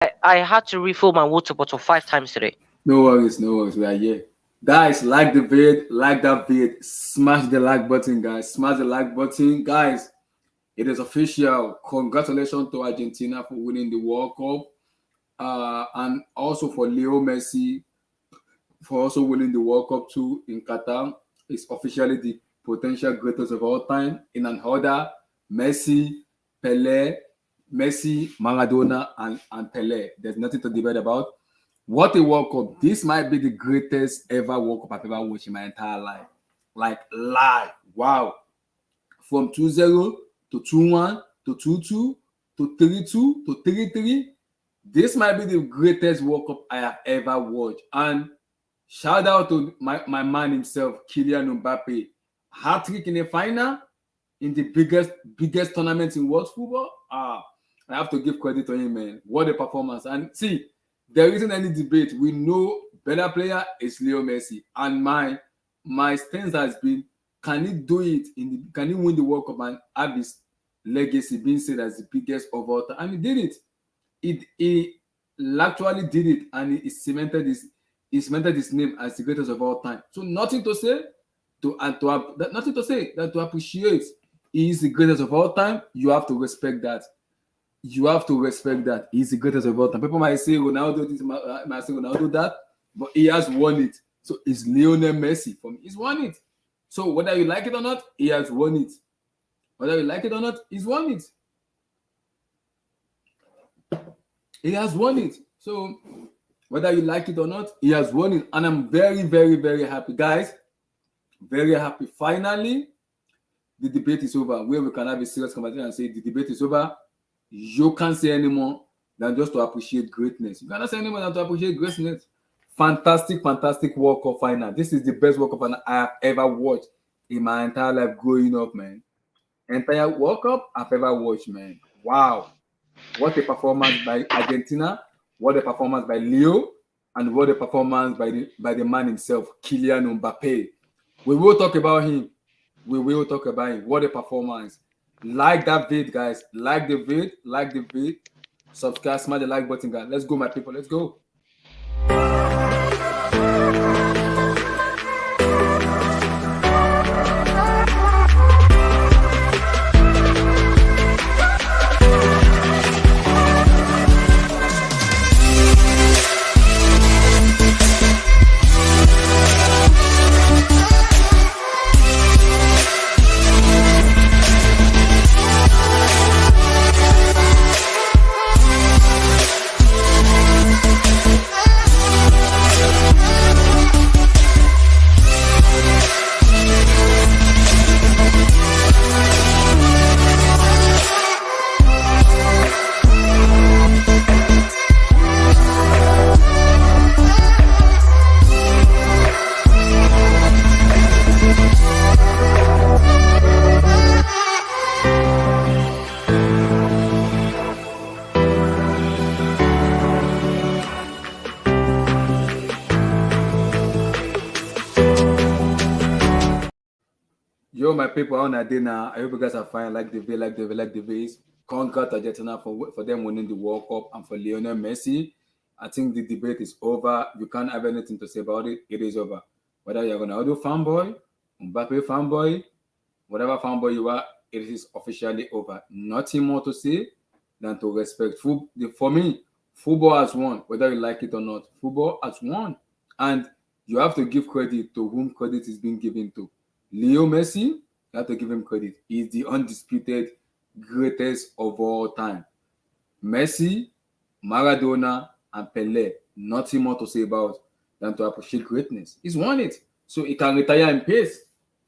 I had to refill my water bottle 5 times today. No worries, no worries. We are here. Guys, like the vid, like that vid, smash the like button, guys. Smash the like button, guys. It is official. Congratulations to Argentina for winning the World Cup, and also for Leo Messi for also winning the World Cup too in Qatar. It's officially the potential greatest of all time. In an order, Messi, Pele, Messi, Maradona, and Pele. There's nothing to debate about. What a World Cup. This might be the greatest ever World Cup I've ever watched in my entire life. Like live. Wow. From 2-0 to 2-1 to 2-2 to 3-2 to 3-3. This might be the greatest World Cup I have ever watched. And shout out to my man himself, Kylian Mbappe. Hat-trick in the final in the biggest tournament in world football. I have to give credit to him, man. What a performance. And see, there isn't any debate. We know better player is Leo Messi. And my stance has been, can he do it? Can he win the World Cup and have his legacy being said as the biggest of all time? And he did it. He actually did it, and he cemented his name as the greatest of all time. So nothing to say nothing to say that to appreciate. He is the greatest of all time. You have to respect that. You have to respect that. He's the greatest of all time. People might say Ronaldo this, might say Ronaldo that, but he has won it. So it's Lionel Messi for me. He's won it. So whether you like it or not, he has won it. Whether you like it or not, he's won it. He has won it. So whether you like it or not, he has won it. And I'm very, very, very happy. Guys, very happy. Finally, the debate is over. Where we can have a serious conversation and say the debate is over. You can't say anymore than just to appreciate greatness. You cannot say anymore than to appreciate greatness. Fantastic, fantastic World Cup final. This is the best World Cup final I have ever watched in my entire life growing up, man. Entire World Cup I've ever watched, man. Wow. What a performance by Argentina. What a performance by Leo. And what a performance by the man himself, Kylian Mbappe. We will talk about him. We will talk about him. What a performance. Like that vid, guys. Like the vid. Like the vid. Subscribe, smash the like button, guys. Let's go, my people. Let's go. Yo, my people, on a day now. I hope you guys are fine. Like the video, like the video, like the videos. Congrats to Argentina for them winning the World Cup and for Lionel Messi. I think the debate is over. You can't have anything to say about it. It is over. Whether you're Ronaldo fanboy, Mbappe fanboy, whatever fanboy you are, it is officially over. Nothing more to say than to respect. For me, football has won, whether you like it or not. Football has won. And you have to give credit to whom credit is being given to. Leo Messi, you have to give him credit. He's the undisputed greatest of all time. Messi, Maradona, and Pele, nothing more to say about than to appreciate greatness. He's won it. So he can retire in peace.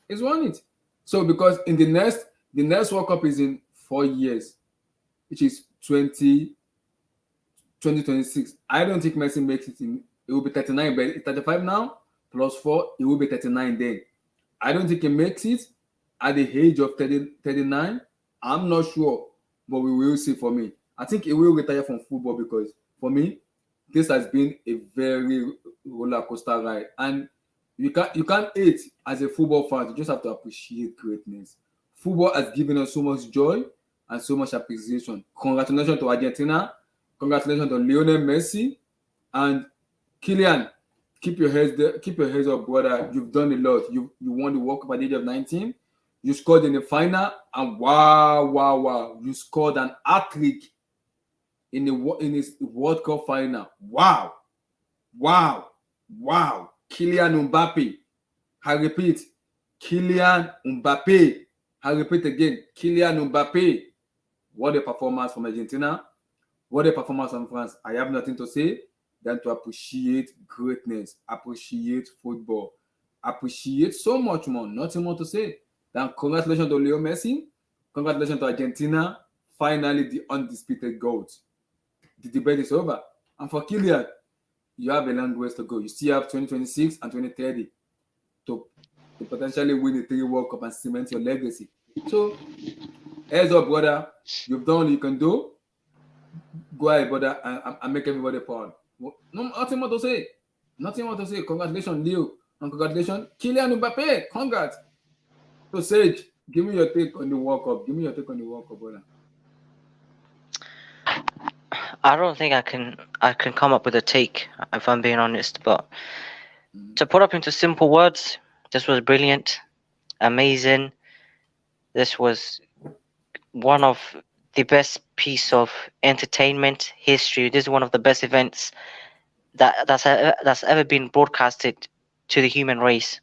He's won it. So because in the next World Cup is in 4 years, which is 2026. I don't think Messi makes it in. It will be 39, but it's 35 now, plus 4, it will be 39 then. I don't think he makes it at the age of 39. I'm not sure, but we will see for me. I think he will retire from football because for me, this has been a very roller coaster ride. And you can't hate as a football fan. You just have to appreciate greatness. Football has given us so much joy and so much appreciation. Congratulations to Argentina. Congratulations to Lionel Messi and Kylian. Keep your heads there. Keep your heads up, brother. You've done a lot. You won the World Cup at the age of 19. You scored in the final, and wow! You scored an hat-trick in his World Cup final. Wow! Kylian Mbappe. I repeat, Kylian Mbappe. I repeat again, Kylian Mbappe. What a performance from Argentina. What a performance from France. I have nothing to say than to appreciate greatness, appreciate football, appreciate so much more. Nothing more to say than congratulations to Leo Messi. Congratulations to Argentina. Finally, the undisputed GOAT. The debate is over. And for Kylian, you have a long ways to go. You still have 2026 and 2030 to potentially win the 3 World Cup and cement your legacy. So, heads up, brother. You've done what you can do. Go ahead, brother, and make everybody proud. No, nothing more to say. Nothing more to say. Congratulations, Leo. And congratulations, Kylian Mbappe. Congrats. So, Sage, give me your take on the World Cup. Give me your take on the World Cup, brother. I don't think I can come up with a take, if I'm being honest, but to put up into simple words, this was brilliant, amazing. This was one of the best piece of entertainment history. This is one of the best events that's ever been broadcasted to the human race.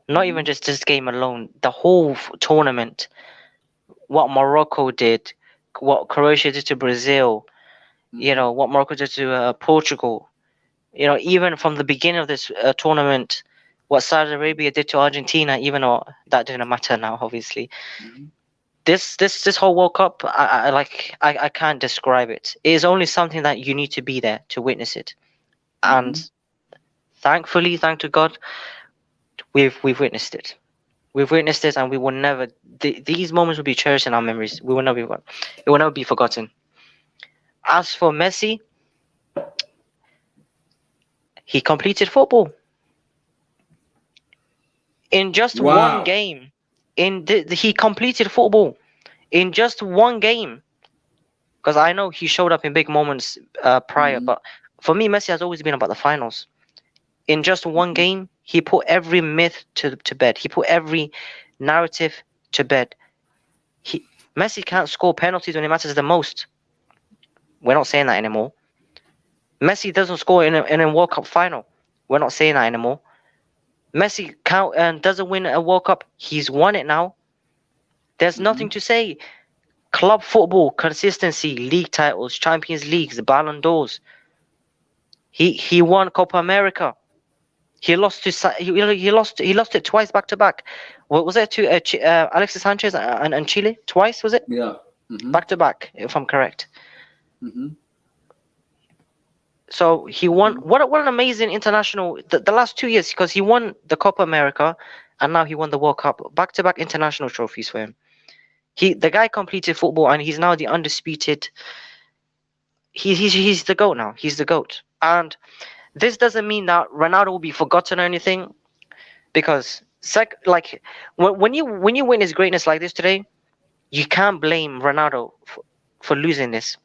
Not even just this game alone, the whole tournament. What Morocco did, what Croatia did to Brazil, what Morocco did to Portugal. Even from the beginning of this tournament, what Saudi Arabia did to Argentina, even though that didn't matter now, obviously. This whole World Cup, I can't describe it. It is only something that you need to be there to witness it, and thankfully, thank to God, we've witnessed it. We've witnessed it, and we will never. These moments will be cherished in our memories. We will never be. It will never be forgotten. As for Messi, he completed football in just one game. He completed football in just one game. Because I know he showed up in big moments prior, but for me, Messi has always been about the finals. In just one game, he put every myth to bed. He put every narrative to bed. Messi can't score penalties when it matters the most. We're not saying that anymore. Messi doesn't score in a World Cup final. We're not saying that anymore. Messi doesn't win a World Cup. He's won it now. There's nothing to say. Club football, consistency, league titles, Champions Leagues, Ballon d'Ors. He won Copa America. He lost it twice back to back. What was it to Alexis Sanchez and Chile twice? Was it? Yeah. Back to back, if I'm correct. So he won. What an amazing international. The last 2 years, because he won the Copa America, and now he won the World Cup. Back to back international trophies for him. The guy completed football, and he's now the undisputed. He's the GOAT now. He's the GOAT, and this doesn't mean that Ronaldo will be forgotten or anything, because when you witness greatness like this today, you can't blame Ronaldo for losing this.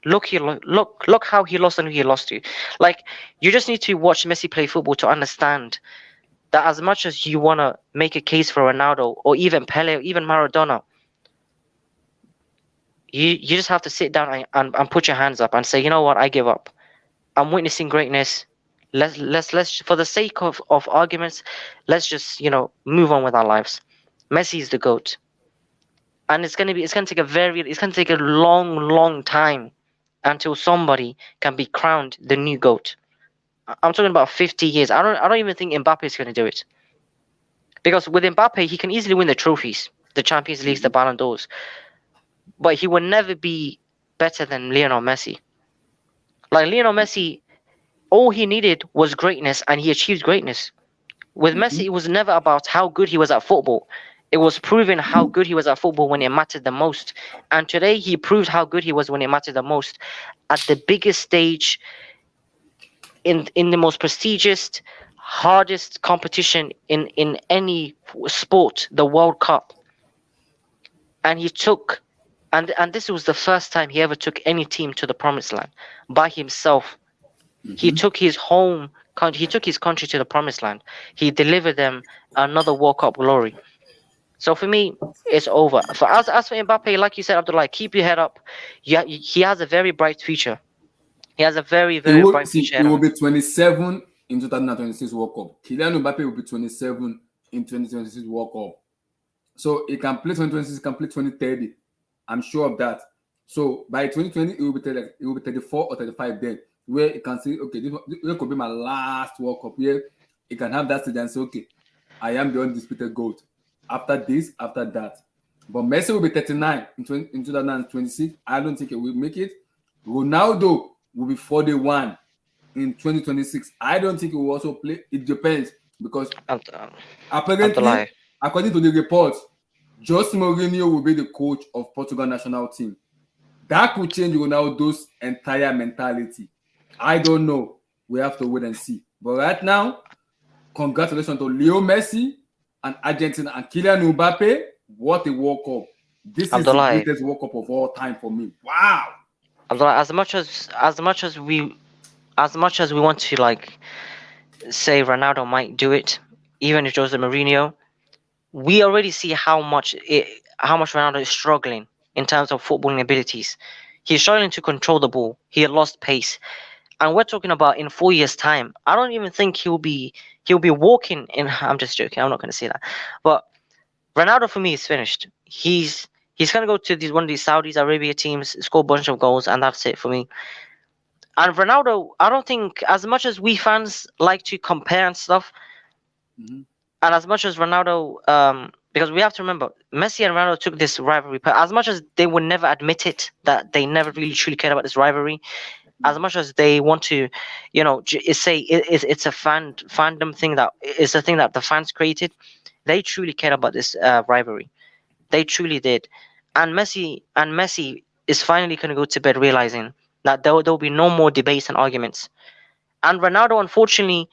Look how he lost and who he lost to. Like, you just need to watch Messi play football to understand that as much as you want to make a case for Ronaldo or even Pele or even Maradona, you just have to sit down and put your hands up and say, you know what, I give up. I'm witnessing greatness. Let's for the sake of arguments, let's just move on with our lives. Messi is the GOAT, and it's gonna take a long time until somebody can be crowned the new GOAT. I'm talking about 50 years. I don't even think Mbappe is gonna do it, because with Mbappe he can easily win the trophies, the Champions Leagues, the Ballon d'Ors, but he will never be better than Lionel Messi. Like Lionel Messi, all he needed was greatness, and he achieved greatness. With Messi, it was never about how good he was at football. It was proving how good he was at football when it mattered the most. And today, he proved how good he was when it mattered the most at the biggest stage, in the most prestigious, hardest competition in any sport, the World Cup. And he took and this was the first time he ever took any team to the promised land by himself. He Mm-hmm. took he took his country to the promised land. He delivered them another World Cup glory. So for me, it's over. For as for Mbappe, like you said, Abdullah, keep your head up. Yeah, he has a very bright future. He has a very, He very will bright see. future He ahead of will him. be 27 in 2026 World Cup. Kylian Mbappe will be 27 in 2026 World Cup. So he can play 2026, he can play 2030. I'm sure of that. So by 2020, it will be 34 or 35 then, where he can say, okay, this could be my last World Cup. Where he can have that stage and say, okay, I am the undisputed GOAT. After this, after that. But Messi will be 39 in 2026. I don't think he will make it. Ronaldo will be 41 in 2026. I don't think he will also play. It depends because Abd- apparently, Abdullah, according to the reports, Jose Mourinho will be the coach of Portugal national team. That could change Ronaldo's entire mentality. I don't know. We have to wait and see. But right now, congratulations to Leo Messi and Argentina and Kylian Mbappe. What a World Cup. This is the Abdullah, greatest World Cup of all time for me. Wow. Abdullah. As much as we want to like say Ronaldo might do it, even if Jose Mourinho, we already see how much Ronaldo is struggling in terms of footballing abilities. He's struggling to control the ball. He had lost pace, and we're talking about in 4 years' time. I don't even think he'll be walking in. I'm just joking. I'm not going to say that, but Ronaldo for me is finished. He's gonna go to these one of these Saudi Arabia teams, score a bunch of goals, and that's it for me. And Ronaldo, I don't think as much as we fans like to compare and stuff, Mhm. and as much as Ronaldo, because we have to remember, Messi and Ronaldo took this rivalry. But as much as they would never admit it, that they never really truly cared about this rivalry, as much as they want to, say it's a fandom thing that it's a thing that the fans created, they truly cared about this rivalry. They truly did. And Messi is finally going to go to bed realizing that there will be no more debates and arguments. And Ronaldo, unfortunately,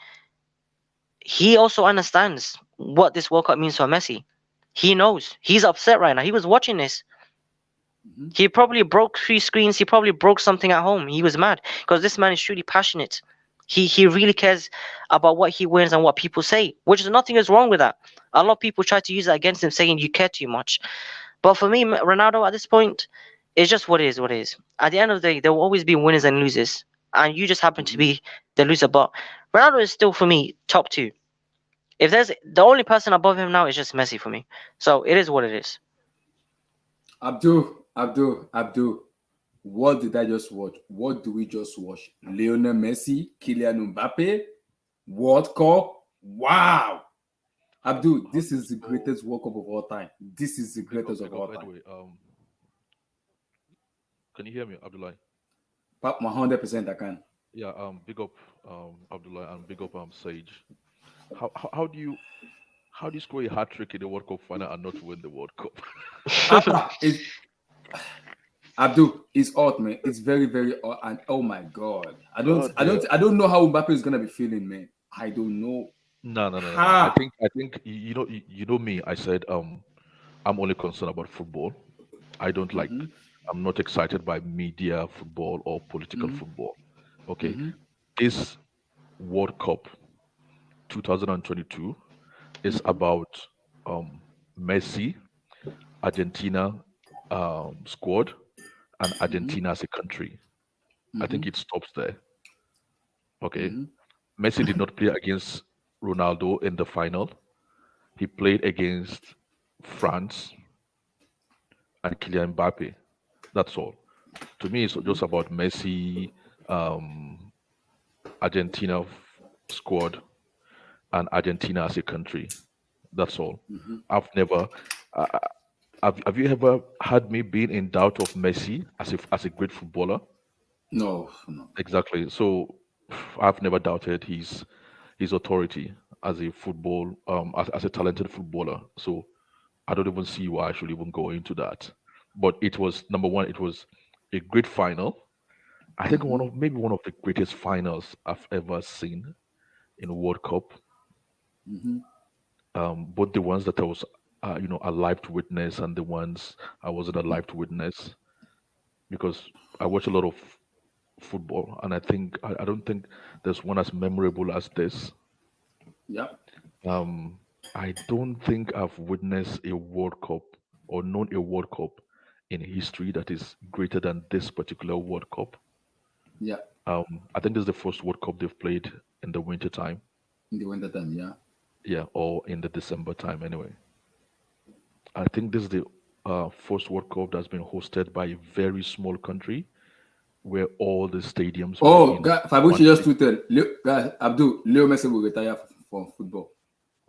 he also understands what this World Cup means for Messi. He knows. He's upset right now. He was watching this. Mhm. He probably broke 3 screens. He probably broke something at home. He was mad because this man is truly passionate. He really cares about what he wins and what people say, which is nothing is wrong with that. A lot of people try to use that against him, saying you care too much. But for me, Ronaldo at this point, it's just what it is. What it is. At the end of the day, there will always be winners and losers, and you just happen to Mhm. be the loser. But Ronaldo is still for me top two. If there's the only person above him now is just Messi for me. So it is what it is. Abdul. What did I just watch? What do we just watch? Lionel Messi, Kylian Mbappe, World Cup. Wow. Abdul, How this do you is the spell greatest World Cup of all time. This is the greatest of big up all time. anyway? Can you hear me, Abdullah? 100% I can. Yeah, big up Abdullah and big up Sage. How do you score a hat trick in the World Cup final and not win the World Cup? It's Abdul, it's hot, man. It's very, very hot. And oh my god. God damn. I don't know how Mbappe is gonna be feeling, man. I don't know. No, no, no, no, no. I Ha! think I think you know me. I said I'm only concerned about football. I don't like. Mm-hmm, I'm not excited by media football or political mm-hmm, football. Okay, mm-hmm, this World Cup 2022 is mm-hmm, about Messi, Argentina squad, and mm-hmm, Argentina as a country. I mm-hmm, think it stops there. Okay, mm-hmm, Messi did not play against Ronaldo in the final. He played against France and Kylian Mbappe. That's all. To me, it's just about Messi, um, Argentina squad, and Argentina as a country. That's all. mm-hmm. I've never. Uh, have you ever had me being in doubt of Messi as a great footballer? No, no. Exactly. So I've never doubted his authority as a football as a talented footballer. So I don't even see why I should even go into that. But it was number one. It was a great final. I think Mm-hmm, maybe one of the greatest finals I've ever seen in a World Cup. mm-hmm, Both the ones that I was alive to witness and the ones I wasn't alive to witness, because I watch a lot of football, and I don't think there's one as memorable as this. Yeah. Um, I don't think I've witnessed a World Cup or known a World Cup in history that is greater than this particular World Cup. Yeah. I think this is the first World Cup they've played in the winter time, In the winter time. Yeah. yeah, or in the December time anyway. I think this is the first World Cup that's been hosted by a very small country where all the stadiums were Oh, in God, one Fabrice just place. tweeted. Guys, Abdul, Leo Messi will retire from football.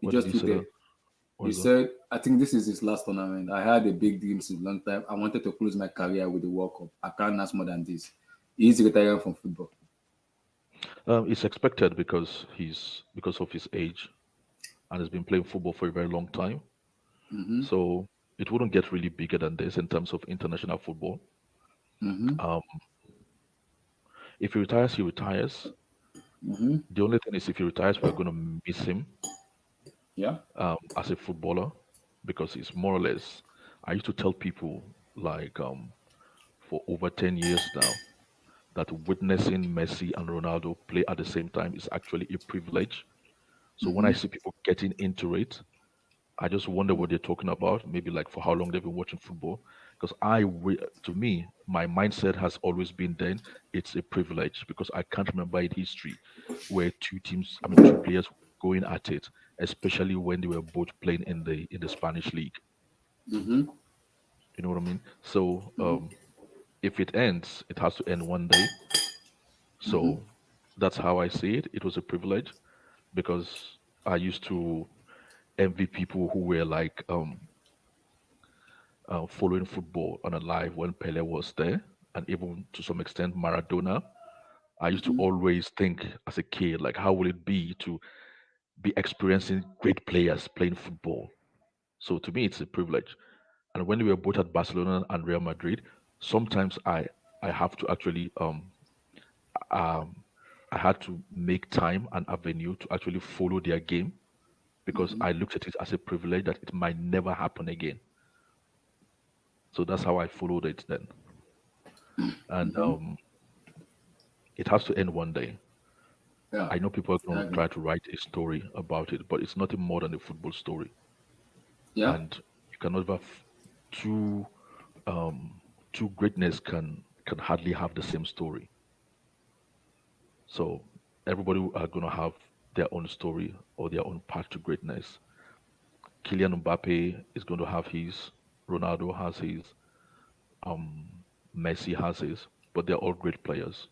He What did just he say tweeted. that? What He is that? said, I think this is his last tournament. I had a big dream since a long time. I wanted to close my career with the World Cup. I can't ask more than this. He's retiring from football. It's expected because of his age, and he's been playing football for a very long time. Mm-hmm. So it wouldn't get really bigger than this in terms of international football. Mm-hmm. Um, if he retires, he retires. Mm-hmm. The only thing is, if he retires, we're going to miss him Yeah. as a footballer, because he's more or less. I used to tell people, like, for over 10 years now, that witnessing Messi and Ronaldo play at the same time is actually a privilege. So when I Mm-hmm. see people getting into it, I just wonder what they're talking about. Maybe like for how long they've been watching football. Because to me, my mindset has always been then it's a privilege, because I can't remember in history where two players going at it, especially when they were both playing in the Spanish league. Mm-hmm. You know what I mean? So Mm-hmm. if it ends, it has to end one day. Mm-hmm. So that's how I see it. It was a privilege, because I used to envy people who were like following football on a live when Pele was there, and even to some extent Maradona. I used to Mm-hmm. always think as a kid, like, how will it be to be experiencing great players playing football? So to me, it's a privilege. And when we were both at Barcelona and Real Madrid, sometimes I have to actually um I had to make time and avenue to actually follow their game, because Mm-hmm. I looked at it as a privilege that it might never happen again. So that's how I followed it then. And Mm-hmm. it has to end one day. Yeah. I know people are I going to agree. try to write a story about it, but it's nothing more than a football story. Yeah. And you cannot have two um, two greatness can hardly have the same story. So everybody are going to have their own story or their own path to greatness. Kylian Mbappe is going to have his, Ronaldo has his, Messi has his, but they're all great players,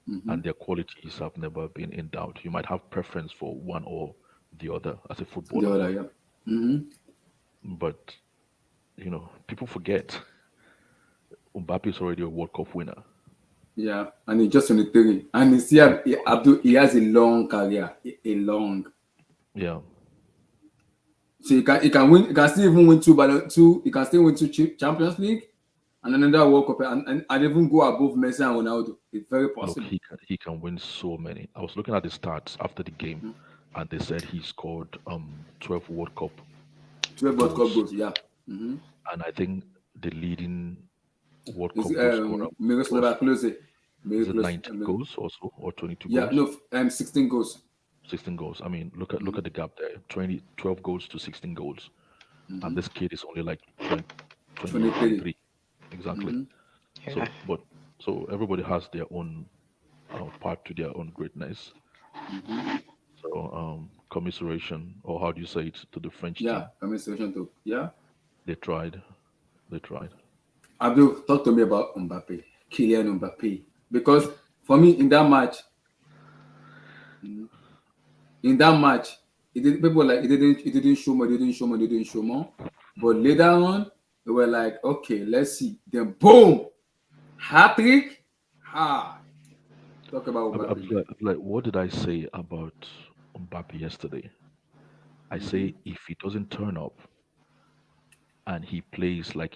Mm-hmm. and their qualities have never been in doubt. You might have preference for one or the other as a The footballer, other, yeah. Mm-hmm. but people forget Mbappe is already a World Cup winner. Yeah. And he's just 23. And you see, Of course. Abdul, he has a long career. A long. Yeah. So he can win. He can still even win two. He can still win two Champions League and another World Cup, and even go above Messi and Ronaldo. It's very Look, possible. he can win so many. I was looking at the stats after the game, and they said he scored 12 World Cup 12 World Cup goals, goals. Yeah. Mm-hmm. and I think the leading World Is Cup goal scorer was Miroslava also, Klose. is it Miroslav. 19 goals also, or 22 Yeah. goals? No. 16 goals. 16 goals. I mean, look at the gap there. 12 goals to 16 goals, and Mm-hmm. this kid is only like 20, 23. 23 exactly. Mm-hmm. Yeah. So everybody has their own part to their own greatness. Mm-hmm. So commiseration, or how do you say it, to the French Yeah. team. Communication too. Yeah. They tried. They tried. Abdul, talk to me about Mbappe, Kylian Mbappe, because for me in that match, people were like it didn't show more, it didn't show more, it didn't show more. But later on, they were like, okay, let's see. Then boom, hat trick. Ha! Talk about I Mbappe, was man. like, what did I say about Mbappe yesterday? I Mm-hmm. say if he doesn't turn up and he plays like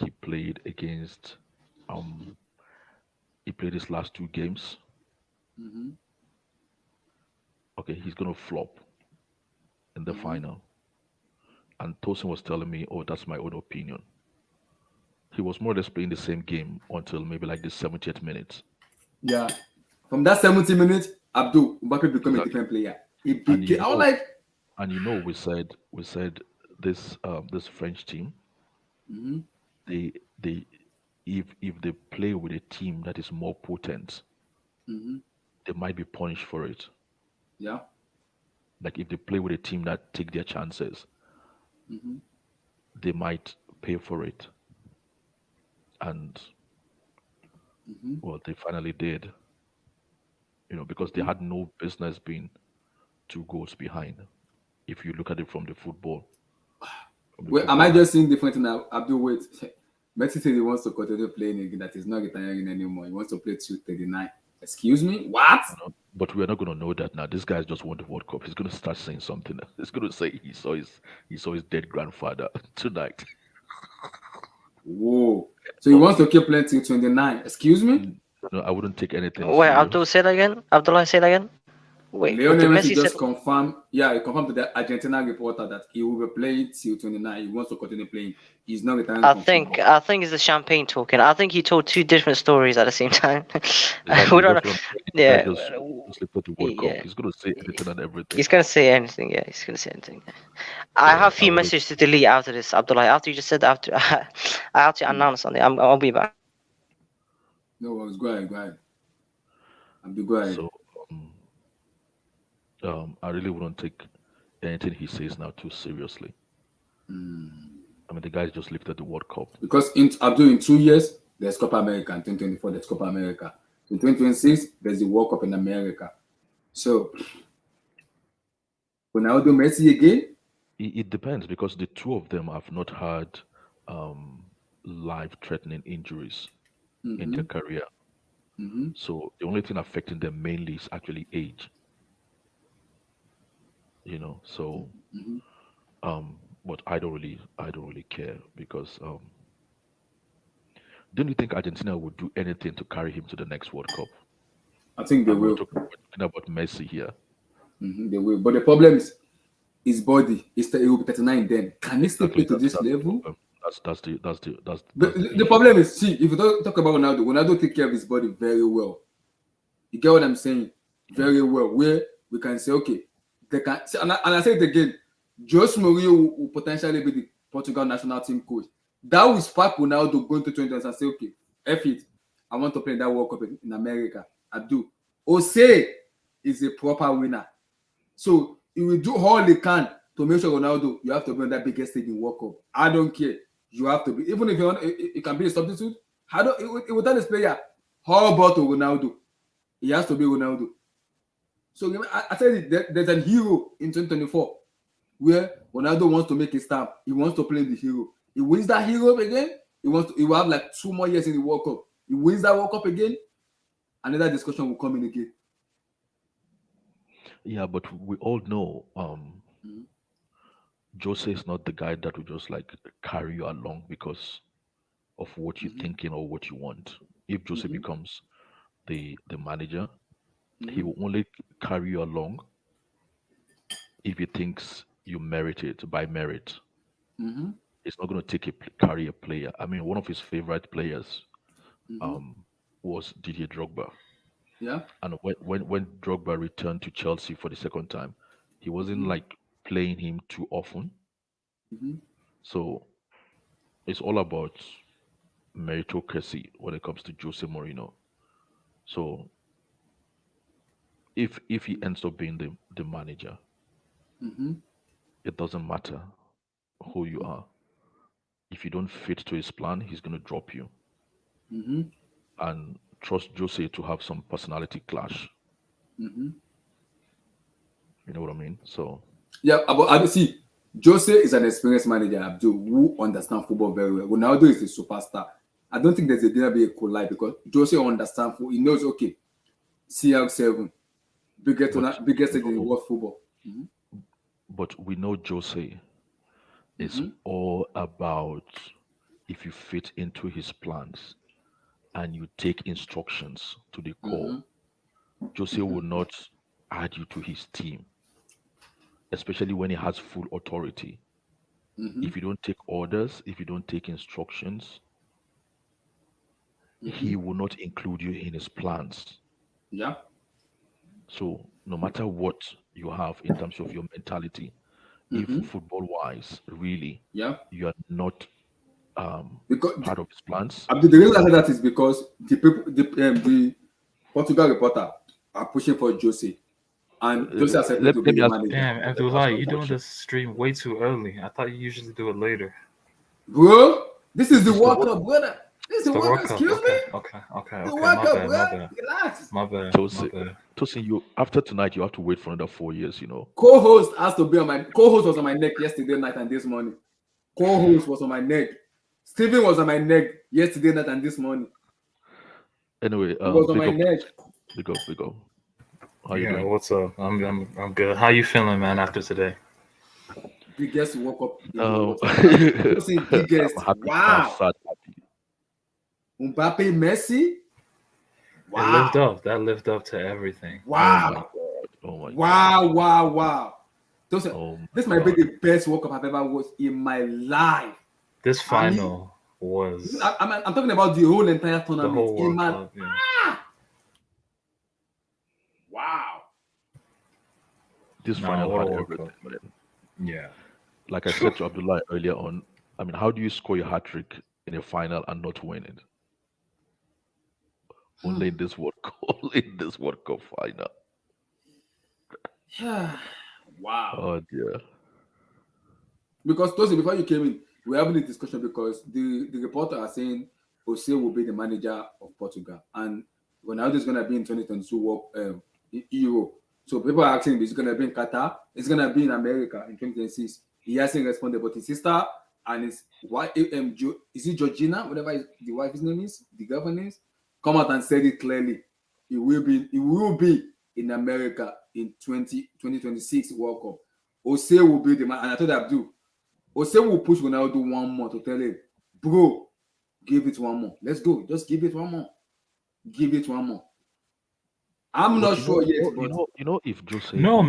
um he played his last two games, Mm-hmm. okay, he's gonna flop in the Mm-hmm. final. and Tosin was telling me, "Oh, that's my own opinion." He was more or less playing the same game until maybe like the 70th minute. Yeah. From that 70 minutes, Abdul Mbappe became a Exactly. different player. He And became. I was like, we said this French team, mhm, they if they play with a team that is more potent, mhm, they might be punished for it. yeah, Like if they play with a team that take their chances, mhm, they might pay for it. And mhm, well, they finally did, because they mhm. had no business being 2 goals behind. If you look at it from the Well, am football I line. just seeing different now? Abdul, wait. Messi said he wants to continue playing again, that he's not retiring anymore. He wants to play 239. Excuse me? What? But we're not going to know that now. This guy's just won the World Cup. He's going to start saying something. He's going to say he saw his dead grandfather tonight. Whoa. So he But wants to keep playing till 29. Excuse me? I wouldn't take anything Wait, Abdul, serious. say that again. Abdullah, say that again. Wait, what did Lionel Messi Messi said? just confirmed, yeah, he confirmed to the Argentina reporter that he will be playing till 29. He wants to continue playing. He's not retiring I from think football. I think it's the champagne talking. I think he told two different stories at the same time. We Exactly. don't know. That's what I'm saying. The guy Yeah, just lifted the World Cup. yeah. He's going to say anything and everything. He's gonna say anything. Yeah, he's gonna say anything. I have So a I few wouldn't. messages to delete after this, Abdullah. After you just said that, after I have to Hmm. announce something. I'll be back. No worries. Go ahead. Go ahead. Abdul, go ahead. So um, I really wouldn't take anything he says now too seriously. Hmm. I mean, the guy just lifted the World Cup. Because Abdul, in 2 years, there's Copa America. In 2024, there's Copa America. In 2026, there's the World Cup in America. So, Ronaldo, Messi again? It depends because the two of them have not had um, life-threatening injuries in Mm-hmm. their career. Mm-hmm. So the only thing affecting them mainly is actually age. So Mm-hmm. but I don't really care because don't you think Argentina would do anything to carry him to the next World Cup? I think they And we're will. talking about Messi here. They will. But the problem is his body. He will be 39 then. Can he still play Exactly. to That's this that's the level? problem. That's the The issue. problem is, see, if you talk about Ronaldo, Ronaldo take care of his body very well. You get what I'm saying? Yeah. Very well. Where we can say, okay, they can. See, and I say it again, Jose Mourinho will potentially be the Portugal national team coach. That will spark Ronaldo going to 20 and say, okay, F it. I want to play in that World Cup in America. I do. Jose is a proper winner. So he will do all he can to make sure Ronaldo, you have to be on that biggest stage in World Cup. I don't care. You have to be. Even if you want, it can be a substitute. I don't. It will tell this player, how about Ronaldo? He has to be Ronaldo. So I tell you, there's a hero in 2024 where Ronaldo wants to make a stamp. He wants to play the hero. He wins that hero again. He will have like 2 more years in the World Cup. He wins that World Cup again. Another discussion will come in again. Yeah, but we all know Mhm. Jose is not the guy that will just like carry you along because of what you're Mhm. thinking or what you want. If Jose Mhm. becomes the manager, he Mhm. will only carry you along if he thinks you merit it by merit. Mhm. He's not going to carry a player. I mean, one of his favorite players Mhm. um, was Didier Drogba, Yeah. and when Drogba returned to Chelsea for the second time, he wasn't Mhm. like playing him too often. Mhm. So it's all about meritocracy when it comes to Jose Mourinho. So if he ends up being the manager, Mhm. it doesn't matter who you are. If you don't fit to his plan, he's going to drop you. Mhm. And trust Jose to have some personality clash. Mhm. You know what I mean? So Yeah, but I see. Jose is an experienced manager, Abdul, who understands football very well. Ronaldo is a superstar. I don't think there's a dinner be a collide because Jose understands football. He knows, okay, CR7, but biggest stage in no, world football. Mhm. but we know Jose is Mhm. all about if you fit into his plans and you take instructions to the core. Mhm. Jose will not add you to his team, especially when he has full authority. if you don't take orders, if you don't take instructions, he will not include you in his plans. Yeah. So no matter what you have in terms of your mentality, if football wise, really, Yeah. you are not Because part of his plans, the he reason I will say not. that is because the Portugal reporter are pushing for Jose, and Jose accepted to be Let me the ask. manager. Damn, Let me ask Abdullah, you a you doing question. this stream way too early. I thought you usually do it later. Bro, this is the This is the World World Cup, brother. This is It's the the World World Cup. Cup. Excuse me, the Okay. World My Cup, bad, bro. my bad, Relax. my bad, my Tosin, bad. Tosin, you after tonight you have to wait for another 4 years. Co-host has to be on my co-host was on my neck yesterday night and this morning. Co-host was on my neck. Steven was on my neck yesterday night and this morning. Anyway, He was on big my up, neck. big up, big up. How you Yeah, doing? what's up? I'm good. How you feeling, man, after today? Biggest World Cup in the Um, world. I'm saying biggest. I'm happy. I'm Wow. sad happy. Mbappe, Messi. It lived Wow. up. That lived up to everything. Oh my Wow. god. Oh my god. Wow. Wow. Wow. Oh This my might be god. the best World Cup I've ever watched in my life. This I mean, final was I'm talking about the whole entire the tournament. whole In World my Cup. Yeah. wow. This No, final what a had World everything, Cup. man. Yeah. Like I said to Abdullah earlier on, I mean, how do you score your hat trick in a final and not win it? Only in this World Cup, only in this World Cup final. Wow. Oh dear. Because Tosi, before you came in, we're having a discussion because the reporter are saying Jose will be the manager of Portugal and Ronaldo is going to be in 2022 World Euro. So people are asking, is it going to be in Qatar? It's going to be in America in 2026. He hasn't responded, but his sister and his wife, is it Georgina, whatever the wife's name is, the girlfriend is, come out and said it clearly. It will be in America in 2026 World Cup. Jose will be the man, and I told Abdul, Jose will push Ronaldo one more to tell him, bro, give it one more. Let's go. Just give it one more. Give it one more. I'm But not sure yet, but if Jose No, is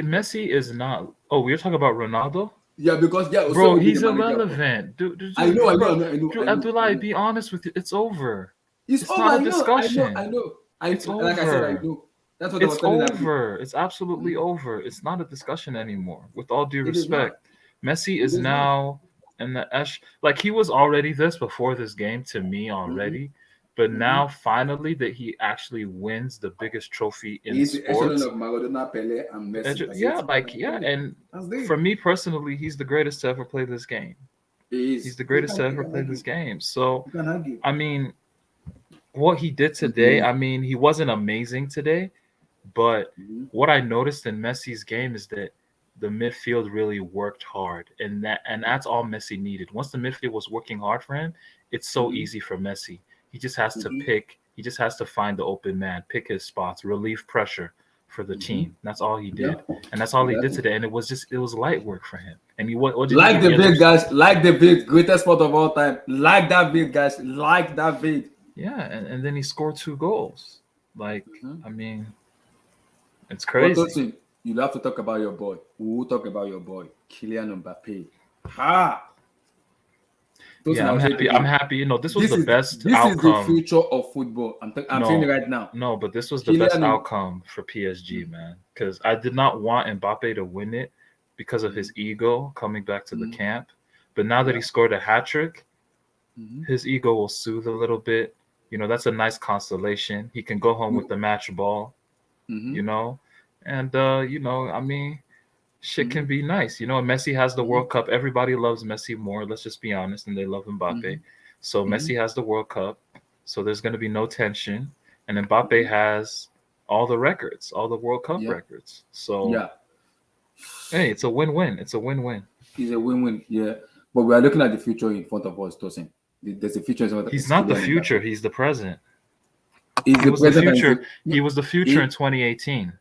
Messi is not. Oh, we're talking about Ronaldo? yeah, because Jose Bro, will be the he's manager. irrelevant. I know, Dude, Abdullah, be honest with you. It's over. It's It's over. not a I discussion. know. It's Like I said, I over. know. That's what I was It's telling Abdul. over. It's absolutely over. It's not a discussion anymore. With all due It is not. respect, Messi It is is not. now in the like he was already this before this game to me already, but now finally that he actually wins the biggest trophy in He's the echelon sports. of Maradona, Pele, and Messi. That's Yeah, it. and That's it. for me personally, he's the greatest to ever play this game. He is. He's the greatest to ever play this game. So, You can argue. I mean, what he did today, I mean, he wasn't amazing today, but what I noticed in Messi's game is that the midfield really worked hard, and that's all Messi needed. Once the midfield was working hard for him, it's so easy for Messi. He just has to pick. He just has to find the open man, pick his spots, relieve pressure for the team. That's all he did, and that's all he did today. And it was light work for him. And he what did Like he the vid, guys. Like the vid. Greatest sport of all time. Like that vid, guys. Like that vid. Yeah, and then he scored 2 goals. Like, I mean, it's But crazy. Tosin, you'll have to talk about your boy. We will talk about your boy, Kylian Mbappe. Ha! Tosin, Yeah, I'm happy. I'm happy. You know, this was the best outcome. This is the future of football. I'm saying it right now. No, but this was the best outcome for PSG, man. Because I did not want Mbappe to win it because of his ego coming back to the camp. But now that he scored a hat trick, his ego will soothe a little bit. You know, that's a nice consolation. He can go home with the match ball, you know. And, you know, I mean, shit can be nice. You know, Messi has the World Cup. Everybody loves Messi more. Let's just be honest. And they love Mbappe. So Messi has the World Cup. So there's going to be no tension. And Mbappe has all the records, all the World Cup records. So, hey, it's a win-win. It's a win-win. It's a win-win, yeah. But we are looking at the future in front of us, Tosin. There's a future in front of us. He's not the future. He's the present. He was the future. He was the future in 2018.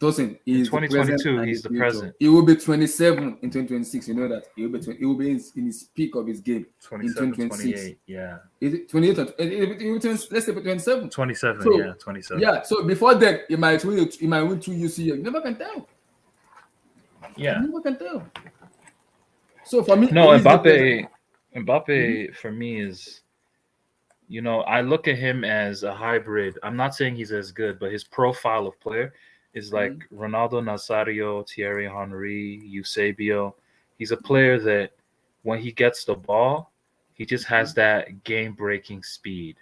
Tosin, in 2022, he's the present. He will be 27 in 2026. You know that he will be in his peak of his game in 2026. Yeah. Is it 28? Let's say 27. 27. So, yeah, 27. Yeah. So before that, he might win 2 UCL. You never can tell. Yeah. You never can tell. So for me, No, he's the best. Mbappe for me is, I look at him as a hybrid. I'm not saying he's as good, but his profile of player is like Ronaldo Nazario, Thierry Henry, Eusebio. He's a player that when he gets the ball, he just has that game breaking speed.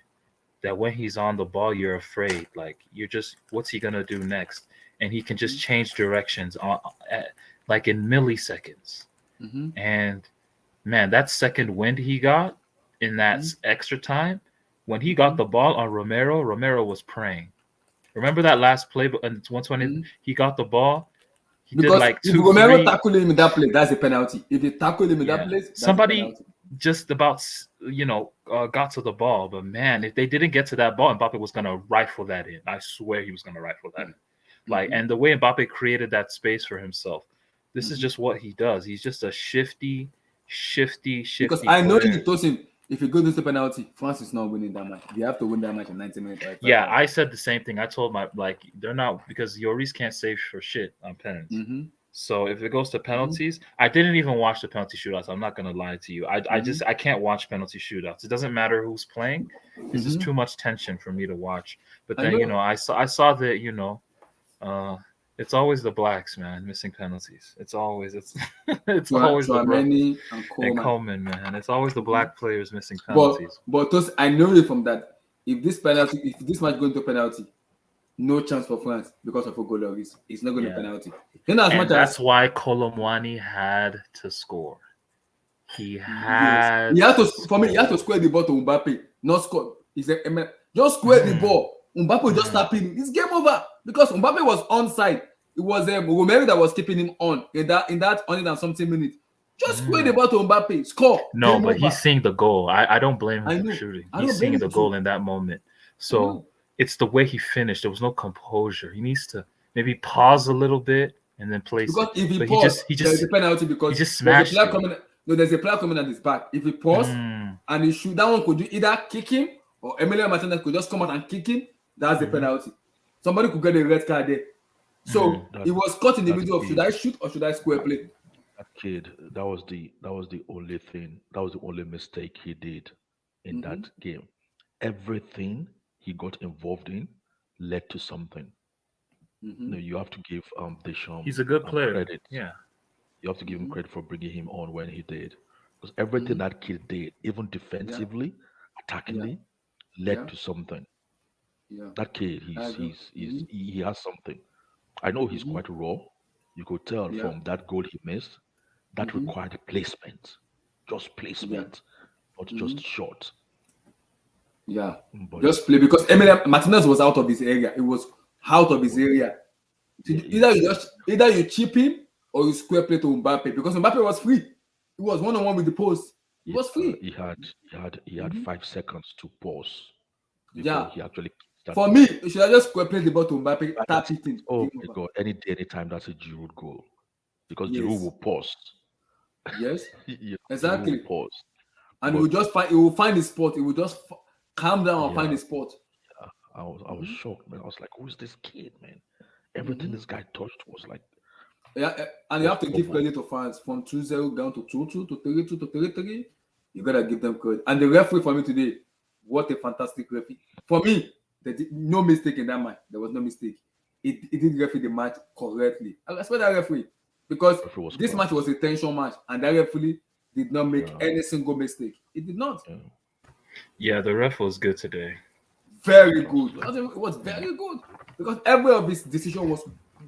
That when he's on the ball, you're afraid. Like you're just, what's he gonna do next? And he can just change directions like in milliseconds. And man, that second wind he got in that extra time, when he got the ball on Romero, Romero was praying. Remember that last play? And once when he got the ball, he did Because like if two, Romero three. tackle him in that place, that's a penalty. If you tackle him in that Yeah, place, that's a somebody penalty. just about got to the ball, but man, if they didn't get to that ball, Mbappe was gonna rifle that in. I swear he was gonna rifle that in. Like, and the way Mbappe created that space for himself, this is just what he does. He's just a shifty Because I know player. you told him if you go to the penalty, France is not winning that match. They have to win that match in 90 minutes. Or Yeah, I said the same thing. I told they're not, because Lloris can't save for shit on penalties. So if it goes to penalties, I didn't even watch the penalty shootouts. I'm not gonna lie to you. I can't watch penalty shootouts. It doesn't matter who's playing. It's just too much tension for me to watch. But then I saw that it's always the blacks, man, missing penalties. It's always it's always the Tchouaméni and Coleman, man. It's always the black players missing But penalties. those, I know it from that. If this match going to penalty, no chance for France because of a goal or risk. It's not going to penalty. That's why Colomwani had to score. He had to square the ball to Mbappe, not score. He said, just square the ball. Mbappe just tapping. It's game over because Mbappe was onside. It was Romero that was keeping him on in that 100 and something minutes. Just square the ball to Mbappe, score. No, game but over. He's seeing the goal. I don't blame him for shooting. He's seeing the goal in that moment. So it's the way he finished. There was no composure. He needs to maybe pause a little bit and then place because it. If he but paused, he just there's a penalty because he just smashed there's a player coming at his back. If he paused and he shoot, that one could either kick him or Emilio Martinez could just come out and kick him. That's the penalty. Somebody could get a red card there. So he was caught in the middle of should I shoot or should I square play? That kid, that was the only thing, that was the only mistake he did in that game. Everything he got involved in led to something. No, you have to give Deschamps he's a good player. credit. Yeah. You have to give him credit for bringing him on when he did. Because everything that kid did, even defensively, attackingly, led to something. That kid, he has something. I know he's quite raw. You could tell from that goal he missed. That required placement, just placement, not just shot. Yeah, But just play because Emilio Martinez was out of his area. It was out of his area. Either you chip him or you square play to Mbappe because Mbappe was free. He was 1-on-1 with the post. He was free. He had 5 seconds to pause before he actually. For me, should I just square play the ball to Mbappe? Tap it in. Oh my God! Any day, anytime, that's a Giroud goal because Giroud will pause. Yes, exactly. Giroud will pause, and he will find his spot. He will just calm down and find his spot. Yeah, I was shocked, man. I was like, "Who's this kid, man?" Everything this guy touched was like. Yeah, and you have to give credit to fans from 2-0 down to 2-2 to 3-2 to 3-3. You gotta give them credit. And the referee for me today, what a fantastic referee. For me, there did no mistake in that match. There was no mistake. It did referee the match correctly. I respect that referee because this match was a tension match, and that referee did not make any single mistake. It did not. Yeah, the ref was good today. Very good. It was very good because every of his decision was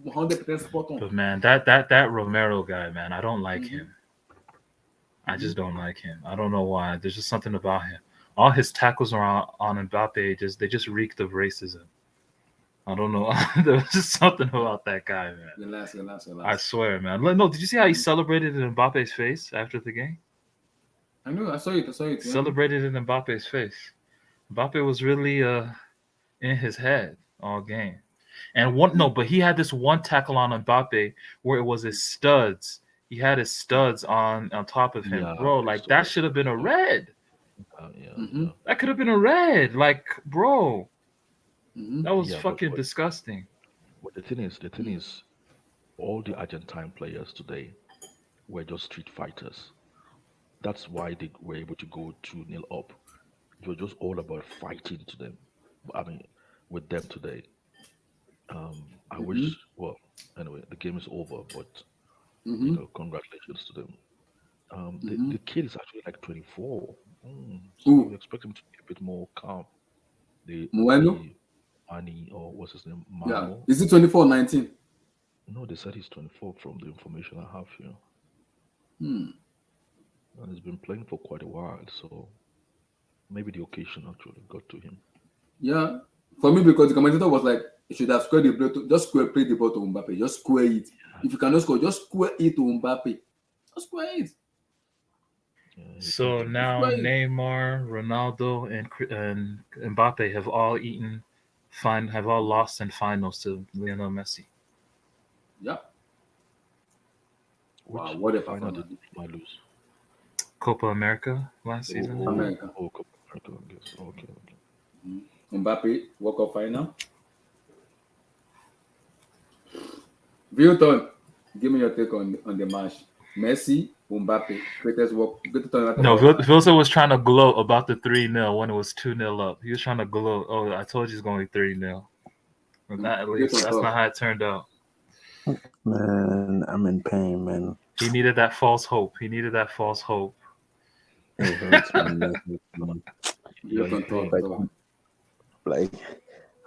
100% spot on. But man, that Romero guy, man, I don't like him. I just don't like him. I don't know why. There's just something about him. All his tackles on Mbappe they just reeked of racism. I don't know. There was just something about that guy, man. Relax. I swear, man. No, did you see how he celebrated in Mbappe's face after the game? I know. I saw it. Yeah. Celebrated in Mbappe's face. Mbappe was really in his head all game. And but he had this one tackle on Mbappe where it was his studs. He had his studs on top of him, bro. Like that should have been a red. That could have been a red. Like, bro, that was fucking disgusting. But the thing is, all the Argentine players today were just street fighters. That's why they were able to go 2-0 up. It was just all about fighting to them. I mean, with them today. I Mm-hmm. wish. Well, anyway, the game is over, but Mm-hmm. congratulations to them. The Mm-hmm. the kid is actually like 24. So you Who? expect him to be a bit more calm. Mwenu? The Mani, or what's his name, Yeah. Mano. Is it 24 or 19? No, they said he's 24 from the information I have here, Hmm. and he's been playing for quite a while. So maybe the occasion actually got to him. Yeah. For me, because the commentator was like, you should have squared the ball to just play the ball to Mbappe. Just square it. If you cannot score, just square it to Mbappe. Just square it. Yeah, he tried So to do Just that. now square it. Neymar, Ronaldo, and Mbappe have all have all lost in finals to Lionel Messi. Yeah. Wow, Which what a final did performance. Neymar lose? Copa America last Oh, season, I think. oh, America. oh, Copa America, I guess. Okay, okay. Mbappe, World Cup final. Vilton, give me your take on the match. Messi, Mbappe, greatest work, greatest tournament of No, all time. Vilsa was trying to gloat about the 3-0 when it was 2-0 up. He was trying to gloat. Oh, I told you it's going to be 3-0. But not at Great least. on That's not top. how it turned out. Man, I'm in pain, man. He needed that false hope. He needed that false hope. It hurts, man. That hurts, man. You're Great in on top, pain. Like, though. like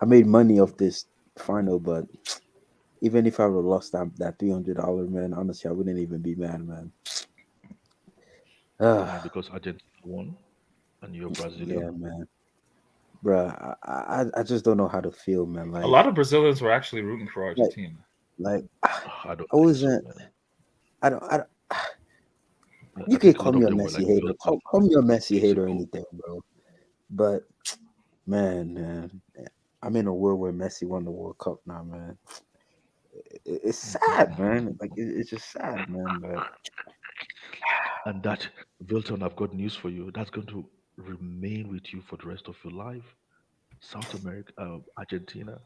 I made money off this final, but even if I would have lost that $300, man, honestly, I wouldn't even be mad, man. Why? Ah, Because Argentina won, and you're Brazilian. yeah, man, bruh. I just don't know how to feel, man. A lot of Brazilians were actually rooting for Like, Argentina. like I don't I think so, wasn't. man. I don't. I You can think a call lot me of a them were Messi like hater. Belgium Call me a Messi days hater or ago. anything, bro. But man, I'm in a world where Messi won the World Cup now, man. It's sad, man. Like it's just sad, man. But And that, Wilton, I've got news for you. That's going to remain with you for the rest of your life. South America, Argentina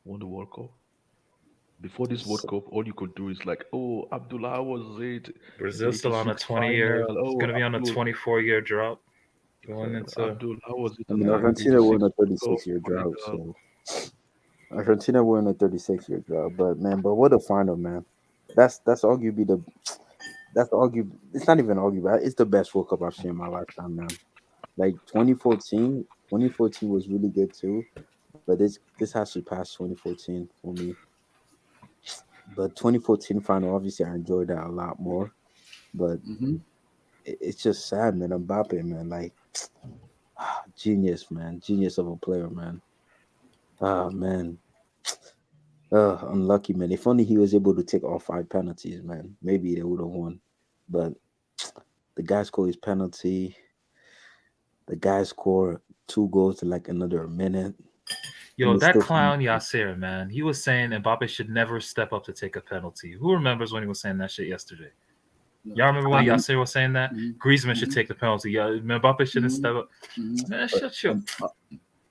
won the World Cup. Before this World so, Cup, all you could do is like, oh, Abdullah was it in the Brazil's still on a 86 20-year. final. It's Oh, going to be on a Abdul, 24-year drop going into. Abdullah was it I in mean, the Argentina were in 86 a World Cup, 36-year drought. Senegal. So Argentina were in a 36-year drought. But man, but what a final, man. That's arguably that's arguably it's not even arguable. It's the best World Cup I've seen in my lifetime, man. Like 2014 was really good too. But this has surpassed 2014 for me. But 2014 final, obviously, I enjoyed that a lot more. But Mm-hmm. it's just sad, man. Mbappe, man, like genius, man, genius of a player, man. Ah, man, unlucky, man. If only he was able to take all five penalties, man. Maybe they would have won. But the guy scored his penalty. The guy scored two goals in like another minute, and Yo, they that still clown finished. Yasser, man. He was saying Mbappe should never step up to take a penalty. Who remembers when he was saying that shit yesterday? Yeah. Y'all remember when And then, Yasser was saying that? mm-hmm. Griezmann should Mm-hmm. take the penalty. Yeah, Mbappe shouldn't Mm-hmm. step up. Mm-hmm. Man, But shut you.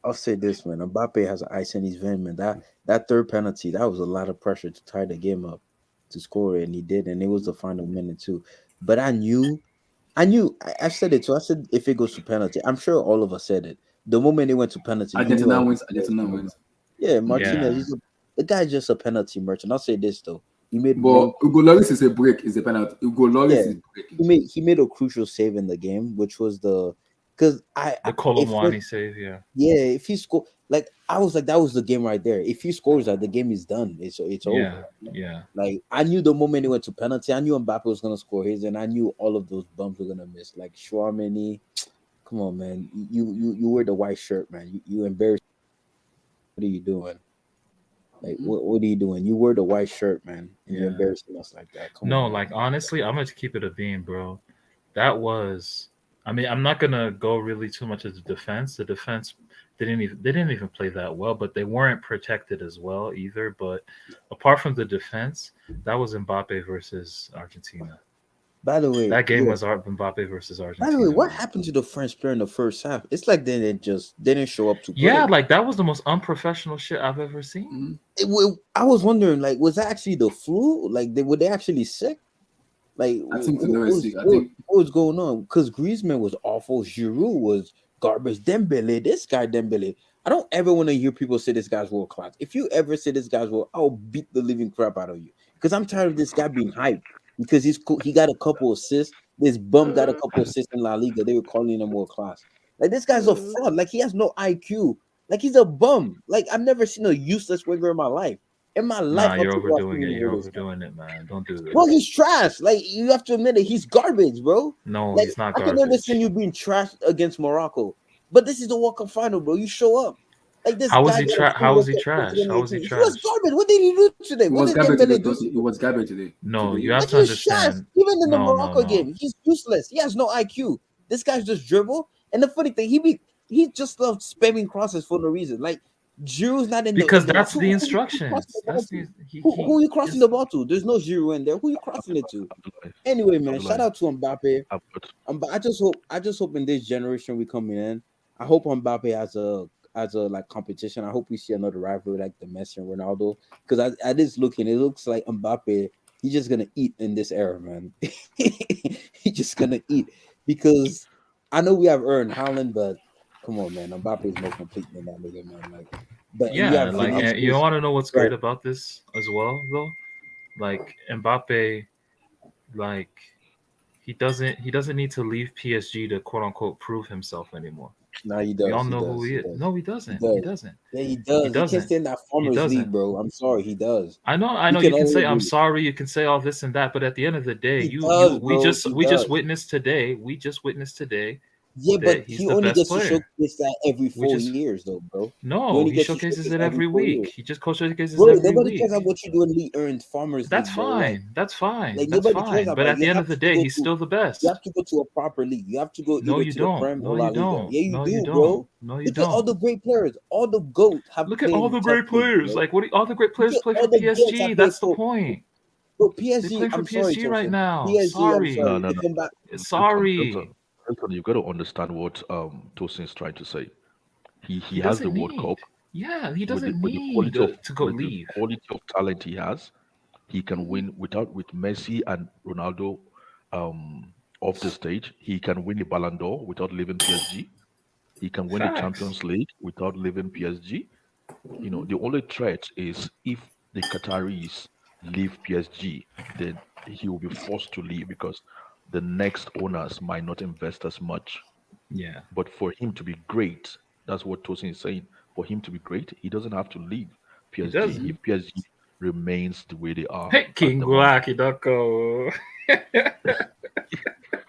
I'll say this, man. Mbappe has ice in his vein, man. That third penalty, that was a lot of pressure to tie the game up to score it, and he did, and it was the final minute too. But I've said it too. I said if it goes to penalty, I'm sure all of us said it. The moment it went to penalty, you knew Argentina Argentina wins. was Argentina gonna win. wins. Yeah, Mm-hmm. Martinez, Yeah. the guy's just a penalty merchant. I'll say this though. He made But one Hugo Lloris is a break. Is a penalty. Hugo Lloris yeah, is breaking. he made a crucial save in the game, which was because The if Colomwani save, yeah. yeah, if he score, like I was like, that was the game right there. If he scores that, the game is done. It's Yeah, over. yeah. Like I knew the moment he went to penalty, I knew Mbappe was gonna score his, and I knew all of those bums were gonna miss. Like Chouameni, come on, man, you wear the white shirt, man. You embarrassed. What are you doing? Like Mm-hmm. what are you doing? You wear the white shirt, man, and you're Yeah. embarrassing us like that. Come No, on, man. like honestly, I'm gonna keep it a beam, bro. That was I mean, I'm not gonna go really too much into the defense. The defense they didn't even play that well, but they weren't protected as well either. But apart from the defense, that was Mbappe versus Argentina. By the way, That game yeah. was Mbappe versus By the way, Argentina, what man. happened to the French player in the first half? It's like they didn't show up to Yeah, play. like that was the most unprofessional shit I've ever seen. Mm-hmm. I was wondering, like, was that actually the flu? Like, were they actually sick? Like, I think for Messi, I think what was going on? Because Griezmann was awful. Giroud was garbage. Dembele, this guy Dembele. I don't ever want to hear people say this guy's world class. If you ever say this guy's world, I'll beat the living crap out of you. Because I'm tired of this guy being hyped. Because he's cool. He got a couple assists. This bum got a couple assists in La Liga. They were calling him world class. Like, this guy's a fraud. Like, he has no IQ. Like, he's a bum. Like, I've never seen a useless winger in my life. In my life, Nah, I'll you're take off overdoing it. even You're hear this guy. overdoing it, man. Don't do Bro, this. he's trash. Like, you have to admit it. He's garbage, bro. No, Like, he's not I can understand garbage. you being trashed against Morocco, but this is the World Cup final, bro. You show up. Like, this How was guy he got a full How was World he Cup in trash? How was he 2018. He was trash? garbage. What did he do today? it What was did garbage today. Dembele do It today? was garbage today. No, Today, you have Like, to he was trash. understand. Even in the No, no, Morocco no. game, he's useless. He has no IQ. This guy's just dribble. And the funny thing, he just loves spamming crosses for no reason. Like, Giroud's not in the Because in the that's who the you crossing instructions. the ball That's to? the Who are you crossing is the ball to? There's no Giroud in there. Who are you crossing it to? Abdullah, Anyway, man, Abdullah, shout out to Mbappe. I've got I just hope in this generation we coming in. I hope Mbappe has a like competition. I hope we see another rivalry like the Messi and Ronaldo. Because at this looking, it looks like Mbappe, he's just gonna eat in this era, man. He's just gonna eat because I know we have earned Haaland, but come on, man, Mbappe is more complete than that nigga, man. Like, but and you yeah. have Like, and you Vinicius, want to know what's right? great about this as well, though? Like Mbappe, like he doesn't need to leave PSG to quote unquote prove himself anymore. No, he We all does. He know who does. he He is. does. No, he He doesn't. He does. doesn't. Yeah, he He does. He can't doesn't. stay in that He farmers league, doesn't. bro. I'm sorry, he does. I We know can you can all say I'm agree. sorry, you can say all this and that, but at the end of the day, He does, bro. He we just does. witnessed today, Yeah, that but he's he the only best gets to player. showcase that every We 4 years, though, bro. He only No, gets he to showcases showcase it every every 4 years. week. He just showcases Bro, every nobody cares week. about what you do in League Earned Farmers That's League, bro. fine. That's fine. Like That's nobody cares fine. But about it. at the end of the day, he's still the You have best. to go to a proper league. You have to go No, either you to the don't. Prem No, or La you Liga. don't. Yeah, you No, you do, don't. bro. No, you Look at all don't. the great players. All the GOAT have Look at played all in the top great leagues, players. bro. Like all the great Look players at play for all the GOATs PSG. have played That's the for. point. Bro, They PSG. play for I'm sorry, PSG right Thompson. now. PSG. I'm Sorry. sorry. no, They no. come back. Sorry. Hilton, you've got to understand what Tosin is trying to say. He He has the doesn't World need. Cup Yeah, he with the doesn't with the need quality of to go with the leave. quality of talent he has. He can win without with Messi and Ronaldo off the stage. He can win the Ballon d'Or without leaving PSG. He can win the Facts. Champions League without leaving PSG. The only threat is if the Qataris leave PSG, then he will be forced to leave because the next owners might not invest as much. Yeah. But for him to be great, that's what Tosin is saying. For him to be great, he doesn't have to leave He PSG doesn't. if PSG remains the way they are Hey, at King the moment. Guaki Doko.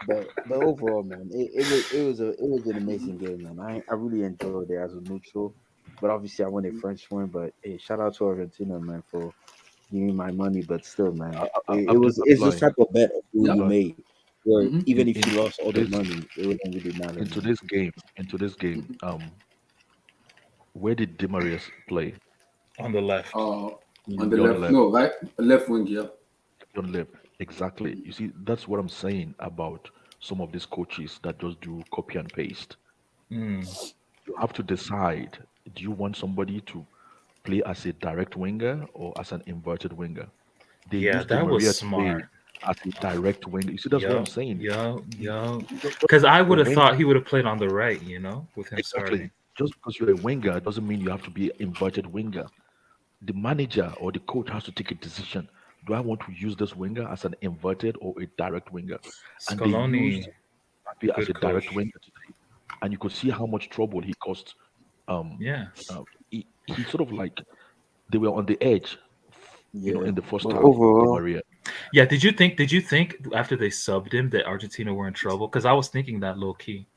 But overall, man, it was an amazing game, man. I really enjoyed it as a neutral. But obviously, I wanted French win. But hey, shout out to Argentina, man, for giving me my money. But still, man, it's this Abdullah, type of bet you yeah. made where Mm-hmm. even if you in lost all the today's money, it wouldn't really matter, in man. today's game, where did Di Maria play? On the left. On the On the left, left. no, right, left wing, yeah. On the left. Exactly. You see, that's what I'm saying about some of these coaches that just do copy and paste. Mm. You have to decide, do you want somebody to play as a direct winger or as an inverted winger? They Yeah, used Di that was Maria today smart. as a direct winger. You see, that's what I'm Yup, saying. yup, He, yup. just Because I because you're would a have winger, thought he would have played on the right, with him exactly. starting. Just because you're a winger doesn't mean you have to be an inverted winger. The manager or the coach has to take a decision. Do I want to use this winger as an inverted or a direct winger? And they used Scaloni, Mbappe as good a direct coach. winger today, and you could see how much trouble he caused. Um, Yeah. he sort of like they were on the edge, Yeah, in the first but half. Di overall, Maria. Yeah, did you think after they subbed him that Argentina were in trouble? Because I was thinking that low key.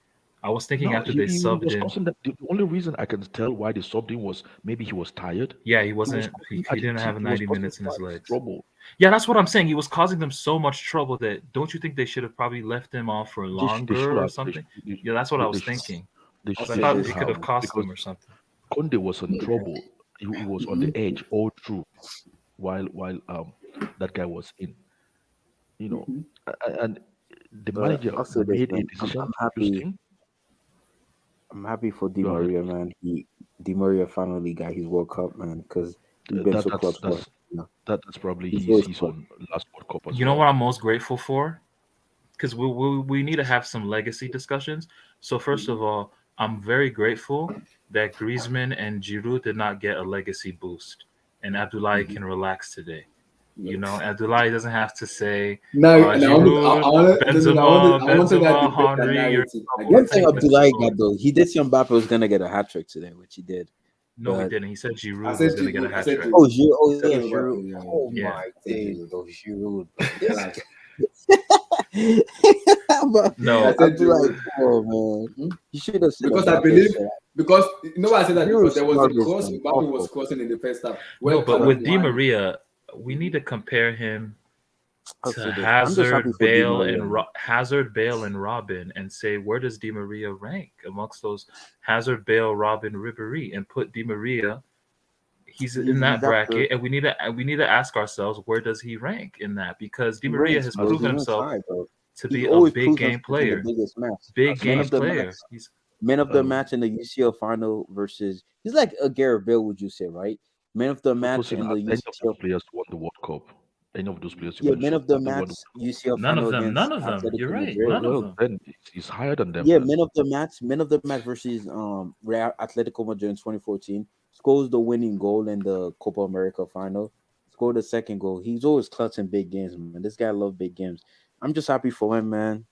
I was thinking No, after they he subbed was him. causing that. The only reason I can tell why they subbed him was maybe he was tired. Yeah, he He was wasn't causing he didn't have He was 90 causing minutes in his France legs. trouble. Yeah, that's what I'm saying. He was causing them so much trouble that don't you think they should have probably left him off for They should longer or have. something? Yeah, that's what I They was should. thinking. They, Because sh- I they also thought should it this, could have have cost because them or something. Conde was in trouble. He was on the edge all through while that guy was in. You know, and the but manager also this, made a man. decision to use him. I'm happy for Di Go ahead. Maria, man. Di Maria finally got his World Cup, man, because he's been That so close that's for that's That's probably He's his always his clutch. own last World Cup as You know well. what I'm most grateful for? Because we need to have some legacy discussions. So first of all, I'm very grateful that Griezmann and Giroud did not get a legacy boost, and Abdullahi can relax today. You know, Abdullahi doesn't have to say, Now, and Giroud, I wanted that Benzema, debate and Henry, you're narrative. I in trouble. One get thing it. Thank you for Abdullahi got scoring. though, he did say Mbappe was gonna get a hat trick today, which he did. No, he But didn't. He said I Giroud said was going to get a Giroud. I hat said trick. oh, Giroud. Giroud, oh Said yeah, Mbappe, Giroud. yeah, Oh Yeah. my said days, Giroud. though, Giroud, bro. Relax. But I No, said Abdullahi, Giroud. come on, man. Hmm? You should have said Because I Mbappe. believe, So because you know why I said that, because Giroud's there was a garbage, cross man. Mbappe was Awful. crossing in the first half no, where but Callum with Di Wine. Maria, we need to compare him I'll to say this. I'm just happy Hazard, for Di Bale, Maria, and man. Hazard, Bale, and Robin, and say where does Di Maria rank amongst those Hazard, Bale, Robin, Ribéry, and put Di Maria. He's in He's that after bracket, and we need to ask ourselves where does he rank in that because Di he Maria ranks, has bro. He proven ranks himself high, bro. to He be a always big proves game himself in the player, biggest match. big Man game of the match. player. He's Man of the Um, match in the UCL final versus he's like a Gareth Bale, would you say, right? Man of the match Supposing in the any of those UCL, players won the World Cup, any of those players you yeah, man mentioned, of the have they won match the World Cup? UCL none final of them. None against of them. You're Atletico right. Madrid. None of Well, them. then he's higher than them Yeah, then. man of the match versus Real Atletico Madrid in 2014. Scores the winning goal in the Copa America final. Scored the second goal. He's always clutch in big games, man. This guy loves big games. I'm just happy for him, man.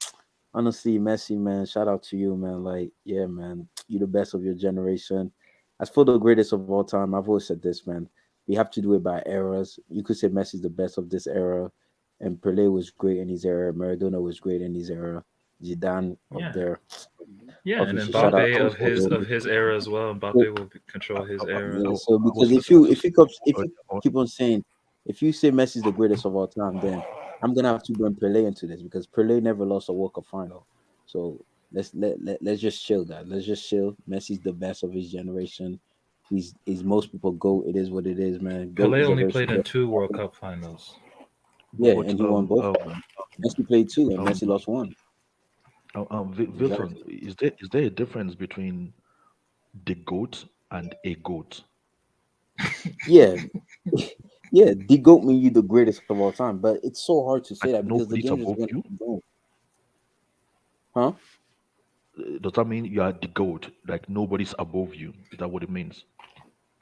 Honestly, Messi, man, shout out to you, man. Like, yeah, man, you the best of your generation. As for the greatest of all time, I've always said this, man. We have to do it by eras. You could say Messi's the best of this era, and Pelé was great in his era. Maradona was great in his era. Zidane up Yeah. there. Yeah, and Obviously, shout out Mbappe to of his Ronaldo. of his era as well. So, Mbappe will control his era. yeah, I, so I because was if listening you to if you earlier on. keep on saying if you say Messi's the greatest of all time, then I'm gonna have to bring Pelé into this because Pelé never lost a World Cup final. So let's just chill, guys. Let's just chill. Messi's the best of his generation. He's most people go. It is what it is, man. Goat Pelé only deserves to played in get. 2 World Cup finals. Yeah, But and he won both of them. Messi played two, and um, Messi lost one. Wilson, Exactly. is there a difference between the goat and a goat? Yeah, yeah. The goat mean you the greatest of all time, but it's so hard to say Like that because the nobody's game is above going to you? keep going. Huh? Does that mean you are the goat? Like nobody's above you? Is that what it means?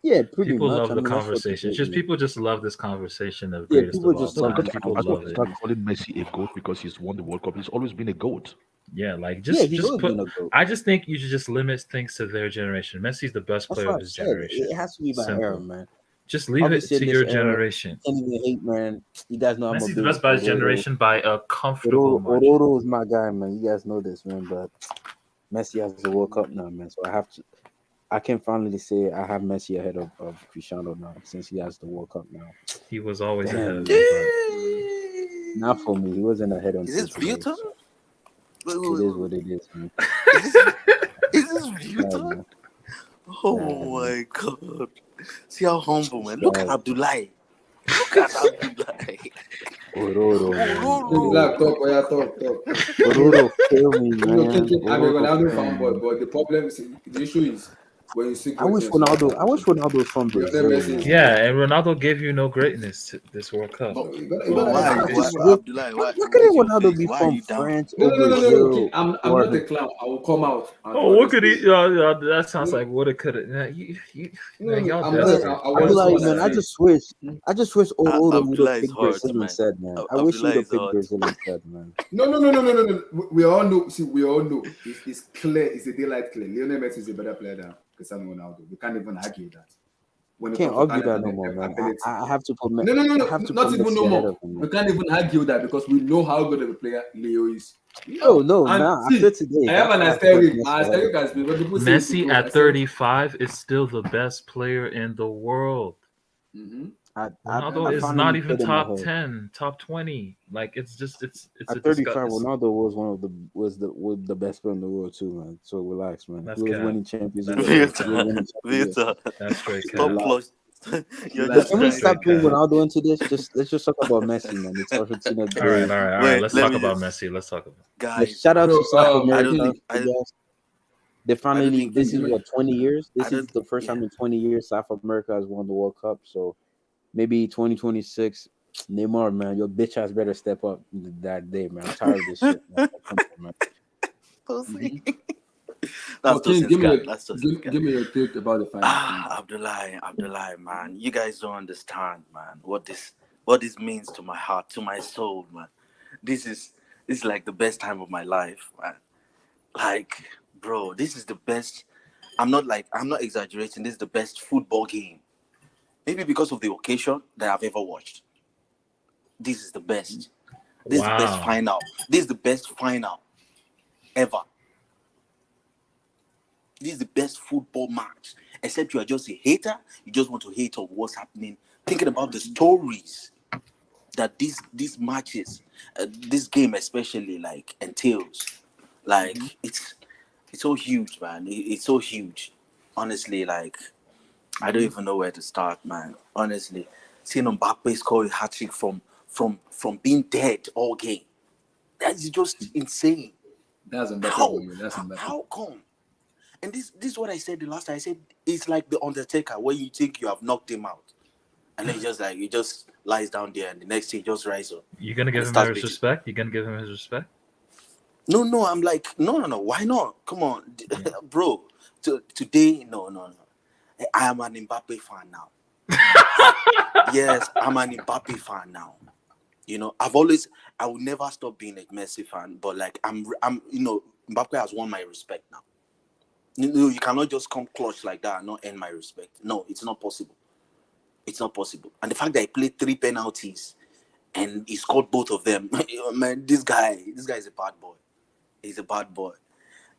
Yeah, pretty People much. love I the mean, that's what the conversation. goat Just means. people just love this conversation of Yeah, greatest people of all just No, love because time. this I, People I don't love start it. conversation. calling Messi a goat because he's won the World Cup. He's always been a goat. Yeah, like Yeah, just he's just always put. been a goat. I just think you should just limit things to their generation. Messi's the best That's player what of I've his said. generation. It has to be by era, Simple. man. Just leave it Obviously, to in this your era, you generation. can't even hate, man. You guys know I'm a Messi's the big best by his Ororo. generation by a comfortable margin. Ororo is my guy, man. You guys know this, man. But Messi has the World Cup now, man. So I have to. I can finally say I have Messi ahead of Cristiano now since he has the World Cup now. He was always ahead Damn, of man. him, but Not for me. He wasn't ahead Is until this today. Vita? So Wait, it wait, is wait, what wait. it is, man. Is this Sad, Vita? man. Oh Sad, man. my god. See how humble, man. Look at Sad. Abdullahi. Look at Abdullahi. Ororo, man. Black Ororo. talk, oh yeah, talk. Ororo, kill me, No, man. I'm a Ororo, Ronaldo kill me, fanboy, man. but the issue is when you see I wish greatness, you have to appreciate it. Ronaldo was from Lionel Brazil, Messi is man. yeah, great. and Ronaldo gave you no greatness to this World Cup. But, No, Yeah, but it's why? not. Why, It's just not. what, Abdullahi? why, Why? why Why couldn't is your Ronaldo face? be Why are from you down? France No, or no, no, no, no, no. Okay, Brazil I'm or not a clown. I will come out and Oh, what honestly could he? say. That sounds No, like what it could have. no, Man, no, y'all I'm not a man? clown. desperate. I I want be to like, what I man, say. I just wish Ororo would have Abdullah is picked hot, Brazil man. instead, man. I wish he Abdullah would have is picked hot. Brazil instead, man. No. We all know. See, we all know. It's clear. It's a daylight clear. Lionel Messi is a better player than Cristiano Ronaldo. We can't even argue that. When it Can't comes to argue talent that and no more, man. ability. I have to put No. I have to Not put even no Messi ahead more. of him, We man. can't even argue that because we know how good of a player Leo is. No, And now after see, today, I have that's an why I have to put asterisk. My Messi ahead of asterisk him. has been when people say it's Messi good. I at say, 35 is still the best player in the world. mhm. Ronaldo I is not finally even put him top ahead. 10, top 20. Like it's a At 35, disgust. Ronaldo was was the best player in the world too, man. So relax, man. That's He was cap. winning Champions That's League. straight He was cap. Vita. winning Champions League. Vita. That's straight Stop cap. Relax. plus. You're But just can we That's trying. stop straight putting cap. Ronaldo into this? Let's just talk about Messi, man. It's Argentina All right, today. all right. Wait, Let's let talk me about just, Messi. Let's talk about. Yeah, guys. shout out So to South I America. don't think. You guys. They I don't finally. think. This is what 20 years. I This is don't. the first Yeah. time in 20 years South America has won the World Cup. So maybe 2026. Neymar, man, your bitch ass better step up that day, man. I'm tired of this shit, man. Come on, man. Pussy. Oh, That's King, Tosin's guy. That's Tosin's guy. give me your take about the final. Abdullahi, man. You guys don't understand, man, what this means to my heart, to my soul, man. This is like the best time of my life, man. Like, bro, this is the best. I'm not exaggerating. This is the best football game. Maybe because of the occasion that I've ever watched. This is the best. This is the best final. This is the best final ever. This is the best football match. Except you are just a hater. You just want to hate on what's happening. Thinking about the stories that these matches, this game especially, like, entails. Like, it's so huge, man. It's so huge. Honestly, like, I don't even know where to start, man. Honestly, seeing Mbappe score a hat-trick from being dead all game, that's just insane. That's Mbappe. That's Mbappe. How come? And this is what I said the last time. I said it's like the Undertaker, where you think you have knocked him out, and then he just lies down there, and the next thing he just rises up. You gonna give him his respect? You gonna give him his respect? No. I'm like, no. Why not? Come on, bro. Today, no. I am an Mbappe fan now. Yes, I'm an Mbappe fan now. You know, I will never stop being a Messi fan, but like I'm Mbappe has won my respect now. You cannot just come clutch like that and not earn my respect. No, it's not possible. It's not possible. And the fact that I played 3 penalties and he scored both of them, man, this guy is a bad boy. He's a bad boy.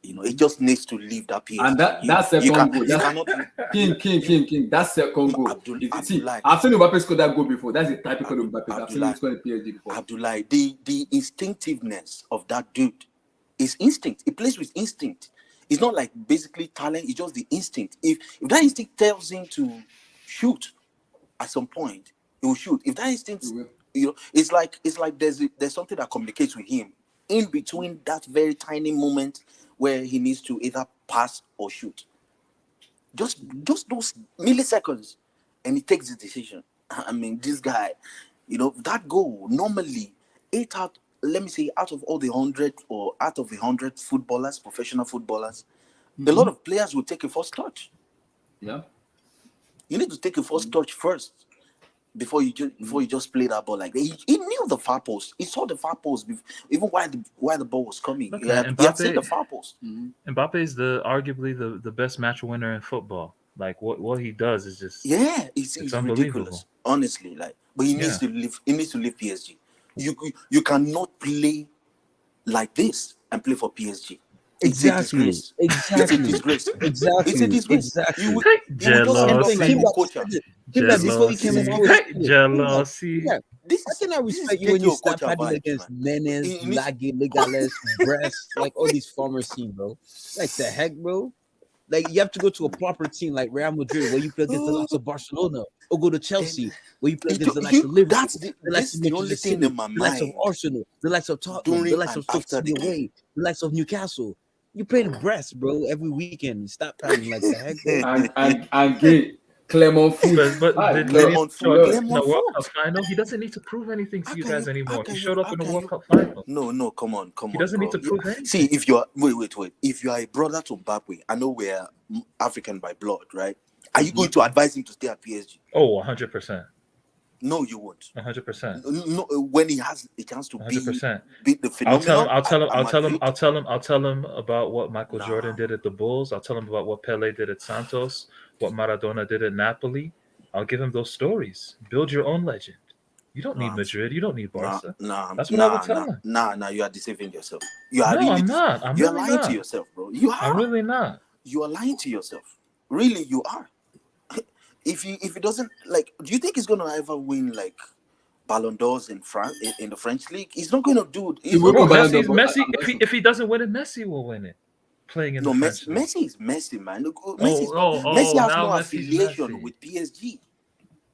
You know, he just needs to leave that PSG. And that second goal, King. That second goal. I've seen Mbappe score that goal before. That's a typical Mbappe. I've seen him score in PSG before. Abdullahi, the instinctiveness of that dude is instinct. He plays with instinct. It's not like basically talent. It's just the instinct. If that instinct tells him to shoot at some point, he will shoot. If that instinct, it's like there's something that communicates with him in between that very tiny moment where he needs to either pass or shoot. Just those milliseconds, and he takes the decision. I mean, this guy, that goal, normally out of all the 100 or out of the 100 footballers, professional footballers, a lot of players will take a first touch. Yeah. You need to take a first touch first before you just play that ball like that. He knew the far post. He saw the far post even while the ball was coming. He had seen the far post. Mbappe is arguably the best match winner in football. Like what he does is just it's ridiculous. Honestly, like, but he needs to leave. He needs to leave PSG. You cannot play like this and play for PSG. Exactly. It's a disgrace. Exactly. It's a disgrace. Exactly. You will just end up like jealousy. I cannot respect you when you start fighting against Nenes, Legales, Breast, like all these farmer teams, bro. Like the heck, bro. Like you have to go to a proper team like Real Madrid where you play against the likes of Barcelona, or go to Chelsea where you play against the likes of Liverpool, the only thing in my mind. The likes of Arsenal, the likes of Tottenham, the likes of Stoke City away, the likes of Newcastle. You play the Brest, bro, every weekend. Stop fighting like the heck, bro. and get Clermont food. But Clermont final, he doesn't need to prove anything to you guys anymore. He showed up in the World Cup final. No, come on. He doesn't need to prove anything. See, if you're wait. If you are a brother to Mbappe, I know we're African by blood, right? Are you going to advise him to stay at PSG? Oh, 100%. No, you won't. 100%. No, when he has a chance to 100%. beat the phenomenon. I'll tell him about what Michael Jordan did at the Bulls. I'll tell him about what Pele did at Santos, what Maradona did at Napoli. I'll give him those stories. Build your own legend. You don't need Madrid. You don't need Barca. That's what I would tell him. Nah, you are deceiving yourself. I'm not. You're lying to yourself, bro. You are. I'm really not. You are lying to yourself. Really, you are. If he doesn't, like, do you think he's gonna ever win like Ballon d'Ors in France in the French league? He's not gonna do it. Messi. If he doesn't win it, Messi will win it. Playing in the French league. Messi is Messi, man. Messi has no affiliation with PSG.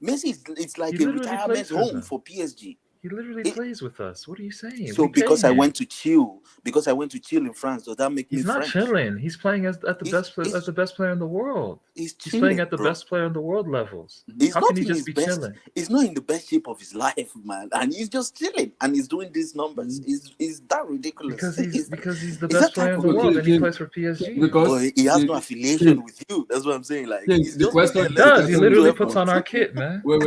Messi it's like a retirement home for PSG. He literally plays with us. What are you saying? So because I went to chill in France, does that make me He's not French? chilling. He's playing at the best player in the world. He's playing at the best player in the world levels. How can he just be chilling? He's not in the best shape of his life, man, and he's just chilling and he's doing these numbers. Is that ridiculous? Because he's the best player in the world and he plays for PSG. Because he has no affiliation with you. That's what I'm saying. Like he's the just question does. He literally puts on our kit, man. Wait.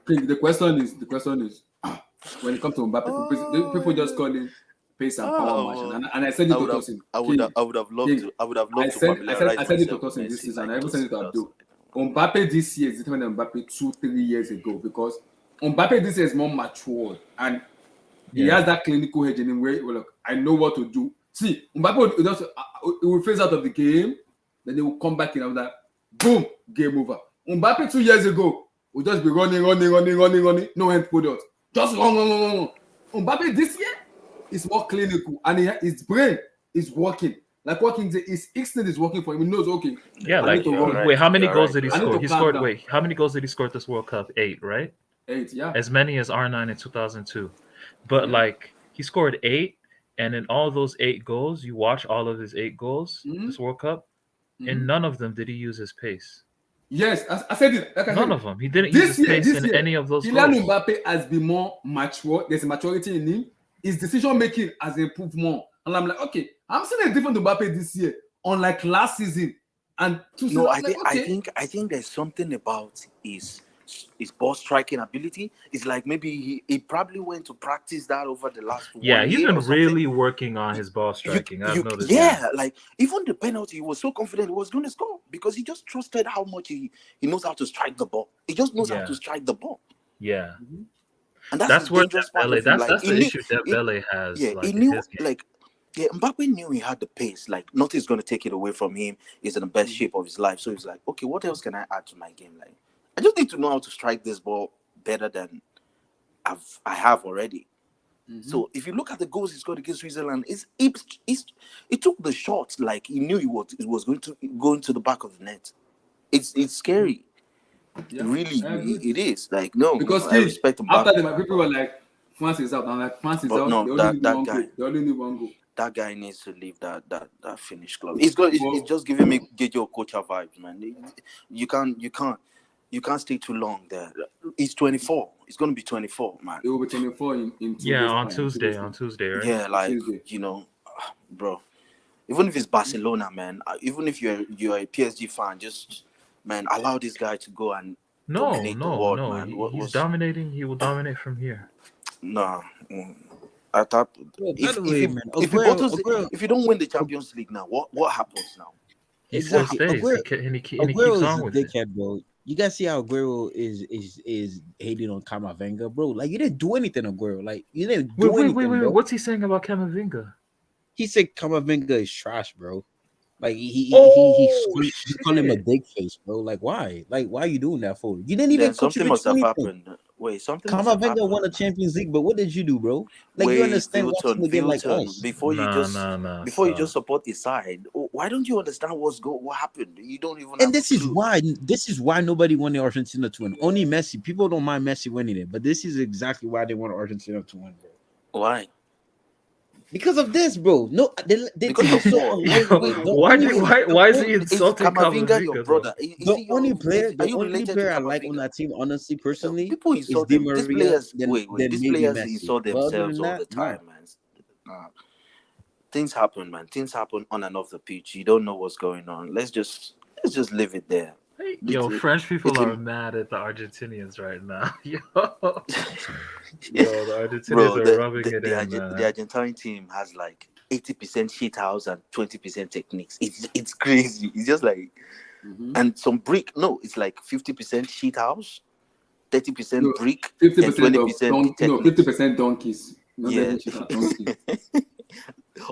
The question is, when it comes to Mbappe, people just call him pace and power match, and I said it to Tosin. I would have loved to. I said it to Tosin this season. I even said it to Abdul. Mbappe this year is different than Mbappe 2-3 years ago, because Mbappe this year is more matured and he has that clinical hedge in him where, look, I know what to do. See, Mbappe will phase out of the game, then they will come back in and that boom, game over. Mbappe 2 years ago will just be running, no end product. Just run. Mbappe this year is more clinical and his brain is working. Like his instinct is working for him. He knows, okay. Yeah, wait, how many goals did he score? He scored, how many goals did he score this World Cup? 8, right? 8, yeah. As many as R9 in 2002. But he scored 8, and in all those 8 goals, you watch all of his 8 goals this World Cup, in none of them did he use his pace. Yes, I said it. Like none of them. He didn't use his pace in any of those goals. Kylian Mbappe has been more mature. There's a maturity in him. His decision making has improved more. And I'm like, okay, I'm seeing a different Mbappe this year, unlike last season. And I think there's something about his ball striking ability. It's like maybe he probably went to practice that over the last 1 year. Yeah, he's been really working on his ball striking. I've noticed. Yeah, like even the penalty, he was so confident he was going to score because he just trusted how much he knows how to strike the ball. He just knows how to strike the ball. Yeah. And that's where Dembele, that's the issue Dembele has. Yeah, he knew, Mbappe knew he had the pace. Like, nothing's going to take it away from him. He's in the best shape of his life. So he's like, okay, what else can I add to my game? Like, I just need to know how to strike this ball better than I have already. So if you look at the goals he scored against Switzerland, it took the shot like he knew it was going to go into the back of the net. It's scary. Yeah, really, it is. Like, no, because I respect him. After the people were like, France is out. I'm like, France is out. No, they only need one goal. That guy needs to leave that Finnish club. It's just giving me Gejo Kocha vibes, man. You can't stay too long there. He's 24. He's gonna be 24, man. He will be 24 in 2 days on time. Tuesday. On Tuesday, right? Yeah, like Tuesday. Bro. Even if it's Barcelona, man. Even if you're a PSG fan, just. Man, allow this guy to go and dominate the world, man. He's dominating. He will dominate from here. No, I thought if you don't win the Champions League now, what happens now? He still stays, and he keeps on with it. Bro. You guys see how Aguero is hating on Camavinga, bro? Like, you didn't do anything, Aguero. Like, you didn't do anything. Wait. What's he saying about Camavinga? He said Camavinga is trash, bro. Like he called him a dick face, bro. Like, why? Like, why are you doing that for? You didn't even something must have happened. Wait, something. Camavinga won the Champions League, but what did you do, bro? Like, you understand watching the game like us before you just support his side. Why don't you understand what happened? You don't even. And this is why nobody wanted Argentina to win. Only Messi. People don't mind Messi winning it, but this is exactly why they want Argentina to win, bro. Why? Because of this, bro. No, they why is he insulting Camavinga, your brother? The only player I like on that team, honestly, personally, people insult is these players. These players insult themselves all the time, man. Things happen, man. Things happen on and off the pitch. You don't know what's going on. Let's just leave it there. French people are mad at the Argentinians right now. The Argentinians are rubbing it in. The Argentine team has like 80% shit house and 20% techniques. It's crazy. It's just like and some brick. No, it's like 50% shit house, 30% brick, 50% and 20% techniques. 50% donkeys. Yeah.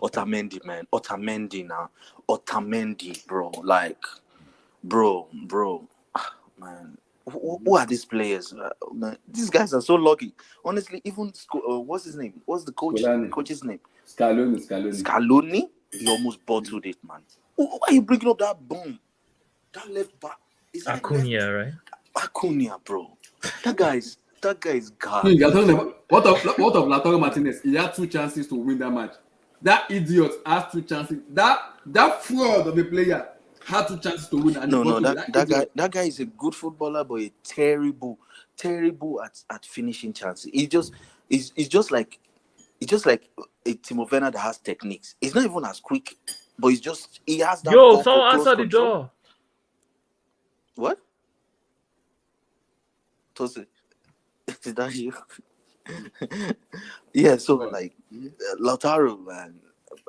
Otamendi, man. Otamendi now. Otamendi, bro. Like, bro. Man. Who are these players? Man, these guys are so lucky. Honestly, even what's his name? What's the coach's name? Scaloni. He almost bottled it, man. Why are you bringing up that bomb? That left back. Acuna, right? Acuna, bro. That guy's That guy is You're garbage. talking about what of Lautaro Martinez? He had 2 chances to win that match. That idiot has 2 chances. That fraud of a player had 2 chances to win, and No, that idiot. guy is a good footballer, but a terrible at finishing chances. It's just like a Timo Werner that has techniques. He's not even as quick, but he has that Yo, ball someone close answer the control. door. What? Tose, is that you? Yeah, so like Lautaro, man.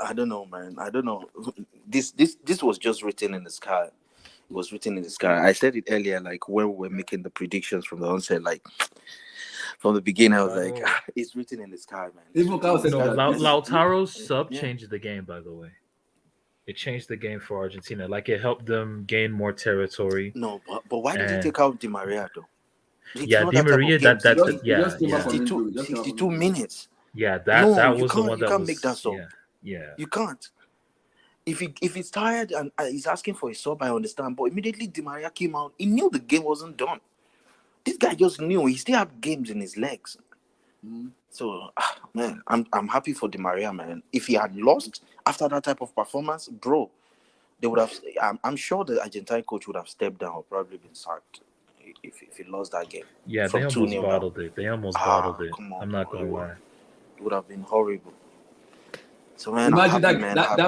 I don't know, man. I don't know. This was just written in the sky. It was written in the sky. I said it earlier, like when we were making the predictions from the onset, like from the beginning, I was like, it's written in the sky, man. Even Kyle said that. Lautaro's sub changed the game, by the way. It changed the game for Argentina. Like, it helped them gain more territory. No, but why did he take out Di Maria, though? Yeah, Di Maria, 62 minutes. Yeah, that was the one that you can't was, make that sub. Yeah. You can't. If he's tired and he's asking for a sub, I understand. But immediately Di Maria came out, he knew the game wasn't done. This guy just knew he still had games in his legs. So, man, I'm happy for Di Maria, man. If he had lost after that type of performance, bro, they would have. I'm sure the Argentine coach would have stepped down or probably been sacked if he lost that game. Yeah, they almost bottled it. Bottled it. Come on, I'm not gonna lie. It would have been horrible. So, man, imagine happy, man. that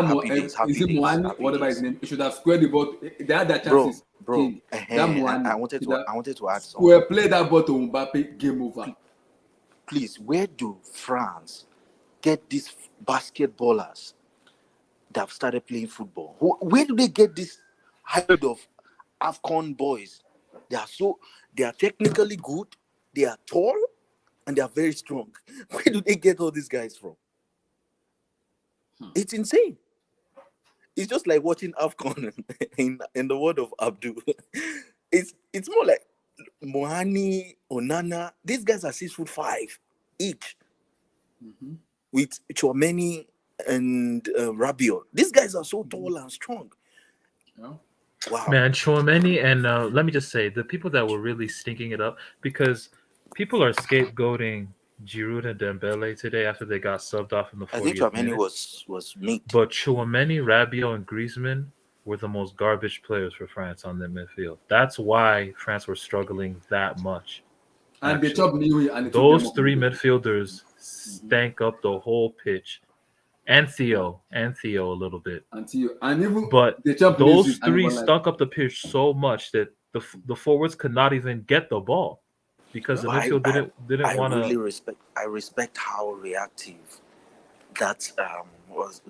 is it Moani, whatever his name? He should have squared the ball. They had their chances. Bro. That Moani, I wanted to add something. Square play that ball to Mbappe, game over. Please, where do France get these basketballers that have started playing football? Where do they get this hybrid of AFCON boys? They are technically good, they are tall, and they are very strong. Where do they get all these guys from? It's insane. It's just like watching AFCON in the world of Abdul. It's more like Mohani, Onana. These guys are 6'5" each. With Chouameni and Rabiot. These guys are so tall and strong. Wow. Man, Chouameni and let me just say, the people that were really stinking it up, because people are scapegoating Giroud and Dembele today after they got subbed off in the 40th I think Chouameni minute. was meat. But Chouameni, Rabiot, and Griezmann were the most garbage players for France on their midfield. That's why France were struggling that much. And they chopped Niwi and those 3 midfielders stank up the whole pitch. And Theo a little bit. And even but those 3 stunk up the pitch so much that the forwards could not even get the ball because the midfield didn't want to. I respect how reactive that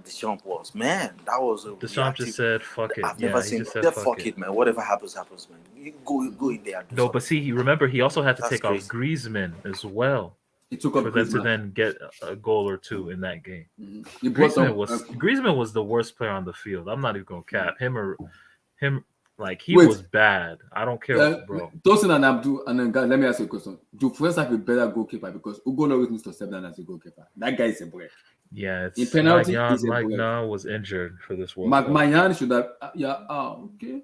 Deschamps was. Man, that was Deschamps just said fuck it. I've never seen fuck it, man. Whatever happens, man. You go in there. And do something. But see, remember he also had to take off Griezmann as well. He took for them to then get a goal or 2 in that game. Griezmann was the worst player on the field. I'm not even gonna cap him. Like he was bad. I don't care, bro. Tosin and Abdul and then guys, let me ask you a question. Do France have a better goalkeeper? Because Hugo always needs to step down as a goalkeeper. That guy is a break. Yeah, in penalty, Magnan was injured for this World Cup. Magnan should have. Okay.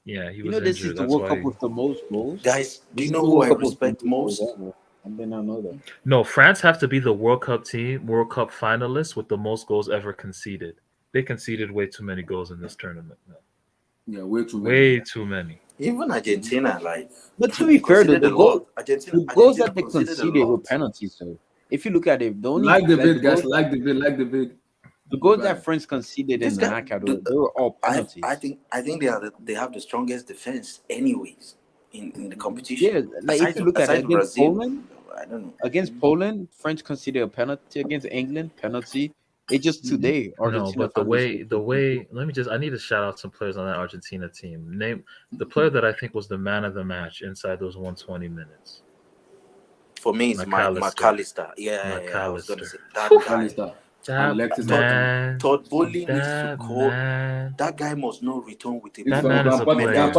Yeah, he was injured. This is the World Cup with the most goals. Guys, do you know who I respect most? I did not know that. No, France have to be the World Cup finalists with the most goals ever conceded. They conceded way too many goals in this tournament. Yeah, way too many. Even Argentina, like. But to be fair, the goals that they conceded were penalties. So if you look at it, the only the vid, guys, like the vid. The goals that France conceded in the knockout, they were all penalties. I think they have the strongest defense, anyways. In the competition, yeah. Like if you look at it against Poland, I don't know. Against Poland, French conceded a penalty. Against England, penalty. It's just today. Argentina. No, but the way. I need to shout out some players on that Argentina team. Name the player that I think was the man of the match inside those 120 minutes. For me, it's McAllister. Yeah, I was gonna say that guy. Todd Bowley needs to call. That guy must not return with a that man is a player.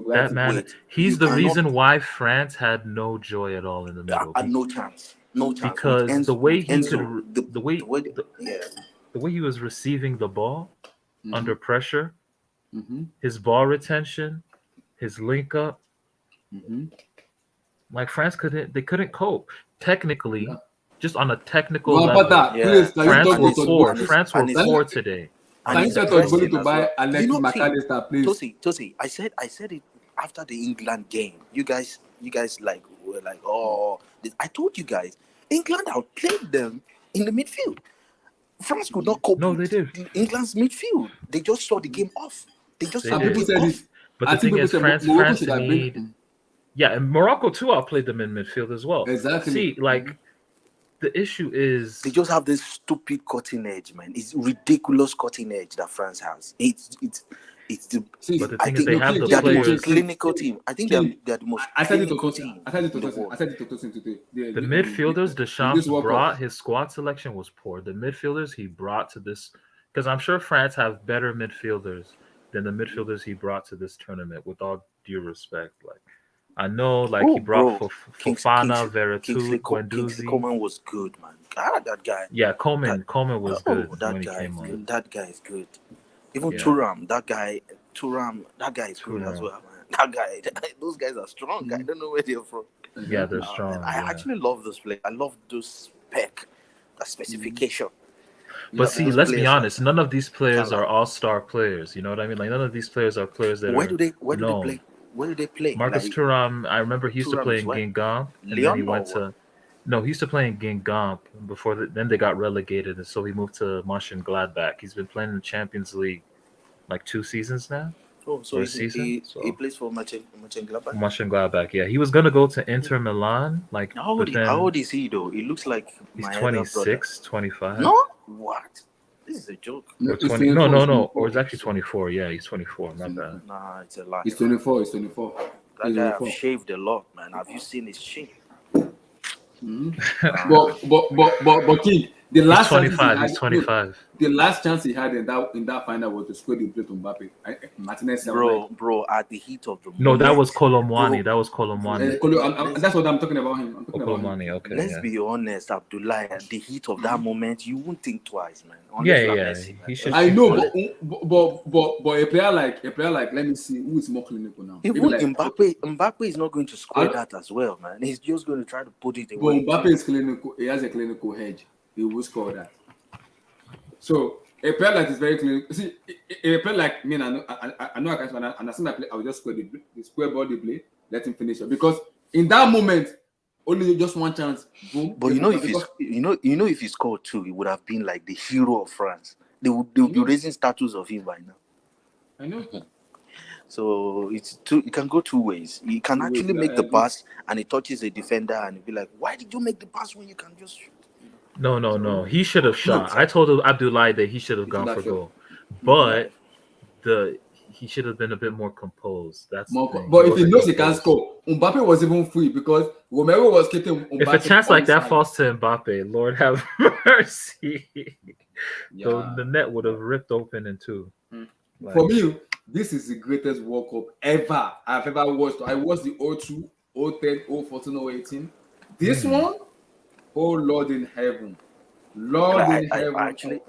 That man, he's the reason why France had no joy at all in the middle. No chance. Because the way he the way he was receiving the ball under pressure, his ball retention, his link up. Like France couldn't cope technically, just on a technical One level. Pata, Yeah, please, can you France talk were to Todd poor. Bowley? France were and it's poor today. and Can you it's tell Todd Bowley pressing to as buy well. Alexis See, McAllister, please? Tosi, I said it after the England game. You guys like were like, oh, I told you guys, England outplayed them in the midfield. France could not cope No, they with did. England's midfield. They just saw the game off. They just They saw And the did. people game said off. it. But I the think thing people is, said France Morocco should France have need been. yeah, and Morocco too outplayed them in midfield as well. Exactly. See, like the issue is They just have this stupid cutting edge, man. It's ridiculous cutting edge that France has. It's the. See, But the I thing is, think they have the they are the most players. clinical team. I think they're the most I said it to clinical Tosin. team I said it to in the Tosin. I world. said it to Tosin today. The midfielders In this Deschamps World Cup. brought, his squad selection was poor. The midfielders he brought to this, because I'm sure France have better midfielders than the midfielders he brought to this tournament. With all due respect, like I know, like he Oh, brought bro, Fofana, Kingsley Veretout, Kingsley Guendouzi. Coman was good, man. God, that guy. Yeah, That Coleman was good that when he guy came is on. good. That guy is good. Even Yeah. Thuram, that guy is good as Thuram. well, man. That guy, those guys are strong. I don't know where they're from. Yeah, they're Man, strong. I Yeah. actually love those players. I love those that specification. But That see, those let's be players, honest. None of these players Can't are lie. all-star players. You know what I mean? Like none of these players are players that Where are do they known. play? Where do they play? Marcus Like Thuram, I remember he used to Thuram play is in where? Guingamp, and then he Lyon or went what? to no, he used to play in Guingamp before then they got relegated, and so he moved to Mönchengladbach. He's been playing in the Champions League like 2 seasons now, Oh, so or a he season. he, So he plays for Mönchengladbach. Mönchengladbach, yeah, he was gonna go to Inter Milan, like, but How then old is he though? He looks like he's my elder brother. 26, 25, No, what? This is a joke. or It's 20. 24, No, it's or it's 24. actually 24. Yeah, he's 24. My bad. Nah, it's a lie. It's 24. It's 24. That It's guy have 24. shaved a lot, man. Have you seen his chin? But King, the He's last chance he 25. had, He's 25. the last chance he had in that final was to score the plate on Mbappe. Martinez, Bro, at the heat of the No, moment. that was Colomwani. Bro, That was Colomwani. that's what I'm talking about him. I'm talking about him. Colomwani. Okay. Let's Yeah. be honest, Abdullah. At the heat of that moment, you won't think twice, man. Yeah, Unless you're yeah. Messi, man. He should. I know, but a player like let me see who is more clinical now. Even Maybe like, Mbappe is not going to score that as well, man. He's just going to try to put it but away. Mbappe is clinical. He has a clinical hedge. He will score that. So a player like is very clinical. See, a player like me, I know I can understand that play. I will just square the square ball the play, let him finish it. Because in that moment, only just one chance. Boom. But if he scored two, he would have been like the hero of France. They would be raising statues of him by now. I know. So it can go two ways. You can actually make the pass and it touches a defender and you'll be like, why did you make the pass when you can just shoot? No. He should have shot. I told Abdullah that he should have gone for goal, but he should have been a bit more composed. That's the thing. But if he knows he can't score, Mbappe was even free because Romero was kicking Mbappe. If a chance like that falls to Mbappe, Lord have mercy. So the net would have ripped open in two. Like, for me, this is the greatest World Cup ever I've ever watched. I watched the 02, 010, 014, 018. This one, oh Lord in heaven. I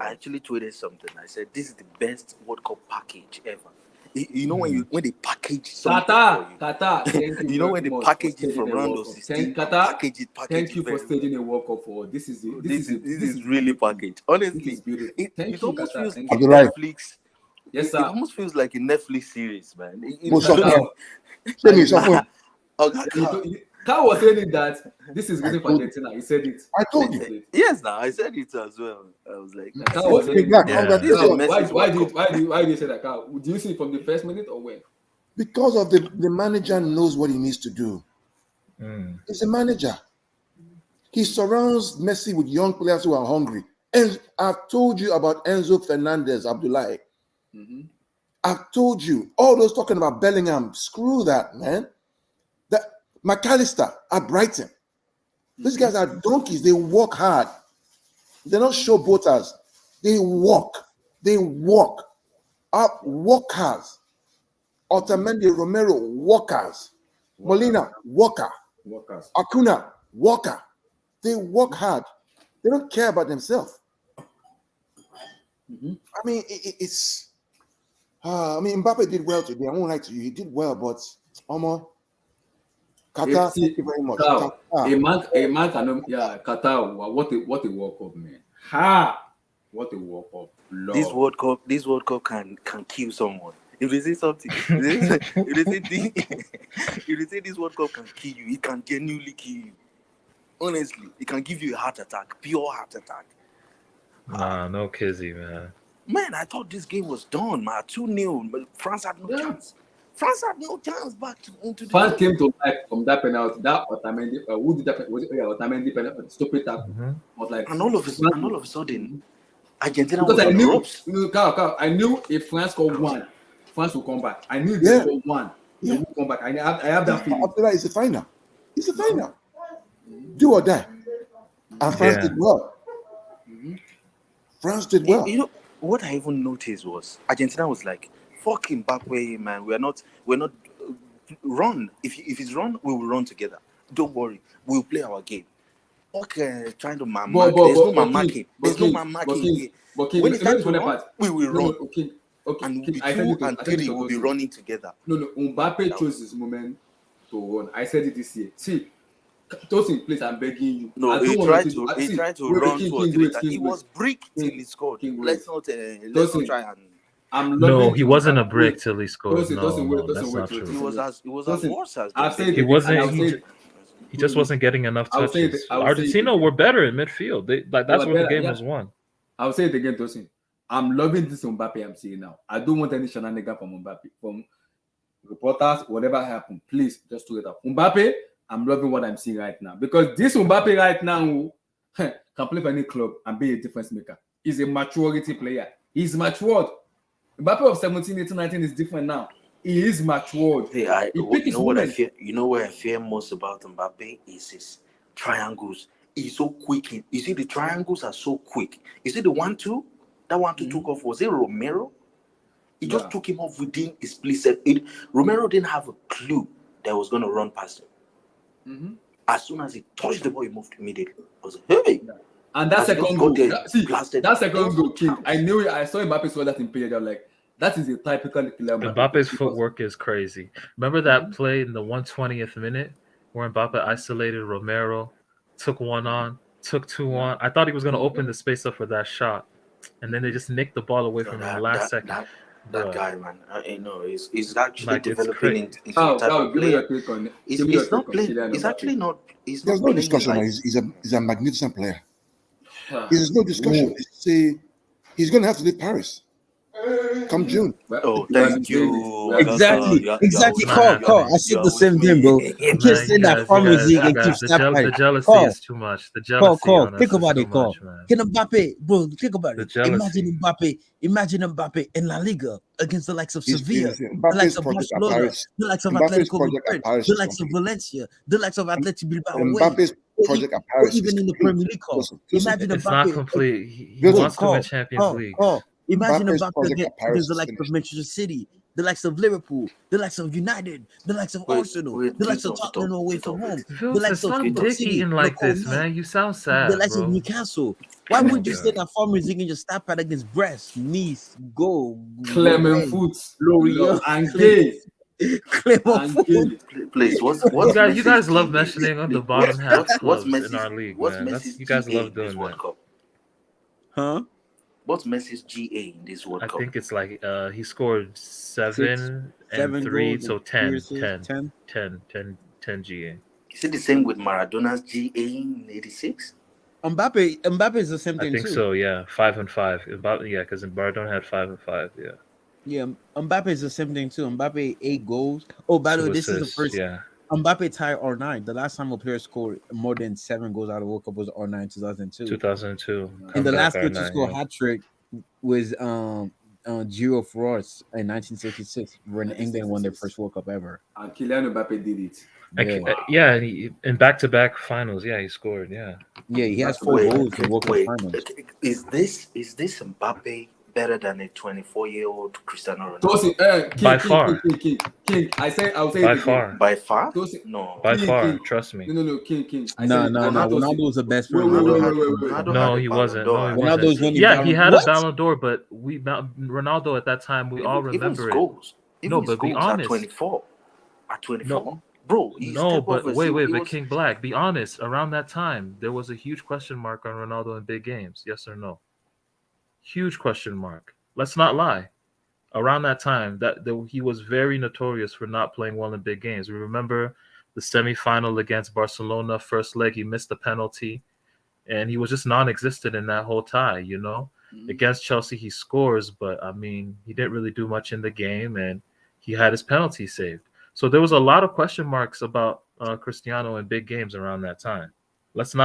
actually tweeted something. I said this is the best World Cup package ever. You know when they package something Qatar, you know when they package it from round of 16. Package thank you for very staging a World Cup for this is really packaged. Honestly, it almost feels like Netflix. Yes, sir. It almost feels like a Netflix series, man. Carl was saying that this is waiting for Argentina. He said it. I told you. Yes, now I said it as well. I was like, why do you say that, Carl? Do you see it from the first minute or when? Because of the manager knows what he needs to do. He's a manager. He surrounds Messi with young players who are hungry. And I've told you about Enzo Fernandez, Abdullah. I've told you, all those talking about Bellingham, screw that, man. That McAllister at Brighton. These guys are donkeys. They work hard. They're not showboaters. They walk. Up workers. Otamendi, Romero, workers. Molina, workers. Acuna, worker. They work hard. They don't care about themselves. I mean, it's. Mbappe did well today. I won't lie to you. He did well, but almost. Qatar, thank you very much. Qatar, Qatar. a man cannot. Yeah, Qatar. What a World Cup, man. Ha! What a World Cup. Lord. This World Cup can kill someone. If they say something, if they say this World Cup can kill you, it can genuinely kill you. Honestly, it can give you a heart attack, pure heart attack. Nah, no kizzy, man. Man, I thought this game was done, man. 2-0, but France had no chance. France had no chance back into the France came to life from that penalty. That Otamendi, who did that? Was it Otamendi penalty? Stupid tackle. Was like, and all of a sudden, Argentina because was on the ropes. I knew if France scored one, France will come back. I knew if they scored one, they will come back. I have that feeling. After that, it's a final. It's a final. Do or die. And France did well. France did well. You know what I even noticed was Argentina was like, "Fucking Mbappe, man. We're not run. If it's run, we will run together. Don't worry, we'll play our game." Okay, trying to man mark. There's no man marking. There's no man marking. When it's time to run, we will run. And we'll be 2 and 3 will be running together. No. Mbappe chose this moment to run. I said it this year. See, Tosin, please, I'm begging you. No, he tried to run for 3. He was brick till he scored. Let's not try and. No, he wasn't a brick till he scored. That's not true. He was as worse as. He wasn't. He just wasn't getting enough touches. Argentina were better in midfield. That's where the game was won. I'll say it again, Tosin. I'm loving this Mbappe I'm seeing now. I don't want any shenanigans from Mbappe, from reporters, whatever happened. Please, just do it up. Mbappe, I'm loving what I'm seeing right now. Because this Mbappe right now can play for any club and be a difference maker. He's a maturity player. He's matured. Mbappe of 17, 18, 19 is different now. He is matured. Hey, you know what I fear most about Mbappe is his triangles. He's so quick. You see, the triangles are so quick. You see the 1-2? That 1-2 took off. Was it Romero? He just took him off within his split second. Romero didn't have a clue that was going to run past him. As soon as he touched the ball, he moved immediately. I was like, hey! And that second goal, that second goal, King, I knew it. I saw Mbappe score that in PSG. I'm like, that is a typical killer. Mbappe's footwork is crazy. Remember that play in the 120th minute where Mbappe isolated Romero, took one on, took 2 on. I thought he was going to open the space up for that shot, and then they just nicked the ball away from him in the last second. That guy, man, he's actually developing into a type of player. He's not playing. He's actually not. There's no discussion. He's a magnificent player. There's no discussion. He's going to have to leave Paris come June. Oh, thank you. Exactly. Call. I said the same thing, bro. You can't say that farm music and keep stopping. The jealousy is too much. The jealousy. Call. Think about it, Call. Can Mbappe, bro? Think about it. Imagine Mbappe in La Liga against the likes of Sevilla, the likes of Barcelona, the likes of Atletico Madrid, the likes of Valencia, the likes of Athletic Bilbao. Mbappe's project at Paris, even in the Premier League. Imagine it's Mbappe. Not complete. He wants to win Champions League. Imagine Mbappe against the likes of Manchester City, the likes of Liverpool, the likes of United, the likes of Arsenal, the likes of Tottenham away from home, the likes of dick eating like this, man. You sound sad. The likes of Newcastle. Why would you say that farmers can just stop at against Brest, Nice, Go, Clement Foot, L'Orient, and Gay? Please, you guys love mentioning on the bottom half clubs in our league, man. You guys love doing that. Huh? What's Messi's GA in this World Cup? I think it's like he scored 7 and 3, so 10 GA. Is it the same with Maradona's GA in '86? Mbappe is the same thing too. I think so, yeah. 5 and 5. Mbappe, yeah, because Maradona had 5 and 5, yeah. Yeah, Mbappe is the same thing too. Mbappe 8 goals. Oh, by the way, this is the first. Yeah. Mbappe tied R9. The last time a player scored more than 7 goals out of World Cup was R9 2002. 2002. And the last player to score a hat trick was Giro Frost in 1966 when England won their first World Cup ever. And Kylian Mbappe did it. Yeah, in back-to-back finals, he scored. Yeah, he has 4 goals in World Cup finals. Is this Mbappe better than a 24-year-old Cristiano Ronaldo? By far. King. I'll say by far. By far? No. By far. Trust me. No, King. No. Ronaldo was the best player. No, he wasn't. Ronaldo's winning. Yeah, he had a Ballon d'Or, but Ronaldo at that time, we all remember it. Goals. No, but be honest. At 24. bro. He No, step but over. wait, He but was King Black, be honest. Around that time, there was a huge question mark on Ronaldo in big games. Yes or no? Huge question mark. Let's not lie. Around that time, he was very notorious for not playing well in big games. We remember the semifinal against Barcelona, first leg, he missed the penalty, and he was just non-existent in that whole tie. Against Chelsea, he scores, but I mean, he didn't really do much in the game, and he had his penalty saved. So there was a lot of question marks about Cristiano in big games around that time. Let's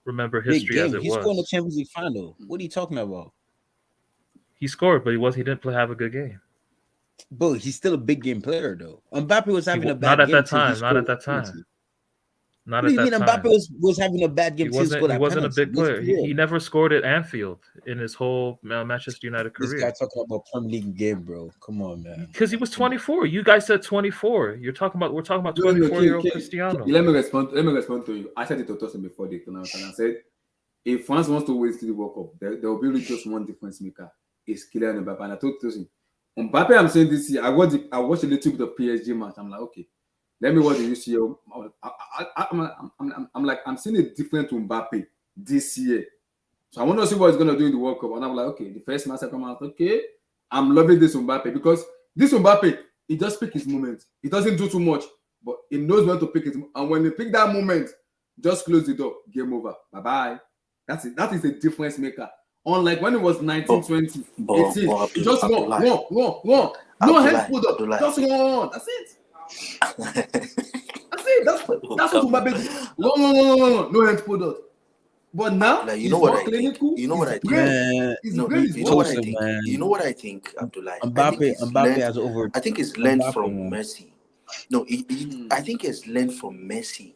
remember Big history as game. it He scored in the was. Champions League final. What are you talking about? He scored, but he didn't have a good game. But he's still a big game player, though. Mbappe was having a Not bad at game that till he time. Not scored at that a penalty. time. Not What do at you mean that Mbappe time. was having a bad game He till he scored wasn't. He that wasn't a penalty? big Let's player. be real. He never scored at Anfield in his whole Manchester United This guy career. talking about Premier League game, bro. Come on, man. Because he was 24. You guys said 24. We're talking about 24-year-old Cristiano. Let me respond to you. I said it to Tosin before the tournament, and I said, if France wants to win the World Cup, there will be really just one difference maker. It's Kylian Mbappe. And I told Tosin, Mbappe, I'm saying this year, I watched a little bit of PSG match. I'm like, okay, let me watch the UCL. I'm seeing a different Mbappe this year. So I want to see what he's going to do in the World Cup. And I'm like, okay, the first match I come out, okay, I'm loving this Mbappe because this Mbappe, he just pick his moment. He doesn't do too much, but he knows when to pick it. And when he pick that moment, just close the door, game over, bye-bye. That's it. That is a difference maker. Unlike when it was 19, 20, 18, he just run. No head put up, just run. That's it. That's it. That's what Mbappe do. No head put up. But now, Abdullah, you know what I think? You know what I think? You know what I think, Abdullah? Mbappe has over. I think it's learned from Messi. No, I think it's learned from Messi.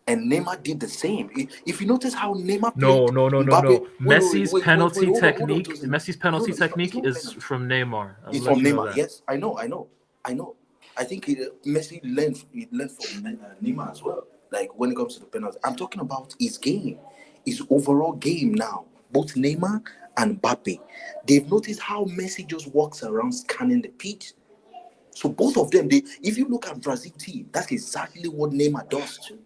And Neymar did the same. If you notice how Neymar played, no. Messi's penalty technique. Messi's penalty technique is from Neymar. It's from Neymar. Yes, I know. I think Messi learned from Neymar as well. Like when it comes to the penalty, I'm talking about his game, his overall game now. Both Neymar and Mbappe, they've noticed how Messi just walks around scanning the pitch. So both of them, if you look at Brazil team, that's exactly what Neymar does too.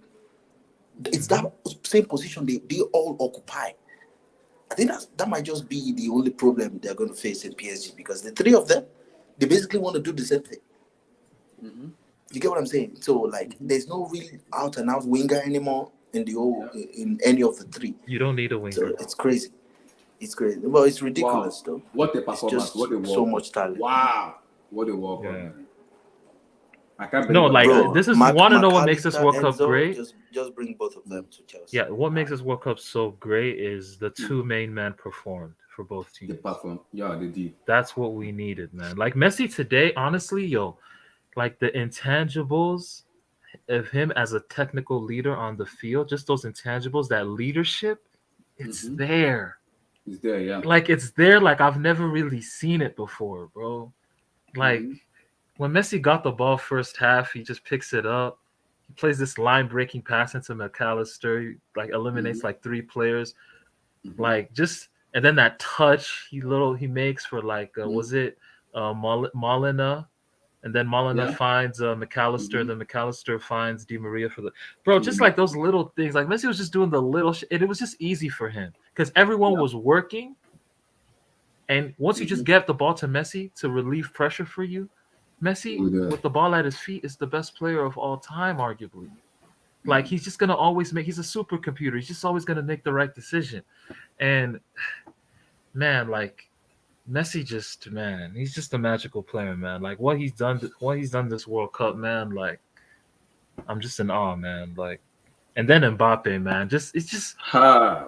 It's that same position they all occupy. I think that might just be the only problem they're going to face in PSG because the three of them, they basically want to do the same thing. Mm-hmm. You get what I'm saying? So like, there's no real out and out winger anymore in any of the three. You don't need a winger. So it's crazy. It's crazy. Well, it's ridiculous though. What a performance! What a work! So much talent. Wow! What a work! Yeah. I can't no, like bro, this is want to know what makes this World Cup great. Just bring both of them to Chelsea. Yeah, what makes this World Cup so great is the two main men performed for both teams. They performed, yeah, they did. That's what we needed, man. Like Messi today, honestly, like the intangibles of him as a technical leader on the field, just those intangibles, that leadership, it's there. It's there, yeah. Like it's there. Like I've never really seen it before, bro. Like. When Messi got the ball first half, he just picks it up. He plays this line-breaking pass into McAllister. He, like eliminates like three players. Like just and then that touch he makes for like was it Molina, and then Molina finds McAllister. Then McAllister finds Di Maria for the just like those little things. Like Messi was just doing the little and it was just easy for him because everyone was working. And once you just get the ball to Messi to relieve pressure for you. Messi, with the ball at his feet, is the best player of all time, arguably. Like, he's just going to always he's a supercomputer. He's just always going to make the right decision. And, man, like, Messi he's just a magical player, man. Like, what he's done this World Cup, man, like, I'm just in awe, man. Like, and then Mbappe, man,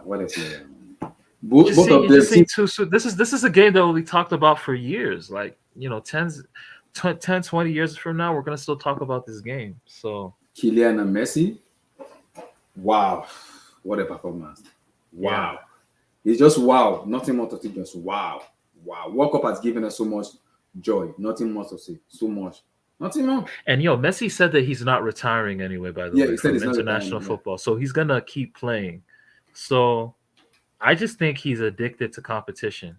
what a player. Both of them. This is a game that we talked about for years. Like, 10, 20 years from now, we're going to still talk about this game. So Kylian and Messi, wow, what a performance. Wow. Yeah. It's just wow. Nothing more to say, just wow. World Cup has given us so much joy. Nothing more to say. So much. Nothing more. And Messi said that he's not retiring anyway, by the way, from international football. So he's going to keep playing. So I just think he's addicted to competition.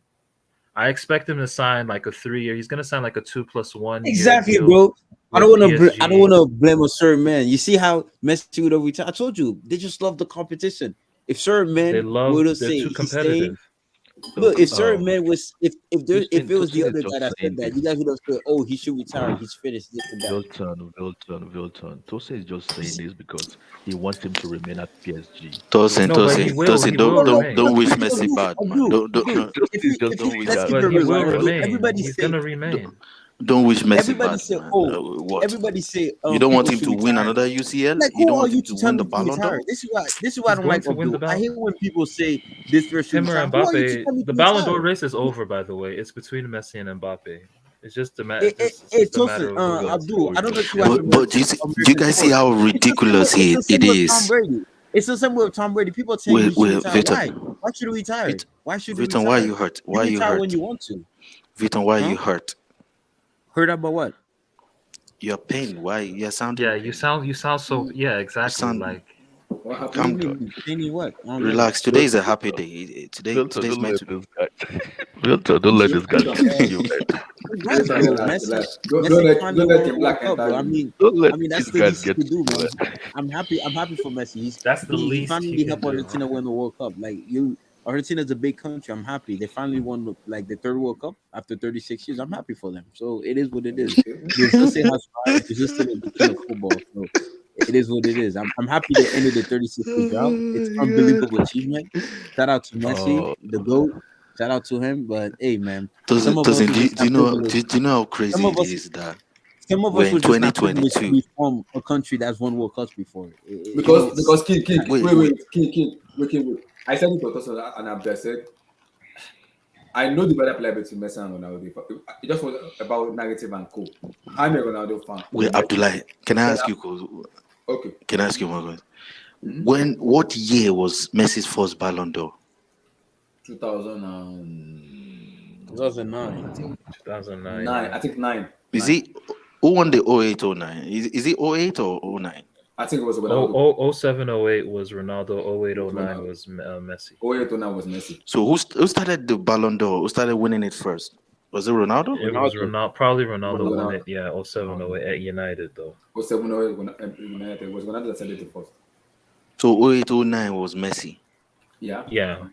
I expect him to sign like a 3-year. He's going to sign like a 2+1. Exactly, bro. I don't with want to. I don't PSG. want to blame a certain man. You see how Messi would have retired. I told you they just love the competition. If certain They men love. would have They're said too he's staying, competitive. look. Look, If certain men was, if it was Tosin the is other just guy that said saying that, you this. guys would have said, oh, he should retire. He's finished this and that. Wilton. Tosin is just saying this because he wants him to remain at PSG. Tosin, No, but he Tosin, will. Tosin, He will don't remain. wish Abdul, Messi bad, man. Abdul, Abdul. Tosin is just If he, don't wish let's that. keep it But he real, will right? Abdul, remain. He's gonna remain. don't wish Messi everybody bad, say, man. oh, What? everybody say, You don't want people him should to win retire. another UCL? Like, You who don't are want you him to to tell win me the to Ballon retire? d'Or? This is why I He's don't going like to win the Abdul. I ball. hate when people say this player should Him or retire. Who are you to Mbappe. tell me The to Ballon d'Or retire? race is over, by the way. It's between Messi and Mbappe. It's just a Hey, hey, It's hey, just a matter Tosin, of who gets it. Abdul, I don't know if you watch But do you American guys see sports. how ridiculous It's the it same with Tom is? Brady. It's the same with Tom Brady. People saying he should retire. Victor, Why? Why should he retire? Why should he Victor, why retire? you hurt? You Why you retire when hurt? you want to. Victor, why Huh? you hurt? Heard about what? You're pain. Why you're sounding Yeah, pain? you sound so yeah, You exactly. sound. Like What What do you I'm happened? mean? Penny what? I don't get it. relax. Today is a Wilton, happy day. Wilton, Today's don't meant let to. this guy. Wilton, don't let this guy Victor, talk to you, man. Congrats, Victor, bro. relax, Messi, relax. Don't Messi let finally don't let won the Kim World Black Cup, bro. enter you. Don't let That's these the guys least he get could to do, you, man. man. I'm happy. I'm happy for Messi. that's the He least he finally can helped do. Argentina win the World Cup. Like you, Argentina's a big country. I'm happy they finally won like the third World Cup after 36 years. I'm happy for them. So it is what it is. Okay. Brazil still has fire. Brazil still the king of football. So it is what it is. I'm happy they ended the 36 year drought. It's unbelievable achievement. Shout out to Messi, Oh, the GOAT. Shout out to him. But hey, man, Doesn't some of us doesn't were do, just do not you know privileged. do you know how Some crazy of it us, is that some of we're us in were just not privileged to 2022? be from a country that's won World Cups before. Because King, Wait, wait. I said it to Tosin and Abdul said I know the better player between Messi and Ronaldo. It just was about narrative and co. I'm a Ronaldo fan. wait, Abdullah, can I ask you? Okay. Can I ask you one question? Mm-hmm. What year was Messi's first Ballon d'Or? 2009. 2009. I think nine. Is he who won the 08 09? Is it 08 or 09? I think it was Oh, Ronaldo. 0708 was Ronaldo. 0809 was Messi. 08 09 was Messi. So who started the Ballon d'Or? Who started winning it first? Was it Ronaldo? It was Ronaldo. Probably Ronaldo Ronaldo. won it. Yeah, 0708 at United though. 07 08 when United was Ronaldo that started it first. So 08 09 was Messi. Yeah. Yeah.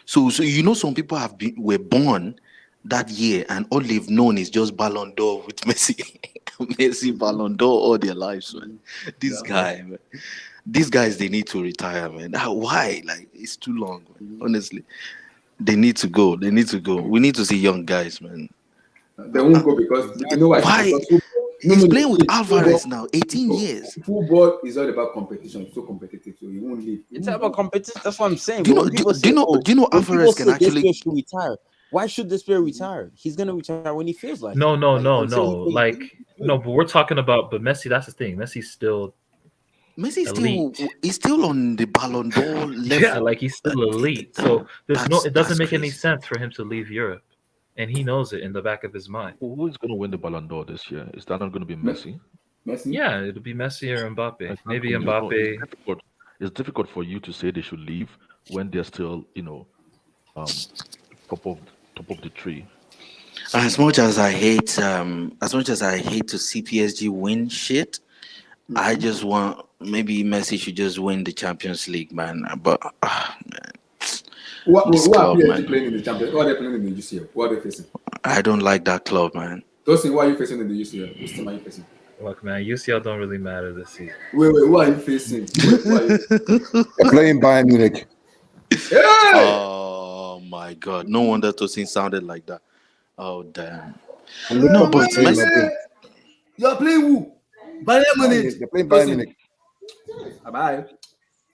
So you know some people were born that year and all they've known is just Ballon d'Or with Messi. Messi Ballon d'Or all their lives, man. This guy, man. These guys they need to retire, man. Why? Like it's too long, man. Honestly. They need to go. We need to see young guys, man. They won't go because you know why? Why? Because He's playing with Alvarez now, 18 years. Football is all about competition. It's so competitive, so he won't leave. It's about competition. That's what I'm saying. Do you But know? when people Do say, you know? oh, Do you know when Alvarez people can say this player actually? should retire, why should this player retire? He's gonna retire when he feels like No, it. no, Like, no, until no. he Like no, but we're talking about. But Messi, that's the thing. Messi's still Messi elite. he's still on the Ballon d'Or level. Yeah, like he's still elite. So it doesn't that's make any crazy. sense for him to leave Europe, and he knows it in the back of his mind. who is going to win the Ballon d'Or this year? Is that not going to be Messi? Messi. Yeah, it'll be Messi or Mbappe. Maybe Exactly. So Mbappe. it's difficult for you to say they should leave when they're still, um, top of the tree. As much as I hate to see PSG win shit, I just want maybe Messi should just win the Champions League, man. But man, What this are club, PSG man. playing in the Champions? What are they playing in the UCL? What are they facing? I don't like that club, man. Tosin, what are you facing in the UCL? Which team are you facing? Look, man, UCL don't really matter this season. Wait, what are you facing? Who are you? They're playing Bayern Munich. Hey! Oh my God! No wonder Tosin sounded like that. Oh damn! And No, look, but they're playing Messi. Madrid. You're playing who? Bayern Munich. They're playing Bayern Munich. Bye.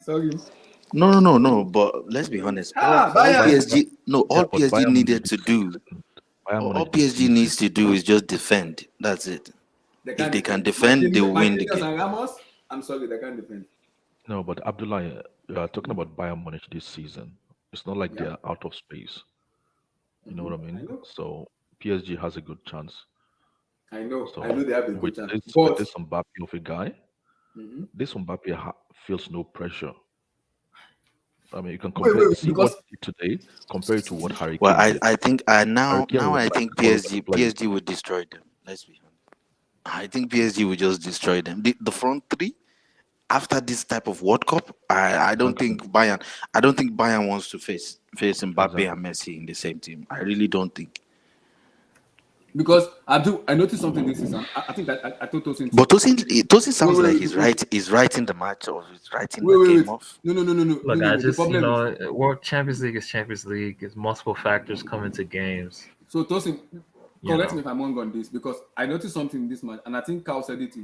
Sorry. No. But let's be honest. All Bayern. PSG, all Yeah, but PSG Bayern needed Munich to this do, season, Bayern all Munich this PSG needs season. to do is just defend. That's it. If they can defend, they will win the Marquinhos game. and Ramos. I'm sorry, they can't defend. No, but Abdullah, you are talking about Bayern Munich this season. It's not like Yeah. they're out of space. You know what I mean? know. So PSG has a good chance. I know. So I know they have a good with chance. this, But Mbappe of a guy, Mhm. this Mbappe feels no pressure. I mean, you can Wait, compare, see because what he did today compared to what Harry Well, Kane did. I think Harry now Kane was I like think all over the place. PSG will destroy them. Let's be honest. I think PSG will just destroy them. The front three after this type of World Cup, I don't Exactly. think Bayern. I don't think Bayern wants to face Mbappe Exactly. and Messi in the same team. I really don't think. Because I noticed something this season. I think I told Tosin But too. Tosin sounds like Wait, wait, he's writing the match or he's writing the wait. game off. Look, I No. The just, problem is, World Champions League is Champions League. It's multiple factors come into games. so Tosin, You correct me know, if I'm wrong on this, because I noticed something in this match, and I think Carl said it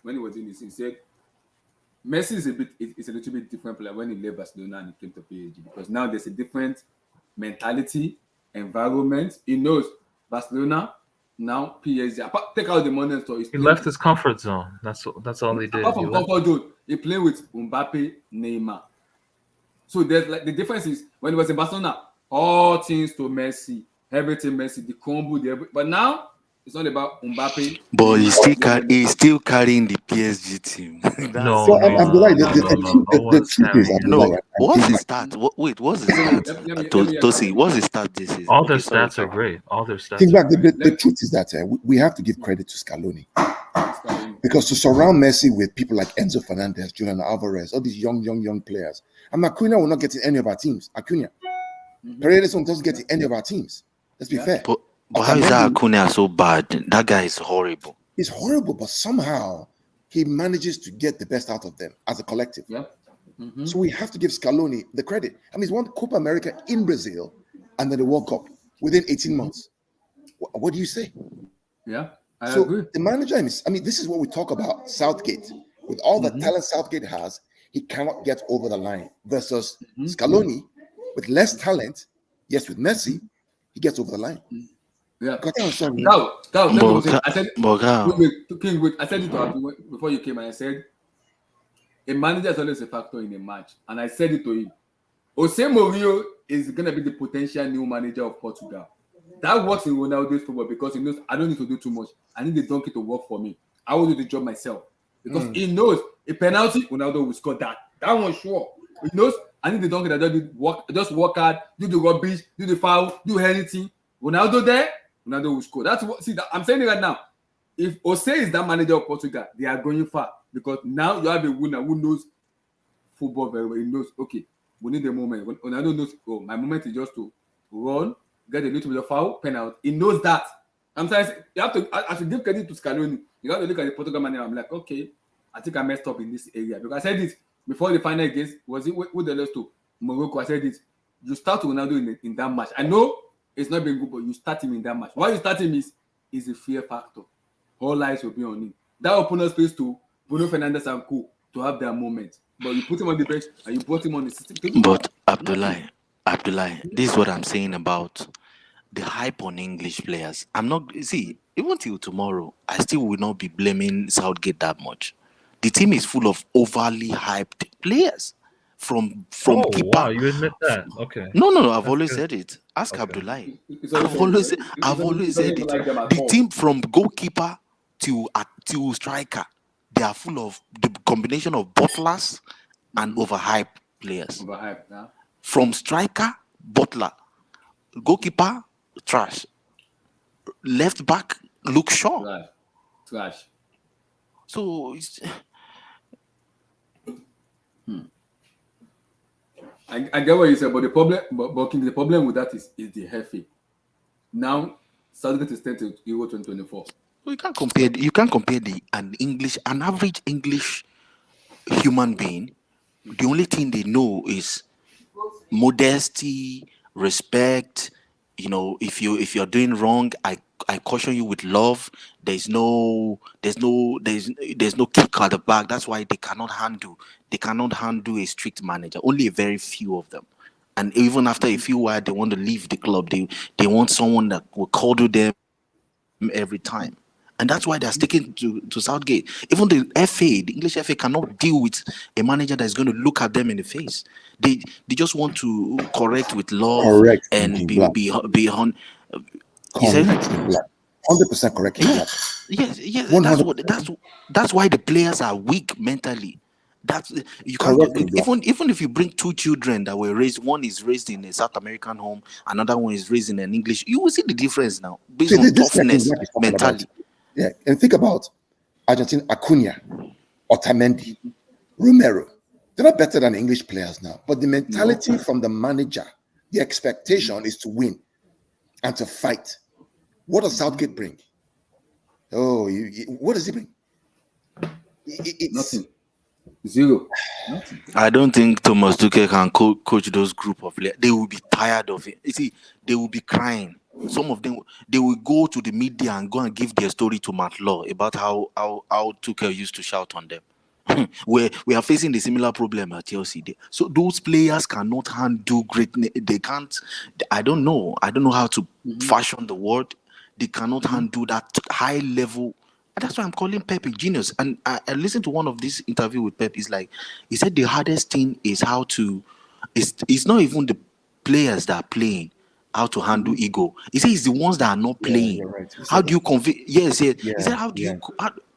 when he was in this. He said Messi is a little bit different player when he left Barcelona and he came to PSG, because now there's a different mentality, environment. He knows Barcelona, now PSG. Take out the money and stuff. He's he playing left his comfort zone. That's all he did. apart He from left. comfort zone. He playing with Mbappe, Neymar. So there's like the difference is when he was in Barcelona, all things to Messi, everything Messi, the combo, but now it's not about Mbappe, But Neymar. he's still carrying the PSG team. That's No, the So no, crazy. Abdullah, no, no, no. No the one's truth is carrying him. Abdullah, No, right? And what's take the my start? What's the Wait, start? let me Tosi, what's the start this season? All their Okay, sorry, stats are great. All their stats think are back. great. The truth is that we have to give credit to Scaloni, because to surround Messi with people like Enzo Fernandez, Julian Alvarez, all these young players, and Acuna will not get in any of our teams. Acuna, Paredes doesn't get in any of our teams. Let's be fair. But how is that Acuna so bad? That guy is horrible. He's horrible, but somehow he manages to get the best out of them as a collective. Yeah. So we have to give Scaloni the credit. I mean, he's won Copa America in Brazil and then the World Cup within 18 months. What do you say? Yeah, I So agree. the manager, I mean, this is what we talk about Southgate. With all the talent Southgate has, he cannot get over the line. Versus Scaloni, with less talent, yes, with Messi, he gets over the line. Yeah. I'm sorry. Now, let me say, I said, But wait, I said it to Abdul before you came, and I said, a manager is always a factor in a match, and I said it to him. Jose Mourinho is going to be the potential new manager of Portugal. That works in Ronaldo's football because he knows I don't need to do too much. I need the donkey to work for me. I will do the job myself because he knows a penalty, Ronaldo will score that. That one sure. He knows I need the donkey that just work hard, do the rubbish, do the foul, do anything. Ronaldo there, Ronaldo will score. That's what. See, I'm saying it right now. If Jose is that manager of Portugal, they are going far because now you have a winner who knows football very well. He knows, okay, we need the moment. When Ronaldo knows, oh, my moment is just to run, get a little bit of foul, penalty. He knows that. Sometimes you have to, I should give credit to Scaloni. You have to look at the Portugal manager. I'm like, okay, I think I messed up in this area because I said it before the final against, was it who they lost to? Morocco. I said it. You start Ronaldo in that match. I know it's not been good, but you start him in that match. Why you start him is a fear factor. All eyes will be on him. That opened up space to Bruno Fernandes and co to have their moment. But you put him on the bench and you put him on the system. But Abdullah, this is what I'm saying about the hype on English players. I'm not even till tomorrow, I still will not be blaming Southgate that much. The team is full of overly hyped players. From keeper. Wow, you admit that? Okay. No. I've always said it. Ask Abdullah. I've always said it. The team from goalkeeper to striker, they are full of the combination of butlers and overhyped players. Overhyped, yeah. From striker, butler, goalkeeper, trash. Left back, Luke Shaw. Trash. So it's... I get what you said, but the problem with that is the FA. Now, Southgate is 10 to Euro 2024. You can't compare an average English human being. The only thing they know is modesty, respect. You know, if you're doing wrong, I caution you with love. There's no kick at the back. That's why they cannot handle a strict manager. Only a very few of them. And even after a few while they want to leave the club, they want someone that will coddle them every time. And that's why they're sticking to Southgate. Even the English FA cannot deal with a manager that's going to look at them in the face. They just want to correct with love and be on. Correct in black. 100% correct in black. Yes. That's why the players are weak mentally. That's you can't even if you bring two children that were raised, one is raised in a South American home, another one is raised in an English. You will see the difference now based on toughness mentally. Yeah, and think about Argentina, Acuna, Otamendi, Romero. They're not better than English players now, but the mentality from the manager, the expectation is to win and to fight. What does Southgate bring? Oh, what does he bring? It's Nothing. Zero. Nothing. I don't think Thomas Tuchel can coach those group of players. They will be tired of it. You see, they will be crying. Some of them, they will go to the media and go and give their story to Matt Law about how Tuchel used to shout on them. we are facing the similar problem at Chelsea. So those players cannot handle greatness. They can't. I don't know how to fashion the word. They cannot handle that high level. And that's why I'm calling Pep a genius. And I listened to one of this interview with Pep. He's like, he said the hardest thing is how to. It's not even the players that are playing. How to handle ego. He said it's the ones that are not playing. Right. How do you convince? Yes. He said how do you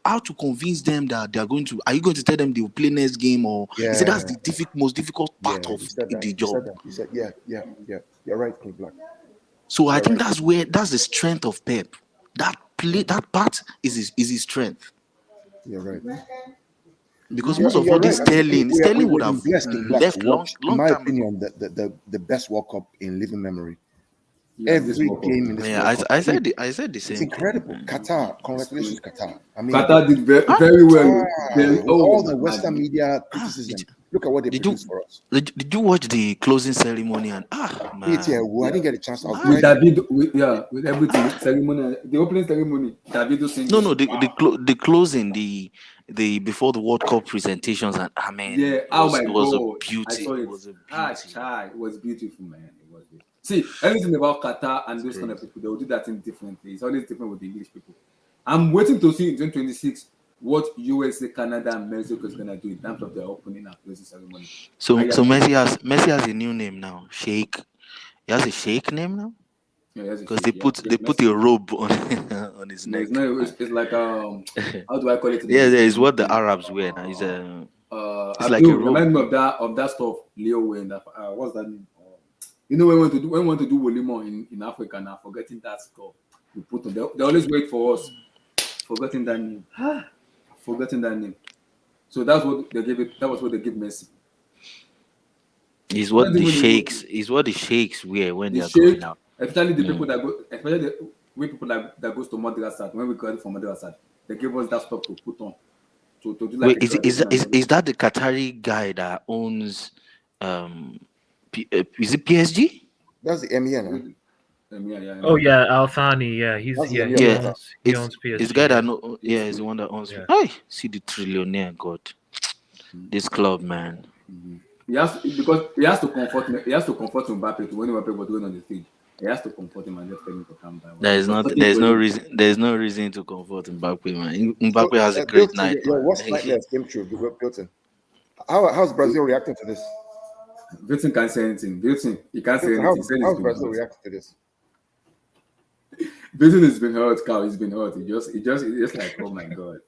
how to convince them that they are going to? Are you going to tell them they will play next game or? He said that's the most difficult part of the job. He said, yeah. You're right, King Black. So I think that's the strength of Pep. That part is his strength. You're right. Because most of all this Sterling would have left long in my time. opinion, the best World Cup in living memory. Every game in this World Cup. I said the same. It's incredible. Qatar, congratulations, Qatar. I mean, Qatar did very well. All the Western media criticism. Look at what they produced for us. Did you watch the closing ceremony? And man. I didn't get a chance. With everything ceremony, the opening ceremony. Davido singing. No, the closing, the before the World Cup presentations, and it was a beauty. It was a beauty. It was beautiful, man. It was beautiful. See, anything about Qatar and those kind of people, they will do that thing differently. It's always different with the English people. I'm waiting to see in 2026 what USA, Canada, and Mexico is gonna do in terms of their opening and closing ceremony. So Messi has a new name now, Sheikh. He has a Sheikh name now. Yeah, because they put a robe on his neck. It's like how do I call it? Yeah, it's what the Arabs wear now. It's like a robe. Remind me of that stuff Leo wearing. What's that name? You know, when we want to do Wolimo in Africa now, forgetting that stuff we put on. They always wait for us. Forgetting that name. So that's what they gave it. That was what they give Messi. Is what the sheikhs wear when they are going out. Especially the people that go, especially the people that goes to Madrasat. When we got it from Madrasat, they gave us that stuff to put on. To do like. Wait, is that the Qatari guy that owns is it PSG? That's the MEN. Oh yeah, Al Thani. Yeah, he owns PSG. It's the guy that he's the one that owns. Yeah. Hey, see the trillionaire God. This club, man. Mm-hmm. He has to comfort Mbappe when Mbappe was going on the stage. He has to comfort him and just tell him to calm down. There's no reason to comfort Mbappe, man. Mbappe has a great night. What's like that came true, Bilton? How's Brazil reacting to this? Bilton can't say anything. He can't say anything. How's Brazil reacting to this? Bilton has been hurt, Carl. He's been hurt. It's just like, oh my god.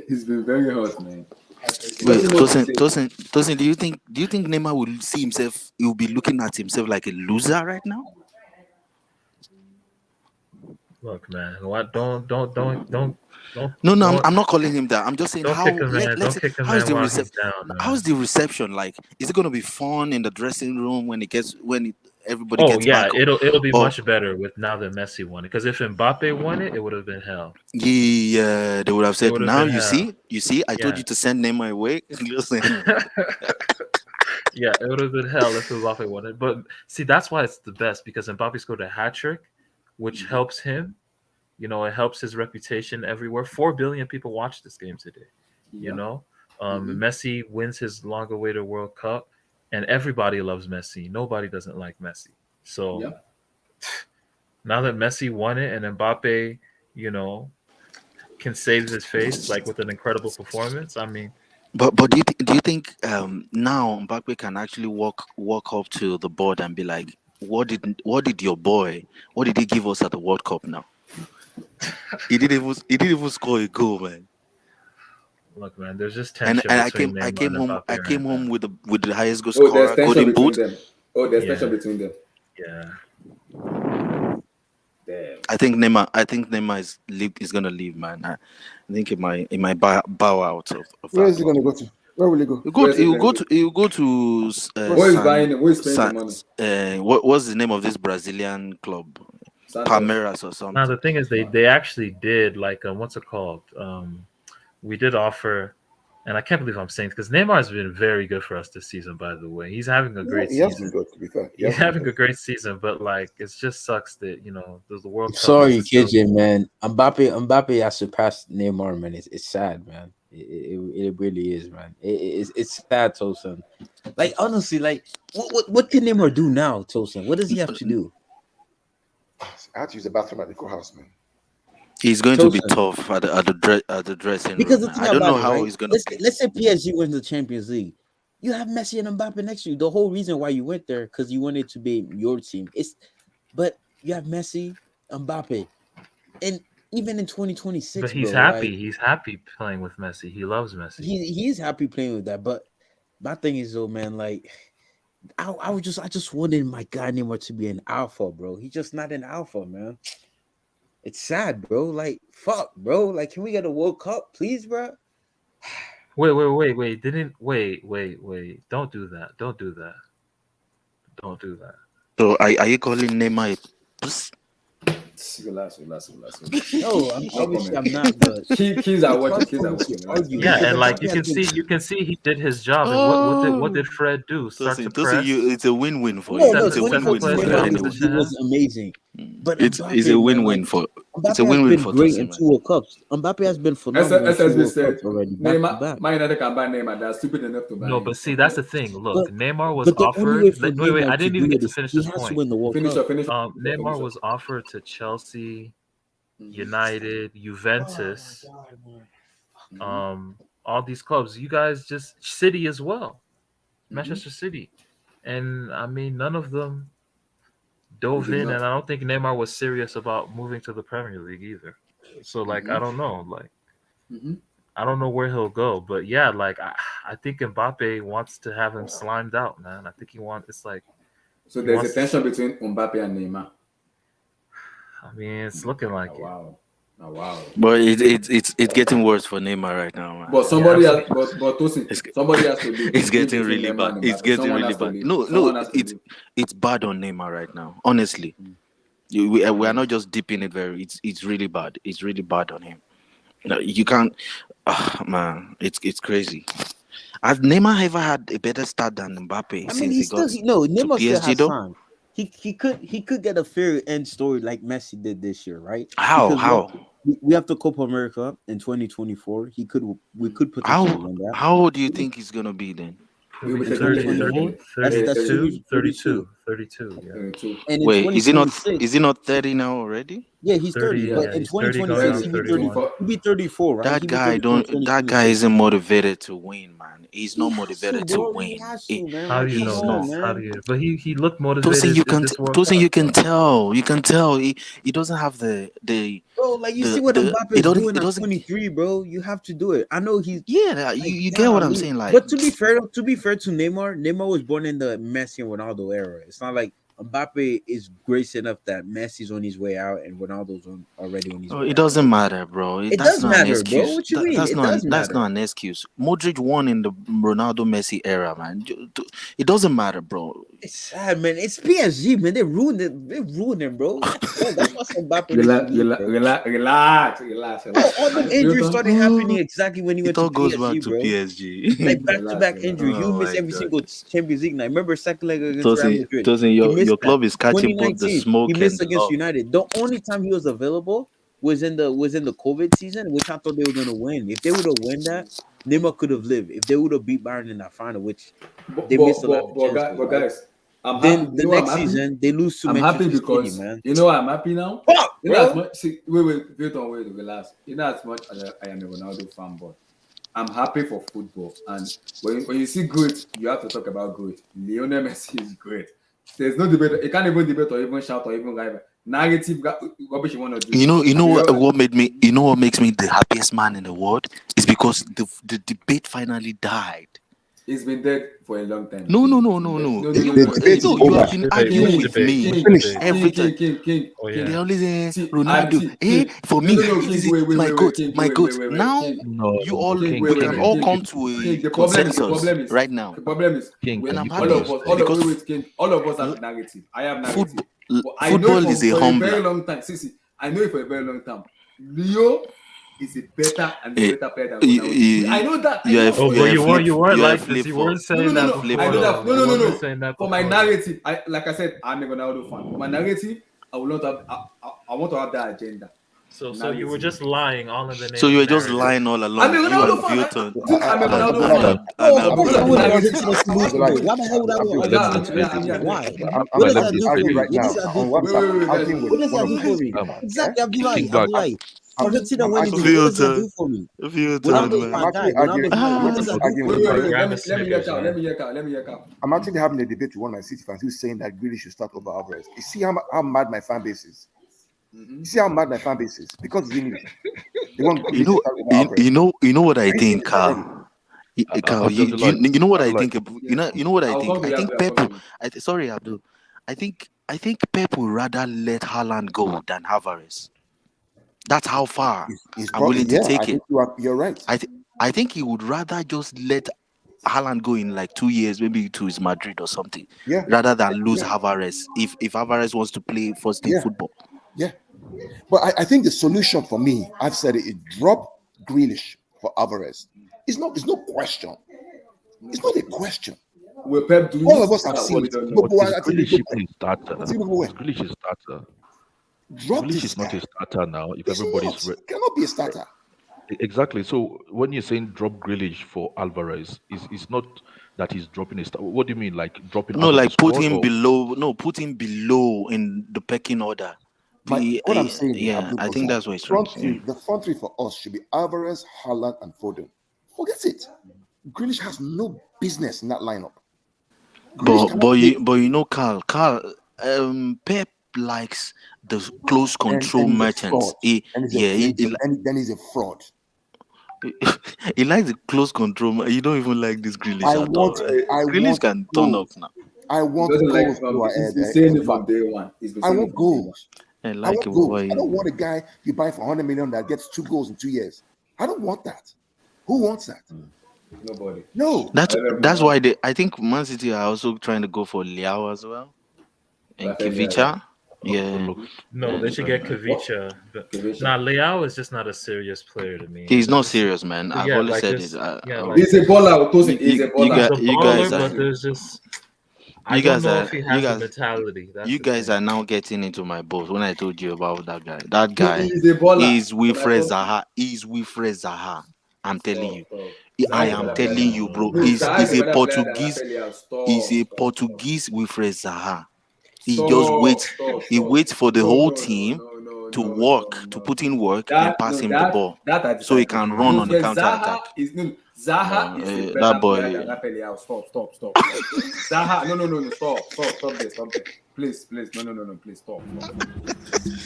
He's been very hurt, man. Wait, Tosin, do you think Neymar will see himself? He will be looking at himself like a loser right now? Look, man. What? Don't. No. I'm not calling him that. I'm just saying how's the reception like? Is it going to be fun in the dressing room when everybody gets back? It'll be much better with now that Messi won it. Because if Mbappe won it, it would have been hell. Yeah, they would have said, now you see, I told you to send Neymar away. Yeah, it would have been hell if Mbappe won it. But see, that's why it's the best, because Mbappe scored a hat trick, which helps him. You know, it helps his reputation everywhere. 4 billion people watched this game today. You know, Messi wins his long-awaited World Cup, and everybody loves Messi. Nobody doesn't like Messi. So now that Messi won it and Mbappe, you know, can save his face like with an incredible performance, I mean. But do you think now Mbappe can actually walk up to the board and be like, what did your boy? What did he give us at the World Cup now? He didn't even score a goal, man. Look, man, there's just tension. And I came home with the highest goal scorer, golden boot. There's tension between them. Yeah. Damn. I think Neymar is gonna leave, man. I think it might bow out of Where that is he club. going to go to? Where will he go? He will go to Who is buying it? Who is paying the money? what's the name of this Brazilian club? Santos. Palmeiras or something. Now the thing is, they actually did like what's it called? We did offer, and I can't believe I'm saying because Neymar has been very good for us this season. By the way, he's having a great He has been season. good, to be fair. He's having a great season, but like it just sucks that there's the World Cup. Sorry, KJ, man. Mbappe has surpassed Neymar, man. It's sad, man. It really is, man. It's sad, Tosin. Like honestly, like what can Neymar do now, Tosin? What does he have to do? I had to use the bathroom at the courthouse, man. He's going to be tough at the dressing because room. the thing I don't know about it, how right? he's gonna. Let's say PSG wins the Champions League. You have Messi and Mbappe next to you. The whole reason why you went there because you wanted to be your team. But you have Messi, Mbappe, and even in 2026, but he's bro, happy. like, he's happy playing with Messi. He loves Messi. He is happy playing with that. But my thing is though, man, like I just wanted my guy Neymar to be an alpha, bro. He's just not an alpha, man. It's sad, bro. Like fuck, bro. Like, can we get a World Cup, please, bro? Wait. Don't do that. Don't do that. Don't do that. So are you calling Neymar a puss? Relax. No, obviously I'm not. But Kids are watching. Yeah, and like you can see he did his job. And what did Fred do? Start to press. It's a win-win for no, you. no, It's a win-win for 2014 you Neymar anyway. was amazing. But It's Mbappe, a man, win-win like, for. Mbappe It's a win-win has been for great Tosin, in man. 2 World Cups. Mbappe has been phenomenal in 2 SSB World said Cups already, back to Neymar, back. Man United can buy Neymar. They're stupid enough to buy No, him. but see, that's the thing. Look, Neymar was But the only way offered. for Wait, Neymar I to didn't even do get it to is finish he this has to point. win the World Finish Cup. up. Neymar was offered to Chelsea, United, Juventus, all these clubs. You guys just City as well, Manchester City, and I mean none of them dove in, and I don't think Neymar was serious about moving to the Premier League either. So like I don't know, like I don't know where he'll go, but yeah, like I think Mbappe wants to have him slimed out, man. I think he wants. It's like so there's a tension between Mbappe and Neymar. I mean, it's looking like it. Wow. Oh, wow. But it's getting worse for Neymar right now, man. But somebody has to leave. It's getting really bad. It's getting really bad. No, it's bad on Neymar right now. Honestly, we are not just dipping it very. It's really bad. It's really bad on him. No, you can't, man. It's crazy. Has Neymar ever had a better start than Mbappe I since mean, he got Neymar to still PSG has though? time. He could get a fair end story like Messi did this year, right? How? We have the Copa America in 2024. We could potentially win that. How old do you think he's gonna be then? 32, 32, yeah. And wait, is he not 30 now already? Yeah, he's 30. But in 2026, he'll be 34, right? That guy isn't motivated to win, man. He's not motivated to win. How do you know this? How do you? But he looked motivated. Tosin, you can tell. You can tell. He doesn't have the. Bro, like you see what Mbappe is doing at 23, bro. You have to do it. I know he's you get what I'm saying, like. But to be fair to Neymar was born in the Messi and Ronaldo era. It's not like Mbappe is grace enough that Messi's on his way out and Ronaldo's already on his way out. It doesn't matter, bro. It does matter, bro. What you mean? That's not an excuse. Modric won in the Ronaldo Messi era, man. It doesn't matter, bro. It's sad, man. It's PSG, man. They ruined it. They ruined him, bro. That's why Mbappe. Relax. All the injuries started happening exactly when he went to PSG. It all goes back to PSG. Like back-to-back injury. You miss every single Champions League night. Remember second leg against Real Madrid. Your club is catching both the smoke. He missed against United. The only time he was available was in the COVID season, which I thought they were gonna win. If they would have won that, Neymar could have lived. If they would have beat Bayern in that final, which they missed a lot of chances. But guys, the next season they lose to Manchester City, man. You know I'm happy now. Fuck, you know, as much, wait, relax. You know, as much as I am a Ronaldo fanboy, I'm happy for football. And when you see great, you have to talk about great. Lionel Messi is great. There's no debate. You can't even debate or even shout or even rival. Narrative rubbish you want to do. You know what makes me the happiest man in the world is because the debate finally died. It's been dead for a long time. No. No. You debate is you over. have been arguing with me Finished. every time. King. Oh, They yeah. always say See, Ronaldo. King. For No, me, King, it is wait, my goat, King, my goat. wait, Now King. No, you all, King, we can all King. come to a King, the consensus problem is right now. The problem is King, When can I'm you happy, all please of us, because King, all of us have narrative. I have narrative. football, But I know football is a for a very humbler. long time. See, I know it for a very long time. Leo is a better player than You, Ronaldo. I know that. you are, Oh, you but are you weren't like this. flip You flop. weren't saying that before. flip I know flop. that. You No. wasn't saying that For my before. narrative, like I said, I'm a Ronaldo fan. For my narrative, I will not have. I want to have that agenda. So you were just lying all in the name. So you of were just narrative. lying all along. I'm a You Ronaldo and fan. Vilton. I'm a Ronaldo Hold fan. on. And So because of the Abdul, narrative, Abdul, I want to like, go. Why the hell would I Abdul, want Yeah, Argentina to yeah, lose? yeah. Why? I'm What does like that do this for arguing me? right What now does that do on for me? WhatsApp. I'm Wait, arguing with What does one that of do my for me? Um, Exactly, King Abdullahi. Black. Argentina I'm winning actually, game. What does that do for me? Vilton, Ronaldo's man. my I'm guy. actually arguing. Ronaldo's my guy. I'm What does actually that do arguing for with me? one of Grab Let a me Snickers, man. let me hear out. I'm actually having a debate with one of my City fans who's saying that Grealish should start over Alvarez. You see how mad my fan base is. You see how mad my fan base is because he's English. They want Grealish to start over Alvarez. You know what I Are you think, saying already? Carl. Carl, Abdullah, you know what I Abdullah, think. You know what I I'll think. come to I you. think I'll Pep. come to you. Sorry, Abdul. I think Pep would rather let Haaland go than Alvarez. That's how far He's I'm probably, willing to yeah, I take think it. you're right. I think he would rather just let Haaland go in like 2 years, maybe to his Madrid or something, Yeah, rather than lose yeah, Alvarez if Alvarez wants to play first team yeah, football. yeah. But I think the solution for me, I've said it, is drop Grealish for Alvarez. It's no question. It's not a question. Will Pep do All of this? us have seen We it. don't know. but is Grealish even a starter? Is Grealish a starter? Drop Grealish this is not guy. a starter now. If It's everybody's not. It cannot be a starter. exactly. So when you're saying drop Grealish for Alvarez, is not that he's dropping a star. What do you mean, like dropping No, out of the like put squad? him Or below. No, put him below in the pecking order. What I'm saying, Yeah, Abdul, I is think that that's what he's trying to say. the front three for us should be Alvarez, Haaland, and Foden. Forget it. Grealish has no business in that lineup. Grealish cannot play. But you know, Carl, Pep likes the close control And he's a merchants. fraud. Then he's a fraud. He likes the close control. You don't even like this Grealish I at all. want Grealish can turn up goals. now. I He want doesn't like goals. he's saying it from day one. He's been I saying it want from day one. goals. I I like want it. goals. I don't want a guy you buy for 100 million that gets 2 goals in 2 years. I don't want that. Who wants that? Nobody. No. That's why I think Man City are also trying to go for Liao as well and Kivicha. Yeah, No, they should get Kavicha. Now, Leao is just not a serious player to me. he's not serious, man. I've Yeah, always like said this- it. yeah, like- He's a baller. Tosin. He's a You baller. got- He's a you baller, guys but are- there's just I you don't guys know are- if he you has guys- the mentality. That's You the guys thing. are now getting into my boat when I told you about that guy. That guy He's a baller. is Wilfred Zaha. He's Wilfred Zaha. I'm telling you. I am telling you, bro. He's a Portuguese. He's a Portuguese Wilfred Zaha. He just waits. He waits for the whole team to work, to put in work and pass him the ball, so he can run on the counter attack. Zaha is a better that boy- player than Rafael Leao. Stop. Zaha, no, stop there. Please, no, please stop.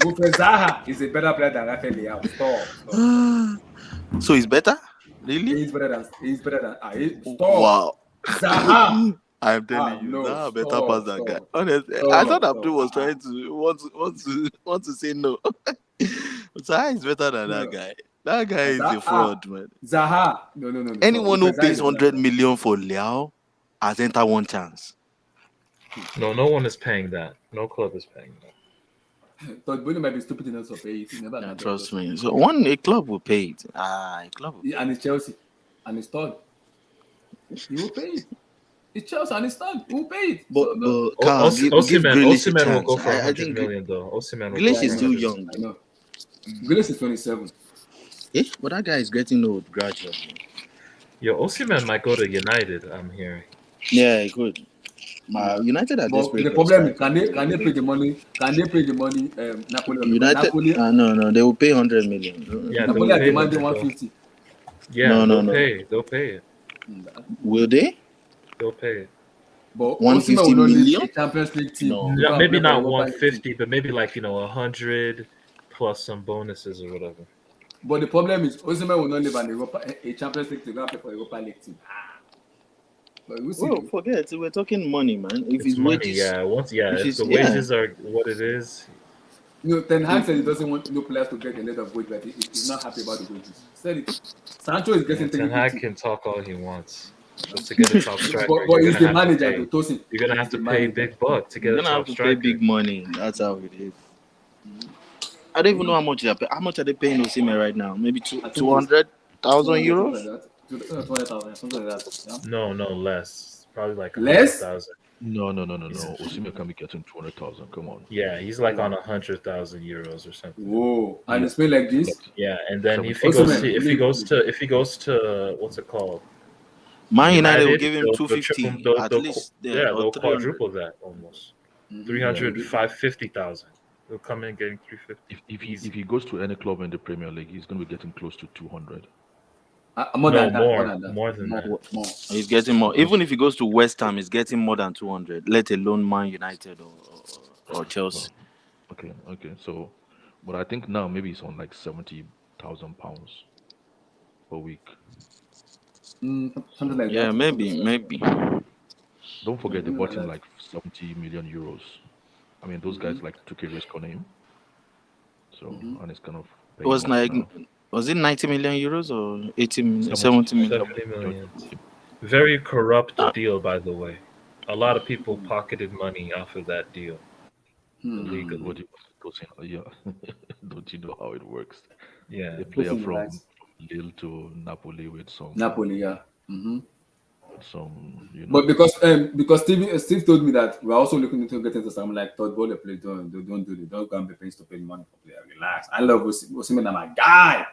Wilfred Zaha is a better player than Rafael Leao. Stop. So he's better, really? He's better than. Stop. Wow. Zaha. I'm telling you, no, Zaha better stop, pass that stop. guy. Honestly, Stop, I thought stop. Abdul was trying to want to say no. Zaha is better than that guy. That guy is a fraud, man. Zaha. No. Anyone who Wilfred Zaha pays is a 100 million for Liao has entered one chance. No one is paying that. No club is paying that. Todd Bowley might be stupid enough to pay it. Never Trust me. So a club will pay it. A club will pay And it's Chelsea. And it's Todd. He will pay it. It's Chelsea and it's Todd. Who will pay it? But Carl, give Osimhen Grealish a will go chance. for I 100 think million though. Osimhen will Grealish go is for still 100. young. I know. Grealish is 27. But that guy is getting old gradually. Yo, Osimhen might go to United. I'm hearing. Yeah, good. United are But desperate. the problem is, can they pay the money? Can they pay the money? Napoli. United? Napoli. No. They will pay 100 million. Yeah, Napoli are pay demanding it, 150. Yeah, No. They'll pay it. Will they? They'll pay it. But 150 Osimhen will not leave million? a Champions League team. No. Yeah, maybe not Europa League 150, but maybe like 100 plus some bonuses or whatever. But the problem is, Osimhen will not leave a Champions League to go and play for Europa League team. But we'll see. Well, forget. We're talking money, man. If It's his money, wages, yeah. Once, yeah, if if his the wages are what it is, Ten Hag said he doesn't want no players to get a lot of wage, but he's not happy about the wages. He said it. Sancho is yeah, getting Ten Hag 350. can talk all he wants. Just to get a top striker, But you're he's gonna the have to manager pay. to Tosin. You're gonna have He's to the pay manager. big buck to get you're a gonna have top to pay striker. big money. That's how it is. I don't even know how much they're paying. How much are they paying Osimhen right now? Maybe I think 200,000 something euros. like that. 200,000, something like that. Yeah. No, less. Probably like Less? 100,000. No. Osimhen can be getting 200,000. Come on. Yeah, he's like on 100,000 euros or something. Whoa! And Yeah. it's playing like this. Yeah, and then if he Osimhen, goes to leave. if he goes to what's it called? Man United will give him they'll 250 triple- they'll- at they'll- least. Yeah, or they'll 300. quadruple that almost. 300, 550,000. They'll come in getting 350. If he goes to any club in the Premier League, he's going to be getting close to 200. More than more that. than that. More. He's getting more. Even if he goes to West Ham, he's getting more than 200. Let alone Man United or Chelsea. Okay. So, but I think now maybe it's on like £70,000 per week. Something like Yeah, that. maybe. Don't forget they Something bought like him that. like 70 million euros. I mean, those guys like took a risk on him. So, and it's kind of It was paying off like, now. was it 90 million euros or 80 million, 70 70 million? 70 million. Very corrupt deal, by the way. A lot of people pocketed money off of that deal. Illegally. What do you say? Yeah. Don't you know how it works? Yeah. A player Pushing from lights. Lille to Napoli with some Napoli, yeah. But because Steve told me that we're also looking into getting to some like third baller players. Don't do it. Don't go and be paying to pay money for player. Relax. I love Osimhen. I'm a guy.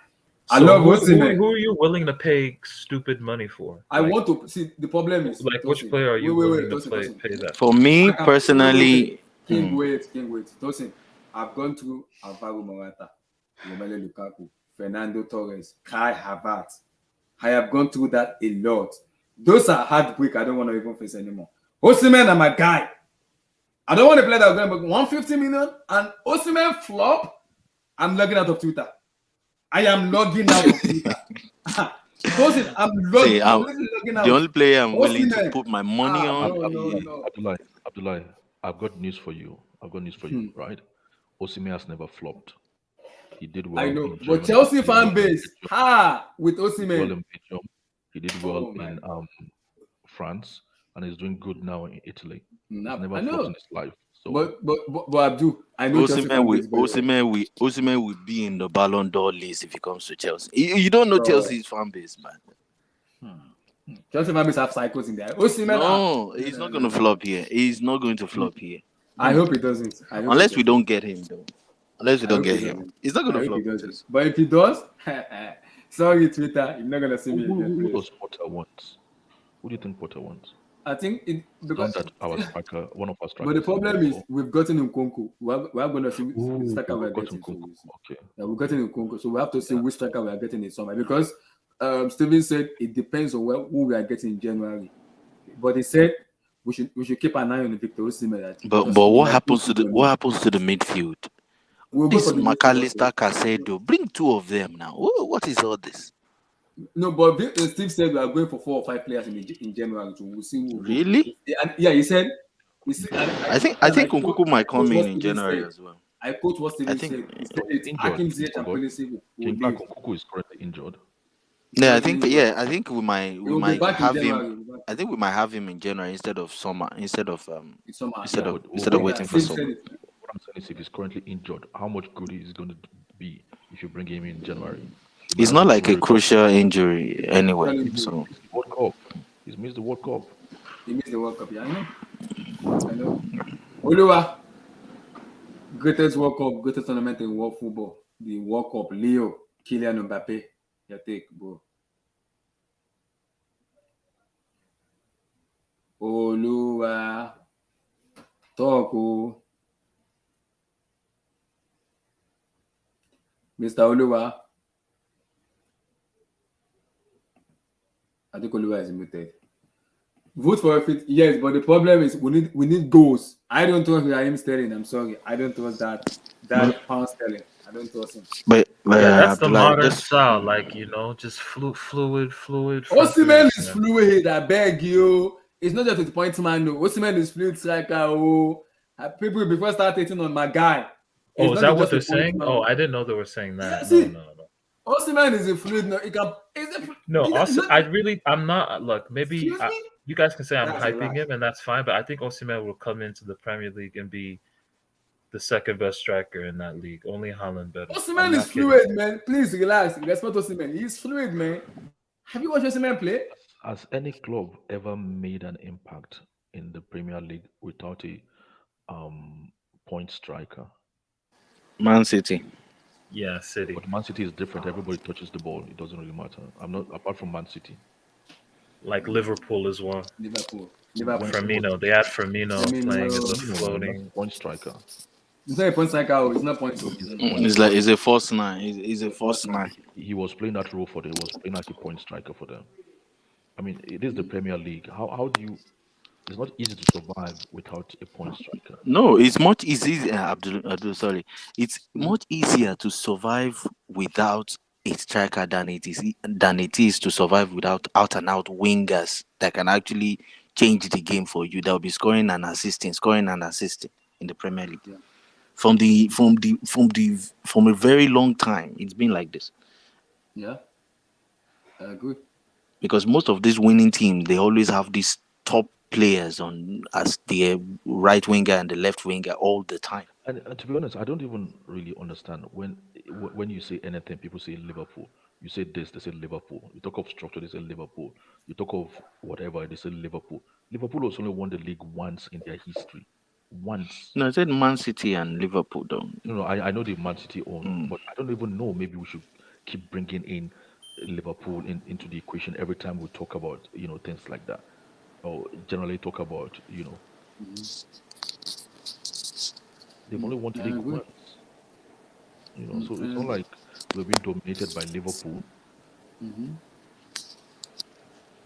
I love Osimhen. Who are you willing to pay stupid money for? I want to see. The problem is Like, which player are you willing to pay that? For me personally, King, wait. Tosin, I've gone through Alvaro Morata, Romelu Lukaku, Fernando Torres, Kai Havertz. I have gone through that a lot. Those are heartbreak I don't want to even face anymore. Osimhen, I'm a guy. I don't want to play that game, but 150 million and Osimhen flop. I'm logging out of Twitter. I am logging out of Twitter. Tosin, I'm logging out. The only player I'm willing to put my money on. No. Abdullah, I've got news for you. Right? Osimhen has never flopped. He did well. I know, in but Germany. Chelsea fan base, with Osimhen. He did well in France, and he's doing good now in Italy. He's never flopped in his life. So, but Abdul, I know Osimhen will be in the Ballon d'Or list if he comes to Chelsea. You don't know Chelsea's fan base, man. Chelsea fan base have cycles in there. Osimhen, no, he's not going to flop here. He's not going to flop here. I hope he doesn't. Unless we don't get him, though. Unless we don't get him, he's not going to flop. But if he does, sorry, Twitter, you're not going to see me. Who does Potter want? Who do you think Potter wants? I think because that our striker, one of our strikers. But the problem is we've gotten Nkunku. We're going to see which striker we're getting. Okay. Yeah, we've gotten Nkunku, so we have to see which striker we are getting in summer because Steven said it depends on who we are getting in January. But he said we should keep an eye on Victor Osimhen. But what happens to the midfield? This McAllister, Casedo, bring two of them now. What is all this? No, but Steve said we are going for 4 or 5 players in January, so we'll see. Really? Yeah, he said. I think Nkunku might come in January as well. I quote what Steven said. Akim Ziyech and Pulisic will leave. Nkunku is currently injured. Yeah, I think we might have him. I think we might have him in January instead of summer. Instead of waiting for summer. What I'm saying is, if he's currently injured, how much good is going to be if you bring him in January? It's not like a crucial injury anyway. So World Cup. He's missed the World Cup. He missed the World Cup. Yeah, I know. Oluwa, greatest World Cup, greatest tournament in world football. The World Cup. Leo, Kylian Mbappe. Your take, bro. Oluwa, talk, Mr. Oluwa. I think Oluwa is muted. Vote for it, yes, but the problem is we need goals. I don't trust Raheem Sterling. I'm sorry, I don't trust that pound sterling. I don't trust him. But that's the modern style, like just fluid. Osimhen is fluid. I beg you. it's not just a point man. No, Osimhen is fluid striker. Oh, people before start hating on my guy. Oh, It's is not that what just they're a point saying? man. Oh, I didn't know they were saying Yeah, that. see, No. Osimhen is a fluid. No, he can. No, also, Not, I'm not. Look, maybe excuse me. you guys can say I'm That's hyping relax. him, and that's fine. But I think Osimhen will come into the Premier League and be the second best striker in that league. Only Haaland better. I'm Osimhen is not kidding. fluid, man. Please relax. Respect Osimhen. He's fluid, man. Have you watched Osimhen play? Has any club ever made an impact in the Premier League without a point striker? Man City. Yeah, City. But Man City is different. Everybody touches the ball. It doesn't really matter. I'm not apart from Man City. Like Liverpool as well. Liverpool. When Firmino. They had Firmino playing as a Firmino, that's floating. point striker. It's not a point striker. Oh, it's not point. So Oh. he's a point It's like it's a false nine. It's a false nine. he was playing that role for them. He was playing like a point striker for them. I mean, it is the Premier League. How do you? It's not easy to survive without a point striker. No, it's much easier. Abdul, sorry, it's much easier to survive without a striker than it is to survive without out and out wingers that can actually change the game for you. They'll be scoring and assisting in the Premier League. Yeah. From a very long time, it's been like this. Yeah, I agree. Because most of these winning teams, they always have these top players on as the right winger and the left winger all the time. And to be honest, I don't even really understand when you say anything. People say Liverpool. You say this, they say Liverpool. You talk of structure, they say Liverpool. You talk of whatever, they say Liverpool. Liverpool has only won the league once in their history. Once. No, I said Man City and Liverpool, though. No, I know the Man City own, but I don't even know. Maybe we should keep bringing in Liverpool into the equation every time we talk about things like that, or generally talk about they've only won the I league agree. once. So it's not like we're being dominated by Liverpool.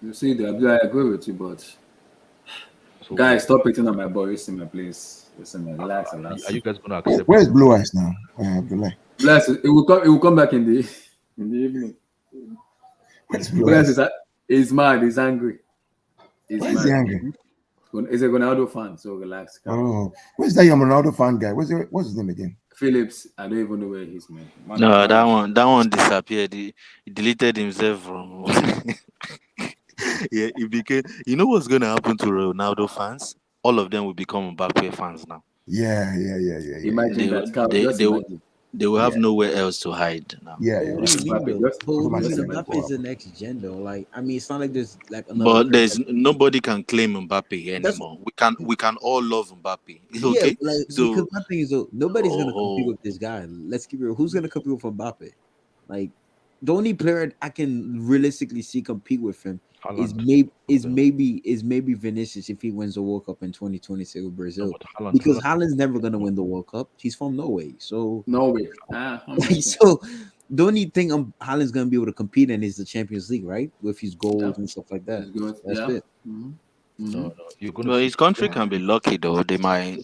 You see, I agree with you, but So guys, stop hitting on my boy. Osimhen, please. Osimhen, relax. are you guys gonna accept? Where's Blue Eyes now? Abdullah. Bless it. It will come back in the evening. Where's Blue Bless Eyes? he's mad. He's angry. He's Where's the mad. angry? He's a Ronaldo fan, so relax. Oh, where's that young Ronaldo fan guy? What's his name again? Phillips, I don't even know where he's, man. No, that one disappeared. He deleted himself from. Yeah, it became. You know what's going to happen to Ronaldo fans? All of them will become Mbappe fans now. Yeah. Imagine that. Carl, just imagine. They will have nowhere else to hide now. Yeah. What do you mean, Mbappe, though? just- Who just is imagine. Mbappe is the next gen, though? Like, I mean, it's not like there's like another. But there's nobody can claim Mbappe anymore. We can all love Mbappe. Okay, Yeah, like so because my thing is, though, nobody's gonna compete Oh. with this guy. Let's keep it real. Who's gonna compete with Mbappe? Like, the only player I can realistically see compete with him is Haaland. maybe Vinicius if he wins the World Cup in 2026 with No, Brazil. but Haaland, Because Haaland- Haaland's never gonna win the World Cup. He's from Norway, so No way. so the only thing Haaland's gonna be able to compete in is the Champions League, right? With his goals Yeah. and stuff like that. It's good. That's Yeah. it. no, you're gonna well, see his country can be lucky though. They might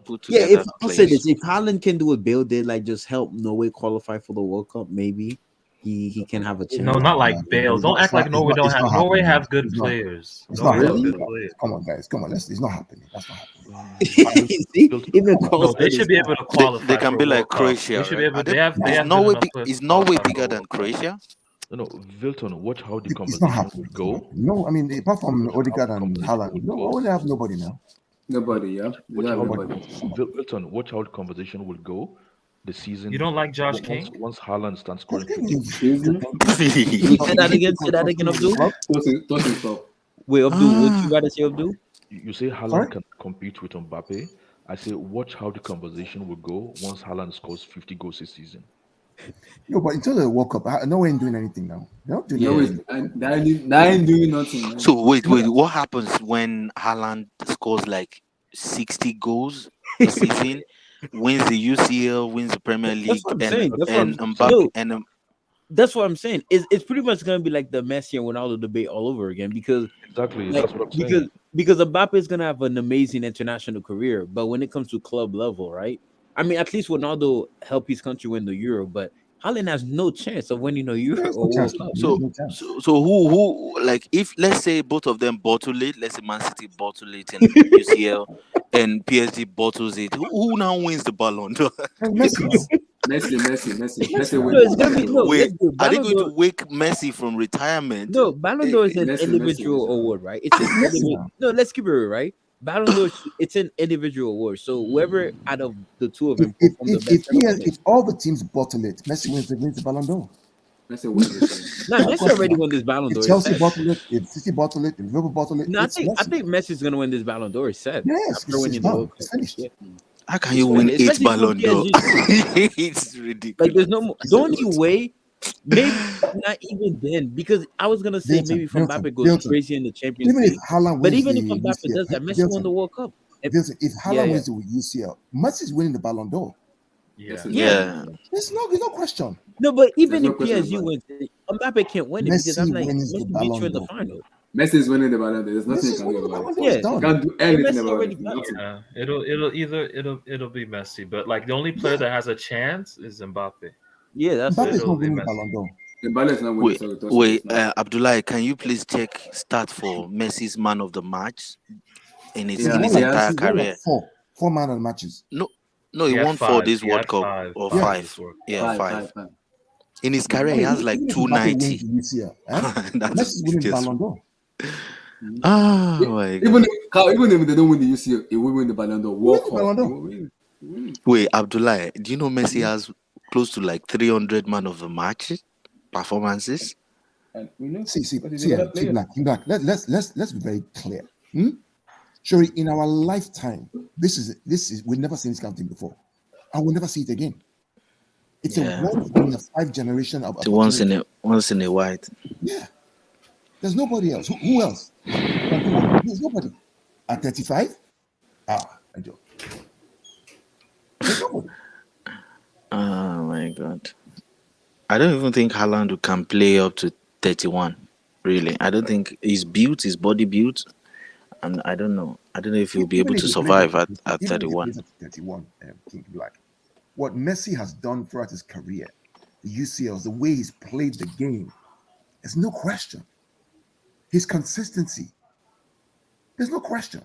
put Yeah, together if I'll say players. this, if Haaland can do what Bale did, like just help Norway qualify for the World Cup, maybe he can have a chance. No, not like Bale. Don't act like Norway don't have. Norway have good It's not- players. It's Norway not have happening. good players. Come on, guys. Come on. It's not happening. That's not happening. See, even No, Carl they said should it's be not. able to qualify. They can for be a like World Cup. Croatia. They should be Right? able. Are They have. They is have Norway good enough players is to Norway qualify for bigger a than World Cup. Croatia? No, Vilton, watch how the It's not conversation happening. will go. No, I mean, apart from Odegaard and Conversation Haaland, will no, go. we have nobody now. Nobody, yeah. We Watch don't have how nobody. Vilton, watch how the conversation will go. The season. You don't like Josh King? Once Haaland starts scoring 50, Excuse me. Say that again, Abdul. Toss it stop. Wait, Abdul, what you gotta say, Abdul? you say Haaland Sorry? can compete with Mbappe. I say watch how the conversation will go once Haaland scores 50 goals this season. No, but until the World Cup, no one ain't doing anything now. They're not doing No, anything. I ain't doing nothing, man. So wait, what happens when Haaland scores like 60 goals a season, wins the UCL, wins the Premier League, That's what I'm saying. That's what and I'm- Mbappe Yo. and That's what I'm saying. It's pretty much gonna be like the Messi and Ronaldo debate all over again because Exactly, like, that's what I'm saying. because Mbappe is gonna have an amazing international career, but when it comes to club level, right? I mean, at least Ronaldo helped his country win the Euro, but Haaland has no chance of winning a Euro There's or no chance. World Cup. So, No chance. so who like if let's say both of them bottle it, let's say Man City bottle it and UCL and PSG bottles it, who now wins the Ballon d'Or? And Messi. Messi Messi, win No, the it's gonna be Ballon d'Or. let's Wait, do are they Ballon going to d'Or. wake Messi from retirement? No, Ballon d'Or is an Messi, individual Messi. award, right? It's an Messi individual. now. No, let's keep it real, right? Ballon d'Or, it's an individual award. So whoever out of the two of If them if perform the if best, if, they're he gonna has, win if it. all the teams bottle it, Messi wins the Ballon d'Or. Messi wins it. Nah, No Messi question. already won this Ballon If d'Or. It's Chelsea set. bottle it, if City bottle it, if Liverpool bottle it, No, it's I Messi. think Messi's gonna win this Ballon d'Or. It's set Yes, after it's winning the done. World Cup. It's finished. Yeah, How can it's you win finished, 8 especially for Ballon d'Or? PSG. It's Like ridiculous. there's no more. The only way, maybe not even then, because I was gonna say maybe if Mbappe goes crazy in the Champions Even if League, Haaland but wins even the if Mbappe UCL, does that, Messi won the World Cup. If Yeah, Haaland yeah. wins the UCL, Messi's winning the Ballon d'Or. Yeah. Yeah. There's no question. No, but even no if question PSG about it. wins it, Mbappe can't win it because I'm Messi like wins the Messi beat you Ballon in the d'Or. final. Messi is winning the Ballon d'Or. There's nothing you Messi's can do winning the about Ballon it. d'Or. It's Yeah. You done. can't do And anything Messi about already it. got it. Nothing. Yeah, it'll be Messi, but like the only player that has a chance is Mbappe. Yeah, that's Mbappe it. is not It'll be winning the Messi. Ballon d'Or. Mbappe is not winning. Wait, Sorry, trust me, it's not. Abdullah, can you please check start for Messi's man of the match in his Yeah, in his he entire has. He's won like career? four man of matches. No, he He had won 4 five. this He World had Cup five. or Yeah. 5. This World Cup. Yeah, Five. 5. In his career, I he mean, has like even if Mbappe wins 290. the UCL, That's Messi's winning the just Ballon d'Or. oh my Even god. if they don't win the UCL, he will win the Ballon d'Or. Win World the Cup. Ballon He d'Or. will win. He will win. Wait, Abdullah, do you know Messi has close to like 300 man of the match performances? And we know. See, But he's a better player. Black. Let's be very clear. Sure, in our lifetime, this is we've never seen this kind of thing before, and we'll never see it again. It's Yeah. a once in a 5 generation of It's once opportunity. in a while. Yeah, there's nobody else. Who else? There's nobody at 35. I do. There's nobody. Oh my god. I don't even think Haaland can play up to 31. Really. I don't think his body built, and I don't know. I don't know if he'll be able Even if to he survive plays at even if he 31. plays at 31, King Black, what Messi has done throughout his career, the UCLs, the way he's played the game, there's no question. His consistency, there's no question.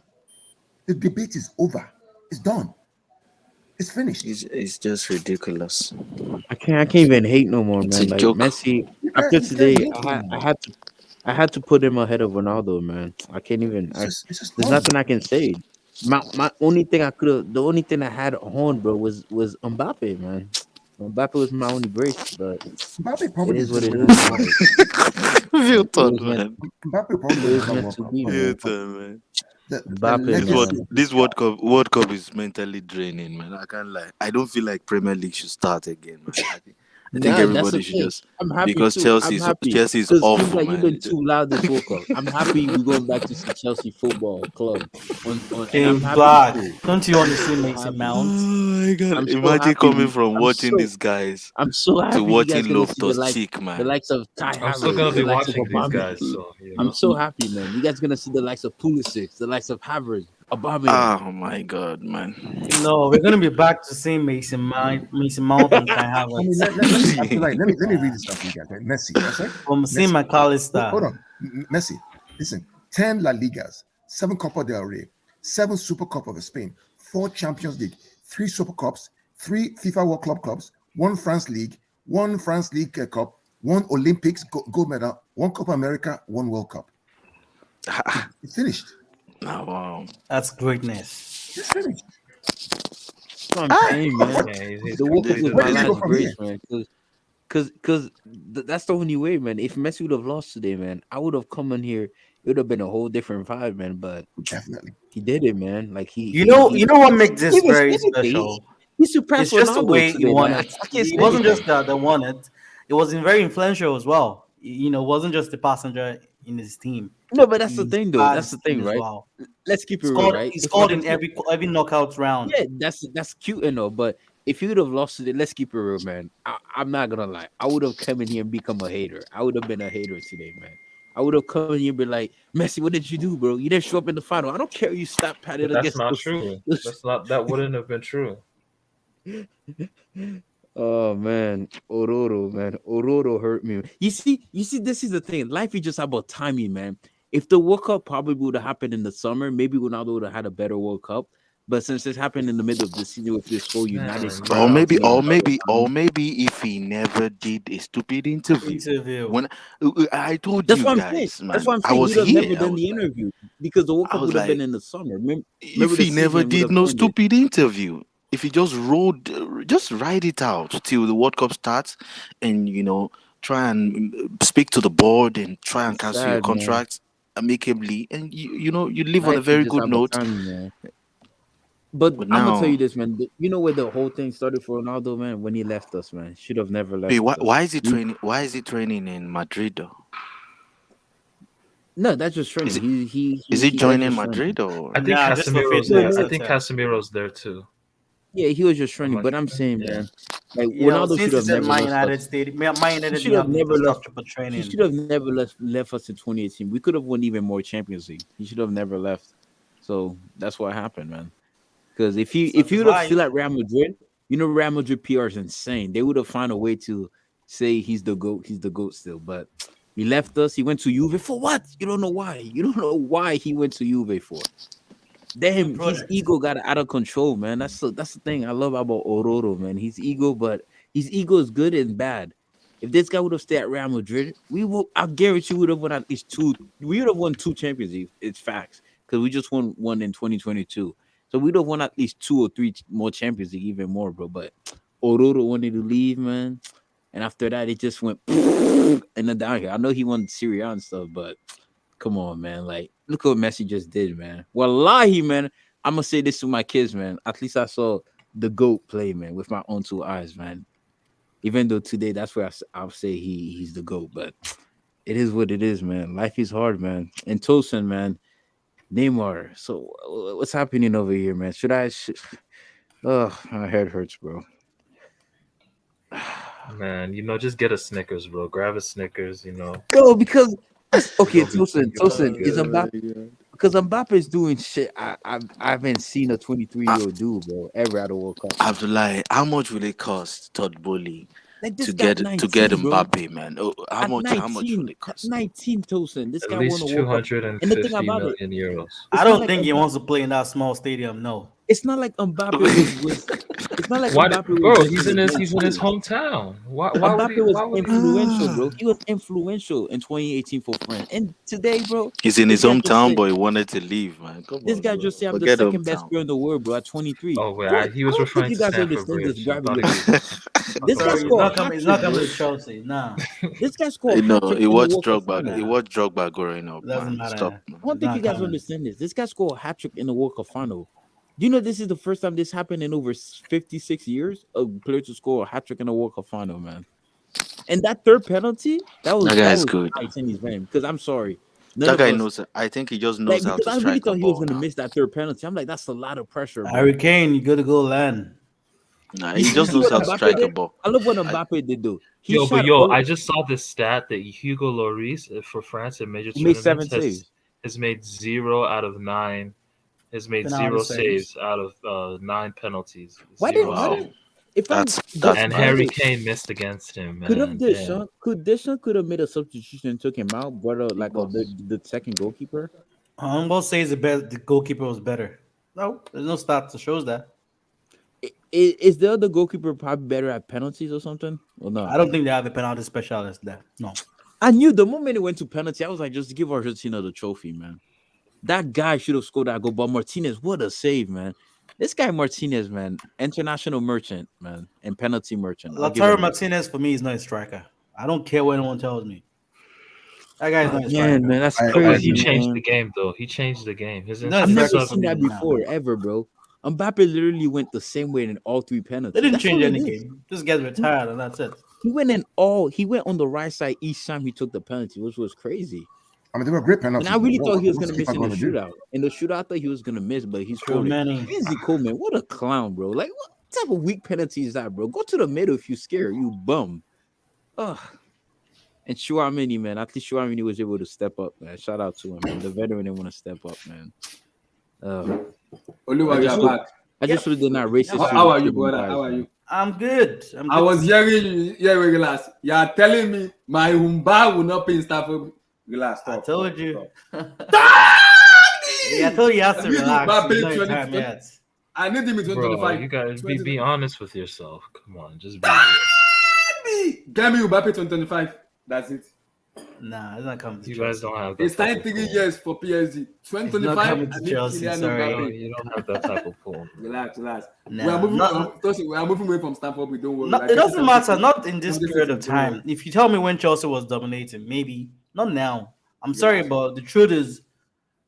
The debate is over. It's done. It's finished. It's just ridiculous. I can't even hate no more, It's man. a Like joke. Messi, You after can't today, hate him. I had to put him ahead of Ronaldo, man. I can't even. It's just There's done. nothing I can say. My only thing the only thing I had on, bro, was Mbappe, man. Mbappe was my only brace, but Mbappe it probably is is what going it to is. win another World Cup. Feel It thought, was meant. man. Mbappe probably It going to was another meant World to Cup. be, Man. Feel man. thought, man. The Mbappe, legacy. This World Cup is mentally draining, man. I can't lie. I don't feel like Premier League should start again, man. I think Nah, that's the everybody should thing. just I'm happy because too. I'm happy Chelsea's because seems awful, like you've man. been too loud this World Cup. I'm happy we're going back to see Chelsea Football Club and King I'm happy Black, too. don't you want to see I'm Mason happy. Mount? Oh my god! I'm so Imagine happy. coming from watching these guys I'm so to happy you guys watching gonna see Loftus Cheek, the man. likes of Kai I'm still Havertz, gonna the be likes of watching these Aubameyang. guys, so I'm so happy, man. You guys gonna see the likes of Pulisic, the likes of Havertz, Aubameyang. Oh my god, man. No, we're gonna be back to seeing Mason Mount and Kai I mean, Havertz. let me read this stuff for you guys. Right? Messi, that's right. From seeing Messi. McAllister. Hold on, Messi. Listen, 10 La Ligas, 7 Copa del Rey, 7 Super Cup of Spain, 4 Champions League, 3 Super Cups, 3 FIFA World Club Cups, 1 France League, 1 France League Cup, 1 Olympics gold medal, 1 Copa America, 1 World Cup. It's finished. Oh, wow. That's greatness. It's finished. That's what I'm saying, man. yeah, The World Cup was Where my does it go last from brace, here? man. Because that's the only way, man. If Messi would have lost today, man, I would have come in here. It would have been a whole different vibe, man. But Definitely. he did it, man. Like You know what makes this he was very anything. special? He surpassed It's just the Ronaldo way he today. won Like, it. I can't say It wasn't anything. just that won it. It was very influential as well. You know, it wasn't just the passenger in his team. No, but that's the He thing, though. had That's the his team thing, as right? well. Let's keep it real, Scored, right? he If scored in Ronaldo- every knockout round. yeah, that's cute and all, but if you would have lost it, let's keep it real, man. I'm not gonna lie. I would have come in here and become a hater. I would have been a hater today, man. I would have come in here and be like, Messi, what did you do, bro? You didn't show up in the final. I don't care. You stopped patting But that's against not the- true. That wouldn't have been true. Oh man, Ororo, man, Ororo hurt me. You see, this is the thing. Life is just about timing, man. If the World Cup probably would have happened in the summer, maybe Ronaldo would have had a better World Cup. But since it happened in the middle of the season with this whole United Man, Or bro. maybe, team, if he never did a stupid interview. Interview. When I told that's you what I'm saying. guys, That's man, what I'm I saying. He was would have never here. done the interview because the World I Cup was would have been like, in the summer. Remember if the he never season would did have no ended. stupid interview, if he just rode, just ride it out till the World Cup starts, and try and speak to the board and try and It's cancel your sad, man. contract amicably, and you live on a Life is very just good about note. timing, man. But But I'm gonna tell you now, this, man. You know where the whole thing started for Ronaldo, man? When he left us, man. Should have never wait, left why us. is he training? Why is he training in Madrid though? No, that's just Is training. it is he That's joining just training. Madrid or? I think Nah, just for Casemiro's No, there. fitness. I no. That's think it. Casemiro's there too. Yeah, he was just Am training. I But I'm tripping? saying, Yeah. man, like You know, Ronaldo since should he have said never Man left United us. Stadium, Man He United should didn't have have the never left. infrastructure for He training. should have never left us in 2018. We could have won even more Champions League. He should have never left. So that's what happened, man. Because if Such he is would have life. still at Real Madrid, you know Real Madrid PR is insane. They would have found a way to say he's the goat. He's the goat still. But he left us. He went to Juve for what? You don't know why. You don't know why he went to Juve for. Damn, his Imprudent. ego got out of control, man. That's the thing I love about Ororo, man. His ego, but his ego is good and bad. If this guy would have stayed at Real Madrid, we will. I guarantee we would have won at least two. We would have won two Champions League. It's facts because we just won one in 2022. So we'd have won at least two or three more Champions League, even more, bro. But Ororo wanted to leave, man. And after that, it just went and then down here. I know he won Syria and stuff, but come on, man. Like, look what Messi just did, man. Wallahi, man. I'm gonna say this to my kids, man. At least I saw the GOAT play, man, with my own two eyes, man. Even though today that's where I'll say he's the GOAT, but it is what it is, man. Life is hard, man. And Tosin, man. Neymar. So what's happening over here, man? Oh, my head hurts, bro. Man, just get a Snickers, bro. Grab a Snickers, Bro, because okay, You're gonna be you're gonna Tosin be is good. Mbappe because Mbappe is doing shit. I haven't seen a 23-year-old Uh, year old do, bro, ever at a World Cup, man. Abdullah, how much will it cost Todd Bowley Like to this guy at get 19, bro. Mbappe, man? Oh, how much will it At cost? 19, Tosin, this At guy won a least World Cup. And the thing 250 about it, million euros. I it's not don't like think he wants to play in that small stadium. No. it's not like Mbappe was it's not like Why, Mbappe was bro? just in his late He's in his 20s. hometown. Why would Mbappe he? was Why would he? influential, bro. He was influential in 2018 for France. And today, bro, He's in this his guy just hometown, said but he wanted to leave, man. Come this on, guy bro. just said I'm the Forget second best hometown. player in the world, bro, at 23. Oh, wait, Bro, he I was don't think referring you to guys Stamford understand this Bridge. I gravity thought of he. this. I This thought guy he Sorry, was scored a referring hat he's trick, not to. coming bro. to Chelsea. Nah. This guy scored a hat trick He in the watched World Cup Drogba. He final. Nah. watched Drogba growing up, Doesn't man. Stop, matter. man. I don't He's think you not guys coming. understand this. This guy scored a hat trick in the World Cup final. Do you know this is the first time this happened in over 56 years? A player to score a hat trick in the World Cup final, man. And that third penalty, That guy that is was good. nice in his vein. Because I'm sorry, none That of guy us knows. I think he just like knows how because to I really strike a thought he was ball gonna now. miss that third penalty. I'm like, that's a lot of pressure, bro. Harry Kane, you gotta go land. Nah, You he see, you just see knows what how to Mbappe strike a did? ball. I love what I, Mbappe did though. He Yo, but shot yo, all I just saw this stat that Hugo Lloris for France in major he made 7 tournaments saves. has made 0 out of 9. Has made Penalty zero saves. saves out of 9 penalties. Zero Why wow, did saves. if I'm that's And by the mad. Harry way, Kane missed against him, could have man. Damn. Deschamps could have made a substitution and took him out, brought out like the second goalkeeper. I'm gonna say the goalkeeper was better. No, there's no stats that shows that. Is the other goalkeeper probably better at penalties or something? Or I not? don't think they have a penalty specialist there. No. I knew the moment it went to penalty, I was like, just give Argentina the trophy, man. That guy should have scored that goal, but Martinez, what a save, man. This guy Martinez, man, international merchant, man, and penalty merchant. I'll give Lautaro him that. Martinez for me is not a striker. I don't care what anyone tells me. That guy is not a Man, striker. man, that's I But he crazy, agree. changed the man. game, though. He changed the game. He's not a I've His never striker sub. for seen me that now. before, ever, bro. Mbappe literally went the same way in all three They penalties. didn't That's change all it any is. game. Just get retired and that's it. He went on the right side each time he took the penalty, which was crazy. I mean, they were great And penalties. I really Though. thought he was What's gonna the miss keeper in the going to do? shootout. In the shootout, I thought he was gonna miss, but he Too scored it. many. Lindsay Coleman, what a clown, bro. Like what type of weak penalty is that, bro? Go to the middle if you scared, you bum. Ugh. And Chouameni, man. At least Chouameni was able to step up, man. Shout out to him, man. The veteran didn't want to step up, man. I Oluwa, you just are hope back. I just feel they're not racist. How are you, brother? How are you? I'm good. I'm good. I was hearing you here with glass. You are telling me my Humba will not pay in Stafford. Relax. I told you. Daddy! Yeah, I told you he has to need relax. Mbappe It's not 20 time yet. I need him in 2025. Bro, you guys be honest with yourself. Come on, just be real. Daddy! Get me Mbappe 2025. That's it. Nah, it's not coming to You Chelsea. guys don't have that. It's signed 3 years for PSG. 2025. coming to Chelsea, sorry. You don't have that type of pull. Relax. Nah, we are moving away from Stamford. We don't worry. No, Like, it doesn't matter. Not in this this period of time. If you tell me when Chelsea was dominating, maybe not now. I'm sorry, but the truth is,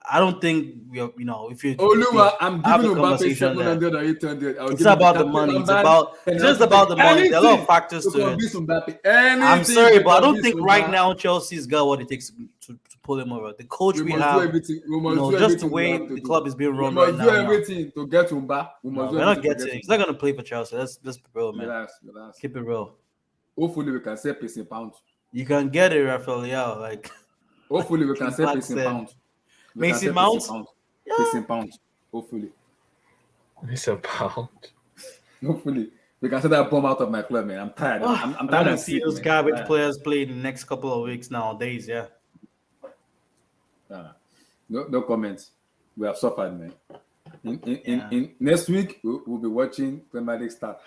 I don't think we are. You know, if you. Oluwa, I'm giving Mbappe conversation 700 or 800. It's not about the money. It's just about the money. There are a lot of factors to it. I'm sorry, but I don't think right now Chelsea's got what it takes to pull him over. The coach we have, just the way the club is being run right now. We must do everything to get Mbappe. We're not getting. He's not gonna play for Chelsea. Let's be real, man. Relax. Keep it real. Hopefully, we can sell peace in pounds. You can get it, Raphael. Yeah, like. Hopefully, we can sell peace in pounds. Mason Mount. Peace in pounds. Hopefully. It's a pound. Hopefully. We can set that bomb out of my club, man. I'm tired. I'm tired of seeing those garbage players play in the next couple of weeks nowadays, yeah. No comments. We have suffered, man. In next week, we'll be watching Premier League start.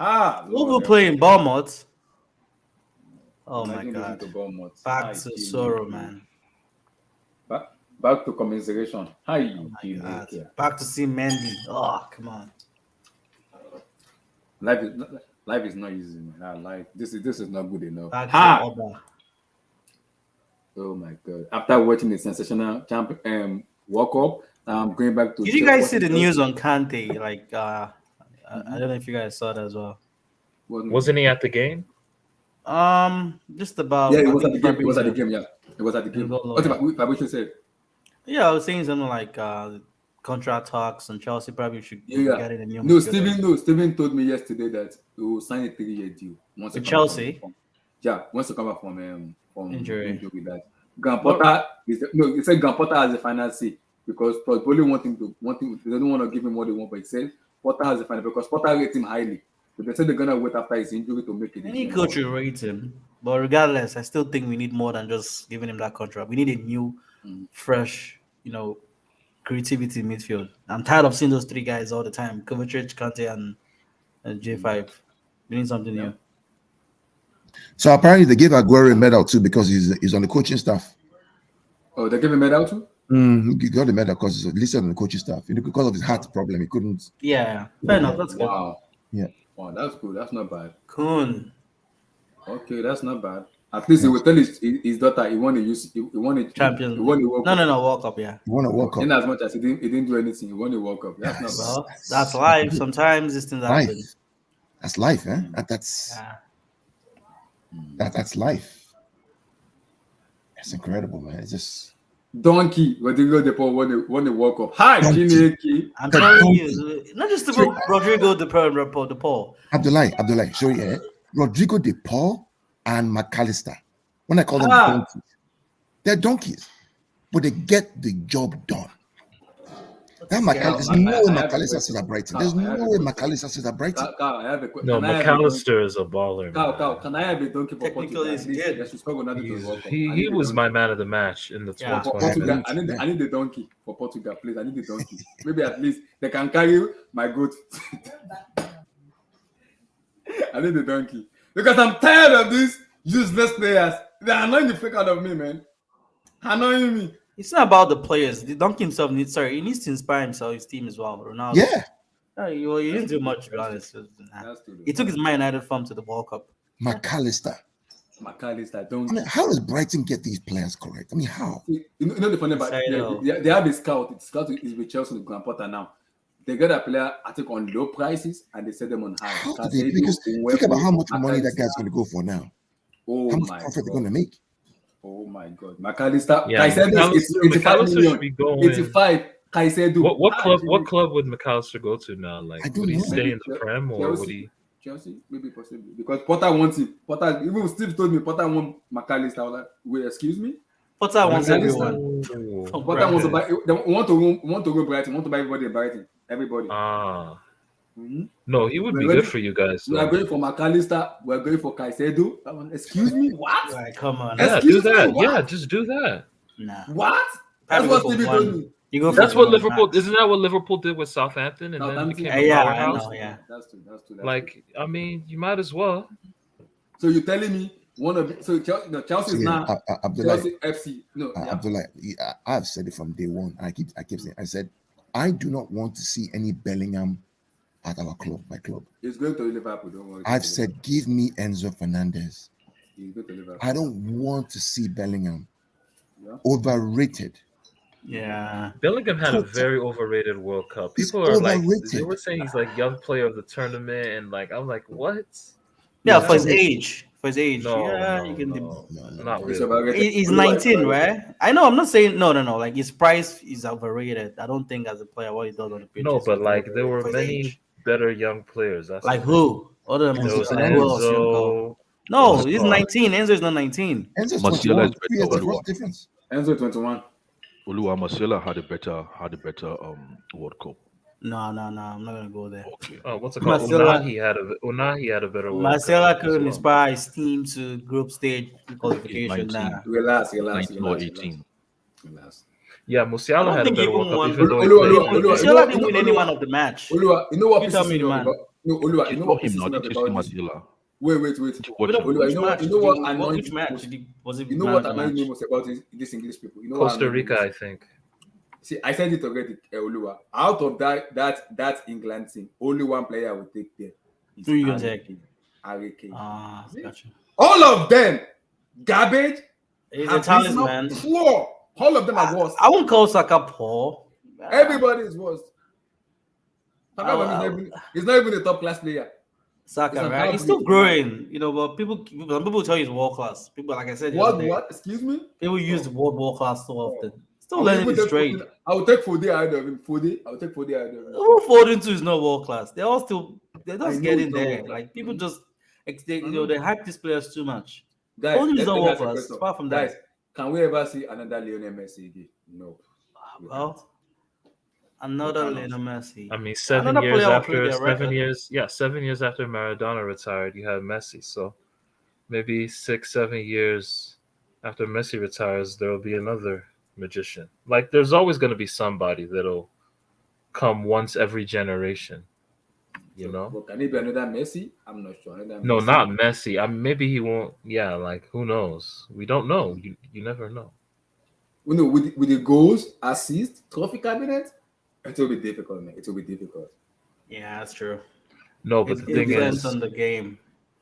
We'll be playing Bournemouth. Oh my God. Back to sorrow, man. Back to commiseration. Back to see Mendy. Oh, come on. Life is not easy, man. Life. This is not good enough. Oh my God! After watching the sensational World Cup, I'm going back to. Did you guys see the news on Kante? Like, I don't know if you guys saw that as well. Wasn't he at the game? Just about. Yeah, it was at the game. It was at the game. Yeah, it was at the game. What Fabrizio said. Yeah, I was saying something like contract talks, and Chelsea probably should get in a new. No, Steven told me yesterday that he will sign a 3-year deal. With Chelsea. Wants to come back from injury. With that. Graham Potter he said Graham Potter has the final say because probably they don't want to give him what they want, but he said Potter has the final because Potter rates him highly. But they said they're gonna wait after his injury to make it. Any coach will rate him, but regardless, I still think we need more than just giving him that contract. We need a new, fresh, creativity in midfield. I'm tired of seeing those three guys all the time: Kovacic, Kante, and J5. We need something new. So apparently they gave Aguero a medal too because he's on the coaching staff. Oh, they gave him a medal too? He got the medal because he's listed on the coaching staff. Because of his heart problem, he couldn't. Yeah, fair enough. That's good. Wow. Yeah. Wow, that's good. That's not bad. Cool. Okay, that's not bad. At least he will tell his daughter he won a champion. He won a World Cup. No, World Cup. Yeah. He won a World Cup. In as much as he didn't do anything, he won a World Cup. That's not bad. Well, that's life. Sometimes these things happen. That's life, eh? That's life. That's incredible, man. It's just Donkey. Rodrigo De Paul won a World Cup. Hi, Chineke. I'm telling you, not just about Rodrigo De Paul. Abdullah, show you here. Rodrigo De Paul and McAllister. When I call them donkeys, they're donkeys, but they get the job done. That there's no way McAllister says at Brighton. There's no way McAllister says at Brighton. No, McAllister is a baller. Can I have a donkey for Portugal? He was my man of the match in the 2020. I need the donkey for Portugal, please. I need the donkey. Maybe at least they can carry my goat. I need the donkey. Because I'm tired of these useless players. They're annoying the freak out of me, man. Annoying me. It's not about the players. The donkey himself needs to inspire himself, his team as well. Ronaldo. Yeah. He didn't do much, to be honest. He took his Man United form to the World Cup. McAllister, don't. I mean, how does Brighton get these players correct? I mean, how? You know the funny about they have a scout. The scout is with Chelsea and Graham Potter now. They get a player, I think, on low prices and they set them on high. How do they? Because think about how much money that guy's going to go for now. How much profit they're going to make? Oh my God, McAllister. Yeah, Caicedo is 85 million. 85. Caicedo. What club would McAllister go to now? Like, would he stay in the Prem or would he? Chelsea, maybe possibly because Potter wants him. Potter, even Steve told me Potter wants McAllister. I was like, wait, excuse me. Potter wants everyone. Potter wants to buy. They want to go Brighton. Want to buy everybody in Brighton. Everybody. No, he would be We're good ready. for you guys. We are Though. going for McAllister. We're going for Caicedo. Excuse me, what? Right, come on. Yeah, Excuse do me, that. what? Yeah, just do that. Nah. What? Probably That's go what for Stevie told one. me. You go for That's what one Liverpool. max. Isn't that what Liverpool did with Southampton and then Southampton. became a Yeah, I powerhouse? know. Yeah. That's true. That's true. Like, I mean, you might as well. So you're telling me one of Chelsea is now Abdullah, Chelsea FC. No, yeah. Abdullah, I've said it from day one. I keep saying, I said, I do not want to see any Bellingham at our club, my club. He's going to Liverpool. Don't worry. I've said, give me Enzo Fernandez. He's going to Liverpool. I don't want to see Bellingham. Yeah. Overrated. Yeah. Bellingham had a very overrated World Cup. People are like, they were saying he's like young player of the tournament, and like I'm like, what? Yeah, for his age. For his age. No, yeah, no, you can. no, No. not really. He's 19, right? I know. I'm not saying no. Like his price is overrated. I don't think as a player what he does on the pitch. No, is but like there were for his many age. better young players. That's Like the thing. who? Other than Enzo There was Musiala, who else you can call? Enzo. No, What's it he's called? 19. Enzo's not 19. Enzo's Musiala 21. is 3 years better. what's the difference? Enzo 21. Oluwa Musiala had a better World Cup. No, I'm not gonna go there. Okay. Oh, what's it called? Marcelo- Unahi had a better World Marcelo Cup as couldn't well. inspire his team to group stage qualification. 19. Nah. Relax. 19 or 18. Yeah, I Musiala don't had a think he better even World Cup, won. even though he Oluwa, played. Musiala didn't win any man of the match. Oluwa, you know what You pisses tell me, me off man. about? No, Oluwa, you know what Him pisses now. me off Did you see about this? Musiala? Wait. Did you watch him? Oluwa, Which you match? know what Which annoys match me? was it? You know man what of the annoys me match? most about this English people? You know Costa what annoys me Rica, most? I think. See, I said it already, Oluwa. Out of that England team, only one player I will take there. Who you gonna take? Harry Kane. Gotcha. All of them, garbage. He's a talisman. Poor. All of them are worse. I won't call Saka poor. Everybody is worse. He's not even a top class player. Saka, right? He's still growing, but some people tell you he's world class. People, like I said, the other day, What? Excuse me? people use the word world class so often. Still learning his trade. I will take Fode ahead of him. I will take Fode ahead of him. Who Foden to is not world class. They're I just know getting it's not there. world Like people just, they hype these players too much. Guys, Foden is let not me world ask you a class. question. Apart from Guys, that, can we ever see another Lionel Messi again? No. well, another Lionel Messi. I mean, Another 7 years player will after play their 7 record. years, 7 years after Maradona retired, you have Messi. So maybe 6-7 years after Messi retires, there will be another magician. Like there's always going to be somebody that'll come once every generation. But can it be another Messi? I'm not sure. No, not Messi. I mean, maybe he won't. Yeah, like who knows? We don't know. You never know. With the goals, assists, trophy cabinet, it will be difficult, man. It will be difficult. Yeah, that's true. No, but the thing depends is, on the game.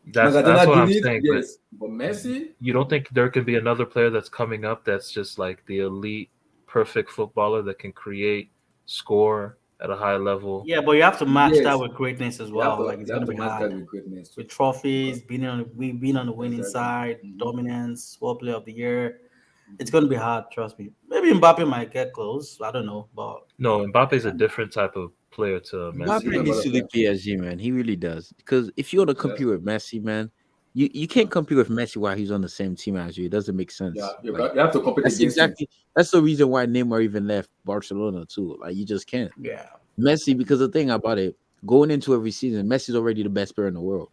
that's what I'm saying. Yes, but Messi, you don't think there could be another player that's coming up that's just like the elite, perfect footballer that can create, score at a high level? Yeah, but you have to match that with greatness as well. Like It's gonna be hard with greatness. With trophies, being on the winning side, dominance, World Player of the Year. It's gonna be hard. Trust me. Maybe Mbappe might get close. I don't know, but no, Mbappe's a different type of player to Messi. Mbappe needs to leave PSG, man. He really does. Because if you want to compete with Messi, man, you can't compete with Messi while he's on the same team as you. It doesn't make sense. Yeah, you have to compete against him. That's the reason why Neymar even left Barcelona too. Like you just can't. Yeah. Messi, because the thing about it, going into every season, Messi's already the best player in the world.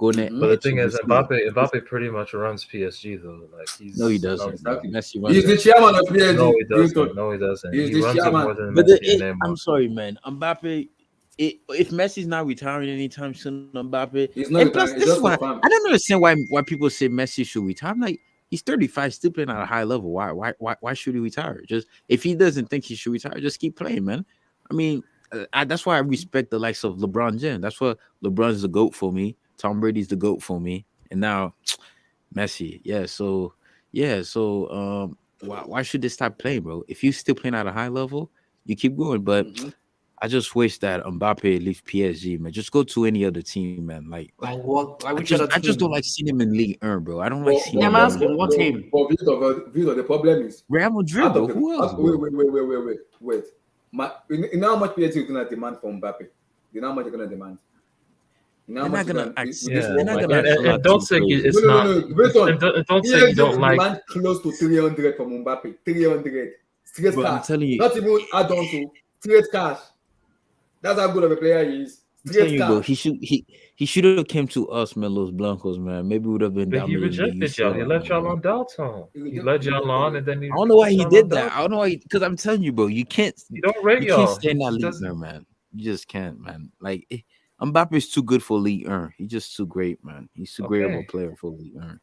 But the thing is, Mbappe pretty much runs PSG though. Like no, he doesn't. Exactly. Messi runs. He's the chairman of PSG. No, he doesn't. He's he the runs chairman. it more than But Messi and Neymar. I'm sorry, man. Mbappe. If Messi's not retiring anytime soon, Mbappe. He's not plus, retiring. this is why I don't understand why people say Messi should retire. I'm like, he's 35, still playing at a high level. Why should he retire? Just if he doesn't think he should retire, just keep playing, man. I mean, that's why I respect the likes of LeBron James. That's why LeBron's the GOAT for me. Tom Brady's the GOAT for me, and now Messi. Why should they stop playing, bro? If you're still playing at a high level, you keep going. But I just wish that Mbappe leave PSG, man. Just go to any other team, man. Like what? I just don't like seeing him in League 1, bro. I don't like seeing him. I'm asking what team? But the problem is Real Madrid, bro. Who else? Wait. You know how much PSG is going to demand from Mbappe? You know how much they're going to demand? They're not gonna and don't say it's not. Don't say you don't like. Demand close to 300 from Mbappe. 300 straight cash. I'm telling you, not even add on to straight cash. That's how good of a player he is. telling Straight you, bro, card. he should have came to us, man, Los Blancos, man. Maybe we would have been But he dominating the rejected y'all. He UCL. left y'all on Dalton. He led y'all on, and then he I don't know why put he y'all did on that. I Dalton. don't know why, because I'm telling you, bro, He don't rate you can't y'all. stay in that He league, doesn't. man. You just can't, man. Like Mbappe's too good for League 1. He's just too great, man. He's too great of a Okay. player for League 1.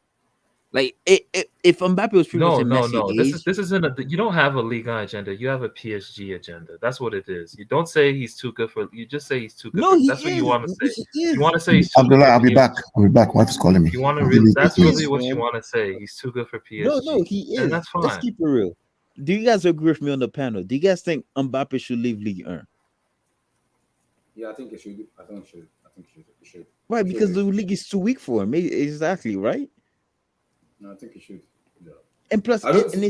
Like if Mbappe was pretty much No, in no, Messi no. age, This isn't a. You don't have a Liga agenda. You have a PSG agenda. That's what it is. You don't say he's too good for. You just say he's too good no, for. he That's what you is. want to say. He You is. want to say he's too good Abdullah, for I'll be back. PSG. I'll be back. Wife is calling me. You want to I'll real. leave That's you, really please. what you Man. want to say. He's too good for No, PSG. he And is. that's Let's fine. keep it real. Do you guys agree with me on the panel? Do you guys think Mbappe should leave League 1? Yeah, I think it should. I think it should. It should. Why? It Because should. the league is too weak for him. Exactly, right? No, I think it should. Yeah. And plus, I don't. and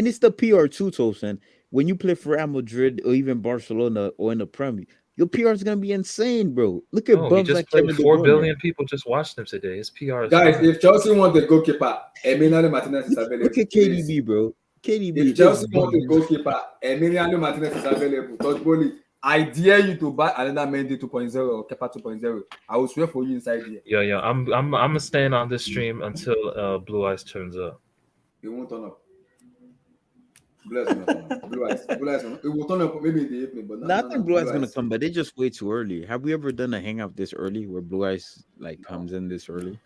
it's the PR too, Tosin. When you play for Real Madrid or even Barcelona or in the Premier, your PR is gonna be insane, bro. Look at No, he bums just like played. Kevin De 4 Bruyne. billion people just watched him today. His PR is Guys, fine. if Chelsea want a goalkeeper, Emiliano Martinez is available. Look at Please. KDB, bro. KDB. If This Chelsea want a goalkeeper, Emiliano Martinez is available. Touch ball. I dare you to buy another Mendy 2.0 or Kepa 2.0. I will swear for you inside here. Yeah. I'm staying on this stream until Blue Eyes turns up. It won't turn up. Blue Eyes will not turn up. Blue Eyes will not. It will turn up maybe in the evening, but I think Blue Eyes gonna Eyes. come, but they're just way too early. Have we ever done a hangout this early where Blue Eyes like comes in this early?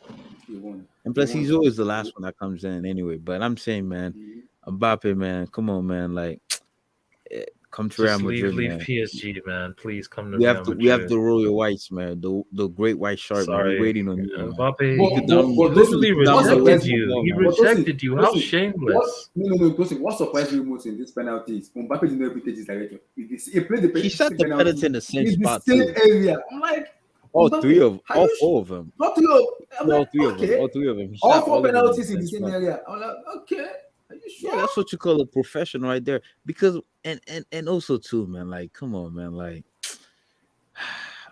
He won't. And plus, He he's won't. always the last one that comes in anyway. But I'm saying, man, Mbappe, man, come on, man, like come to Real Just Madrid, leave man. PSG, man. Please come to We Real have Madrid. the Royal Whites, man. The great white shark, man. Sorry, We're waiting on you, man. Mbappe. But He literally what's rejected surprised you. He but rejected you. How Tosin, shameless! what surprised me most in this penalty is Mbappe did not even take his direction. He played the He shot the penalty in the same in the spot same too. area. I'm like, All Mbappe, all 4 of them. All three of I'm All like, 3 of them. okay. All 3 of them. He All shot 4 all of them penalties in the same same spot. area. I'm like, okay. Are you sure? Yeah, that's what you call a professional right there. Because and also too, man. Like, come on, man. Like,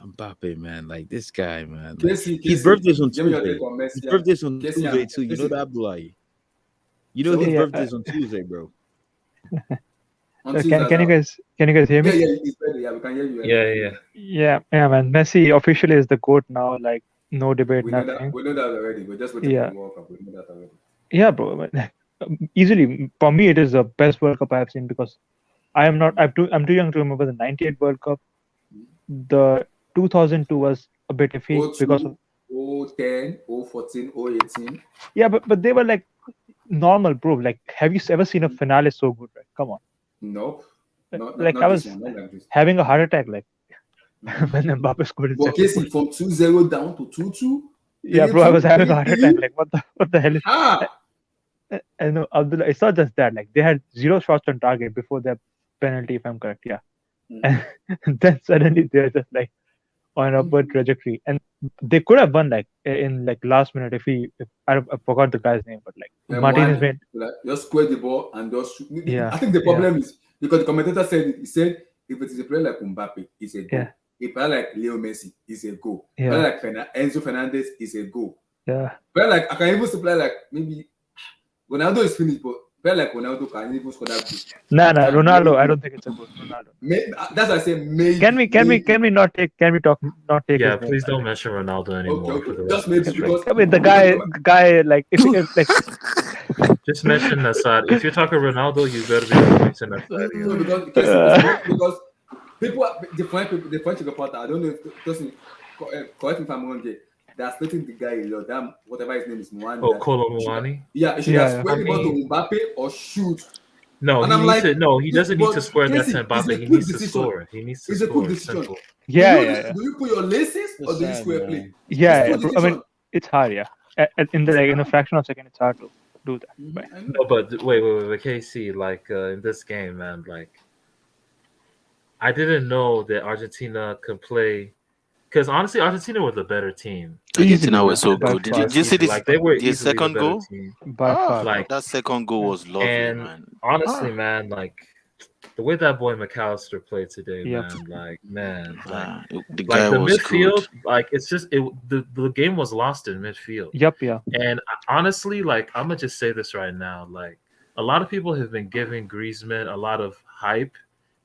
Mbappe, man. Like this guy, man. Like, his birthday's on give me your Tuesday. take on Messi. His birthday's on Casey, Tuesday too. You know that, Abdullah? You know So, his yeah, birthday's on Tuesday, bro. can you guys hear me? Yeah, it's better. Yeah, we can hear you. Yeah. Yeah, man. Messi officially is the GOAT now. Like no debate, We know nothing. that already. We're just waiting for the World Cup. We know that already. Yeah, bro. Easily for me, it is the best World Cup I have seen because I'm too young to remember the '98 World Cup. The 2002 was a bit iffy because of 010, 014, 018. Yeah, but they were like normal, bro. Like, have you ever seen a finale so good? Right? Come on. Nope. Like I was having a heart attack, like when Mbappe scored. But Casey, from 2-0 down to 2-2. Yeah, bro, I was having a heart attack. Like, what the hell is? I know, Abdullah. It's not just that. Like, they had 0 shots on target before their penalty, if I'm correct. Yeah, and then suddenly they're just like on an upward trajectory, and they could have won like in like last minute if I forgot the guy's name, but like Martinez made just square the ball and just shoot. Yeah, I think the problem is because the commentator said it. He said if it is a player like Mbappe, it's a goal. A player like Leo Messi is a goal. A player like Enzo Fernandez is a goal. Yeah. Player like I can even say player like maybe Ronaldo is finished, but player like Ronaldo can even score that goal. Nah, Ronaldo. I don't think it's a goal. Ronaldo. That's why I say maybe. Can we not take? Can we talk? Not take. Yeah, please don't mention Ronaldo anymore. Okay. Just maybe because I mean the guy like if like. Just mention Assad. If you're talking Ronaldo, you better be mentioning Assad. Because people, the French reporter, I don't know if person correct me if I'm wrong here. They're splitting the guy a lot. Damn, whatever his name is, Mwani. Oh, Kolo Mwani. Yeah, he should have squared the ball to Mbappe or shoot. No, he doesn't need to square that to Mbappe. He needs to score. He needs to score. Simple. Yeah. Do you put your laces or do you square play? Yeah. I mean, it's hard. Yeah, in a fraction of a second, it's hard to do that. No, but wait, KC, like in this game, man, like I didn't know that Argentina could play. Because honestly, Argentina was the better team. Argentina was so good. Did you see this? Like they were the second the goal? By far. Like that second goal was lovely, and man. Honestly, man, like the way that boy McAllister played today, man, the guy the was midfield, good. like it's just the game was lost in midfield. Yeah. And honestly, like I'm gonna just say this right now, like a lot of people have been giving Griezmann a lot of hype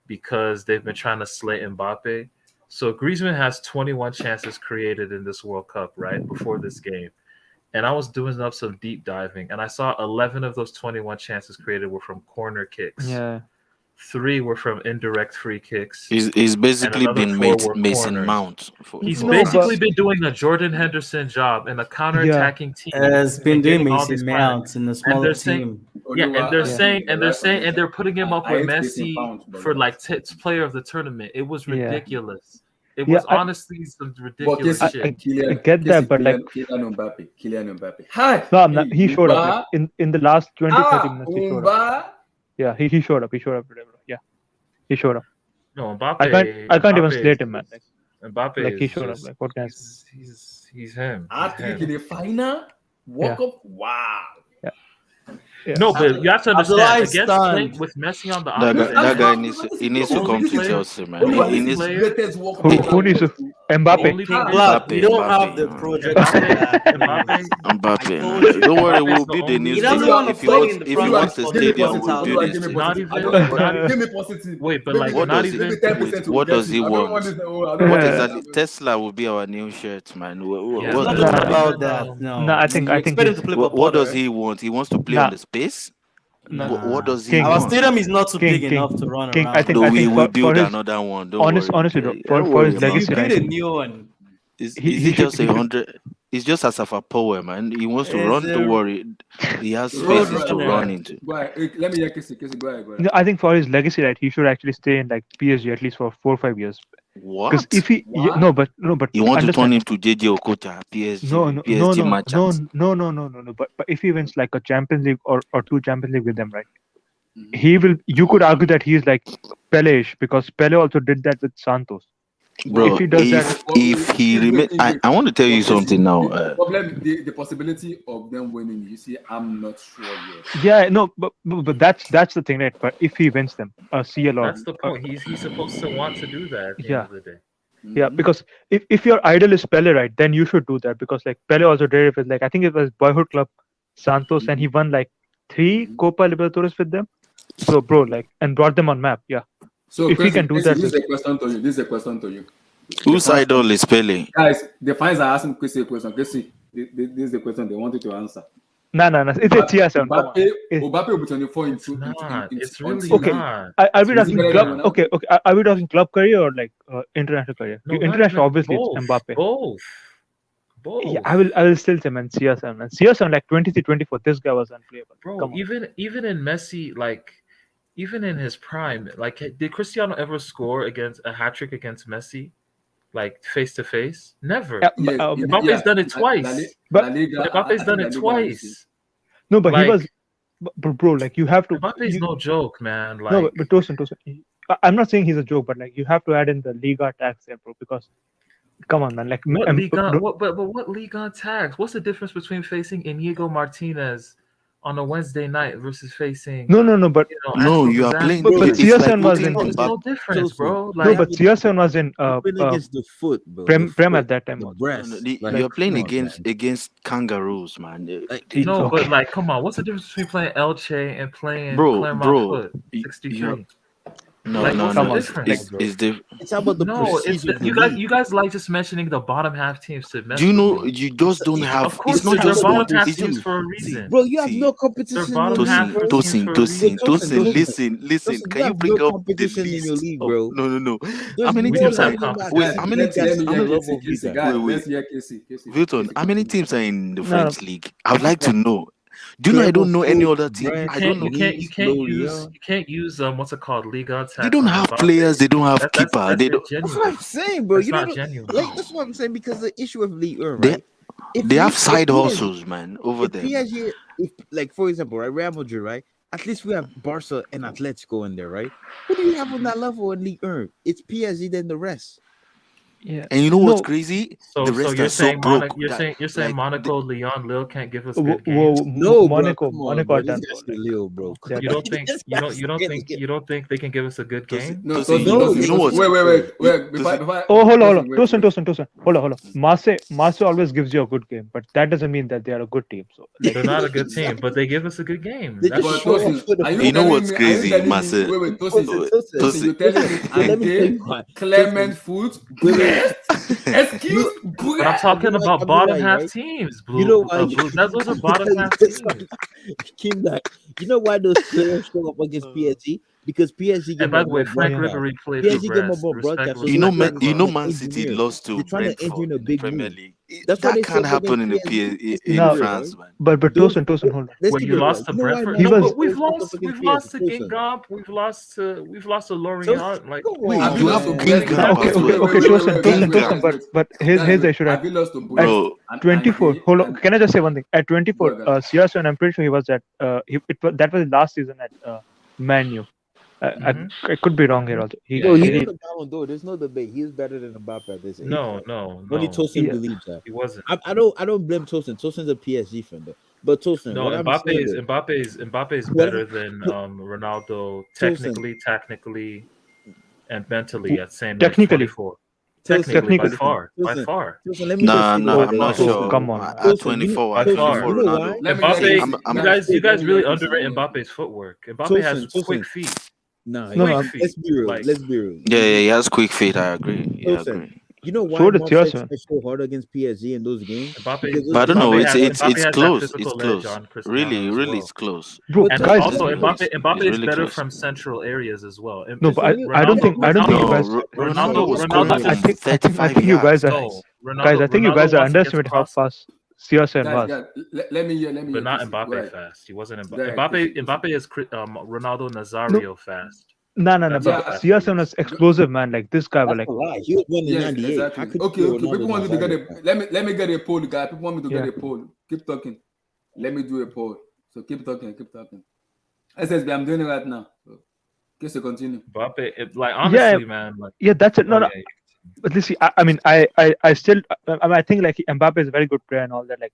because they've been trying to slay Mbappe. So Griezmann has 21 chances created in this World Cup, right, before this game. And I was doing up some deep diving, and I saw 11 of those 21 chances created were from corner kicks. Yeah. 3 were from indirect free kicks. He's basically another been 4 were Mason corners. Mount. He's No, basically but- been doing a Jordan Henderson job in a counter-attacking team. Has been and doing getting all Mason these Mount in a smaller they're saying- team. Yeah, and they're Yeah. saying, and they're putting him up I with hate Mason Messi Mount, but for yeah. like player of the tournament. It was Yeah. ridiculous. It Yeah, was I- honestly some But ridiculous Casey, shit. I get that, but like, Kylian Mbappe. Hi. no, I'm not, he showed up Umba. like, in the last 20-30 minutes. He showed up. Umba. Yeah, he showed up. He showed up today, bro. Yeah, he showed up. No, Mbappe. I can't even Mbappe slate him, man. Like, Mbappe like he is showed up. just- Like, what can I say? he's him. I He's think him. in the final, World Cup. Wow. Yeah. No, but you have to understand Abdullahi against stunned. playing with Messi on the That opposite. guy Absolutely. needs to come to Player- Chelsea, man. Only He one needs. player- greatest World Who Cup needs to Mbappe? Only King player- Blood, we don't Mbappe, have the man. project. Mbappe, Mbappe, told man. you. Don't worry, Mbappe's we'll the build a only- new He doesn't stadium. want to If he play wants, in the if he front wants a line. stadium, Give me we'll build a positive. stadium. Not even- I don't not want even- give me positive. Wait, but Give like me- not give me even. 10% What will does get he you. I don't want? want this- I don't What want exactly? this. Tesla will be our new shirt, man. Yeah, What, It's what, not Nah. just about that. No, Nah, I think We expect him he's- to play what, for what does Potter. he want? He wants to play Nah. on the space. Nah. What does he King. Our want? stadium is not too King, big King, enough to run King, around. I think we for build his another one. Don't honestly, worry. bro, Don't for worry his about legacy, You that. build right? a new one. Is he it just should- 100? It's just as of a power, man. He wants to It's run. a Don't worry. He has road spaces to runner. run into. Go ahead. Let me hear Casey. Go ahead. No, I think for his legacy, right, he should actually stay in like PSG at least for 4 or 5 years. Because What? if he What? no, but You want to turn understand. him to JJ Okocha, PSG, No, PSG merchants. no. But if he wins like a Champions League or 2 Champions League with them, right? He will. You could argue that he's like Pele-ish because Pele also did that with Santos. Bro, If he does that, if he remain, I want to tell you something now. The problem, the possibility of them winning, you see, I'm not sure yet. yeah, no, but that's the thing, right? But if he wins them, CL or That's the point. He's supposed to want to do that at the Yeah. end of the day. yeah, because if your idol is Pele, right, then you should do that because like Pele also did it with like I think it was boyhood club Santos and he won like 3 Copa Libertadores with them. So bro, like and brought them on map. Yeah. So If he can do that this is with- a question to you. Whose idol is Pele? Guys, the fans are asking Chrissy a question. Chrissy, this is the question they wanted to answer. No. It's a CR7. Come on. Mbappe will be 24 in two. Not. It's on really two- Okay. not. Are we It's talking better club? than Okay. Are we talking club career or like international career? No, not International, even obviously, both. it's Mbappe. Both. Yeah, I will still say man CR7 man. CR7 like 23-24. This guy was unplayable. Bro, Come on. even in Messi, like even in his prime, like did Cristiano ever score against a hat trick against Messi, like face to face? Never. Yeah, Mbappe's done it twice. But- Mbappe's done it twice. No, but like- he was. But bro, like you have to. Mbappe's you- no joke, man. Like No, but Tosin. I'm not saying he's a joke, but like you have to add in the Liga tax there, bro. Because, come on, man. Like, what and- Liga? But what Liga tags? What's the difference between facing Inigo Martinez on a Wednesday night versus facing? No, but you know, No, Axel you are Gazan? playing. But it's CR7 was putting in- There's no Mbappe- difference, bro. no, Like but CR7 was in Playing against the foot, bro. Prem The at that time. the also. breast. Like, You're playing come on, against man. kangaroos, man. Like, no, Okay. but like, come on, what's the difference between playing Elche and playing Bro, Claremont bro, Foot? y- 63. No, Like, no, what's no. the It's, difference, it's, bro? it's different. it's about the No, it's prestige of the you league. guys like just mentioning the bottom half teams to mess Do you with know me. you just don't have? Of course, It's not they're just bottom one. half It's teams just for a reason. Bro, you have See, no competition in bottom your half league, for bro. teams for a Tosin, Tosin, listen. Tosin, Can you you have bring no up the competition in your list? league, of- bro. No. How There's many no teams have are? Liga competition. Wait, how many Liga teams? on How the many? level of Casey, Liga. guys, Wait. let's hear Casey. Vilton, how many teams are in the No. French league? I would like to know. Do you know I don't know any other team? Brent, I don't know. You can't use what's it called, Liga tax. They don't on have Mbappe. players. They don't have That's keeper. They don't. That's what I'm saying, bro. That's You not don't genuine. like. That's what I'm saying because the issue with League One, They- right? If They you- have if side PSG hustles, man, over If there. PSG, if like for example, right, Real Madrid, right? At least we have Barca and Atletico in there, right? Who do you have on that level in League 1? It's PSG than the rest. Yeah. And you know what's No. crazy? So The rest you're are so saying broke. You're saying like Monaco, Leon, Lille can't give us Whoa, good games. No, bro. Monaco, Come on, Monaco bro. are These done, bro. guys are Leo, bro. They're You done. don't think This guy's really you don't think they can give us a good game? No, Tosin, Tosin, you know Tosin, what? wait. Tosin, Before, Oh, hold on. Tosin, wait. Tosin. Hold on. Marseille always gives you a good game, but that doesn't mean that they are a good team. So, like, They're not a good team, but they give us a good game. They That's just But show up Tosin, for the are you You know telling what's me? crazy, Are you telling Marcel? me? Wait, Tosin, Tosin, you're telling me so let me tell you Ante, why. Clement Foot, Wait. Brest, excuse but I'm Brest. talking about Abdullah, bottom half right? teams. You know why? Those are bottom half teams. Keep that. You know why those players show up against PSG? Because PSG get And by more the way, Frank broadcast. Ribery played for PSG get more Brest. broadcast. So You those know, players Respect are trying to Man City engineer. lost to They're trying to engineer Brentford a in the big Premier move. League. That's why That they can't show up happen against in PSG. It's in no, serious, France, right? man. but Those, Tosin, hold on. let's When keep you it real. lost to You know why Brentford, He no, was- but Marseille shows up we've against lost to PSG? Tosin. Guingamp, we've lost to Tosin, Lorient. Like come Wait, on, you have man. Guingamp Okay, as okay, well. okay, Tosin, Guys, but here's the issue, right? Have you lost to At Brest? Bro, And 24, Ante hold on. and Can I just say one thing? At 24, go ahead. CR7, I'm pretty sure he was at that was last season at Man U. Mhm. I could be wrong here also. Yo, he He won the Ballon d'Or. There's no debate. He is better than Mbappe at this age. no, Only Tosin Yeah. believes that. he wasn't. I don't blame Tosin. Tosin's a PSG fan though. But Tosin, No, what I'm saying is, Mbappe is what better than Ronaldo Tosin, technically, and mentally at same age, Technically. 24. Tosin, Technically, by Technically. Tosin, far. Tosin, let me just say this. nah, Oh, I'm not oh, sure. come on, At man. Tosin, you know, 24, at By 24, far. you know why? Ronaldo. Let me get Mbappe, Tosin. you guys Let me really get Tosin underrate here. Mbappe's footwork. Mbappe has Tosin, quick feet. Nah, No, Quick no, feet. let's be real. Like, Let's be real. Yeah, he has quick feet. I agree. Yeah, I Tosin, agree. you know why so did Marseille CR7. tries so hard against PSG in those games? Mbappe, Because But I don't know. Mbappe has It's that close. physical It's edge close. on Cristiano as Really, well. it's close. Bro, And guys, also It's Mbappe is really better close. from central areas as well. no, Tosin, but you, I don't think you guys. Ronaldo was scoring Ronaldo from is I 35 think you guys yards, are guys. guys. I think you guys are once he gets underestimating how crossing, fast CR7 Guys, was. let me hear. but not Tosin. Go Mbappe ahead. fast. He wasn't Go ahead, Mbappe. Tosin. Mbappe is Ronaldo Nazario fast. No. That's But how fast CR7 he is. was explosive, man. Like this guy was that's like, a lie. He was born in Yes, '98. exactly. How could Okay. you be People Ronaldo want me to get Nazario a fan? let me get a poll, guys. People want me to yeah. get a poll. Keep talking. Let me do a poll. So keep talking. SSB, I'm doing it right now. So, just to continue. Mbappe, like honestly, man. Like, Yeah, that's it. No. yeah. But listen, I still, I think like Mbappe is a very good player and all that. Like,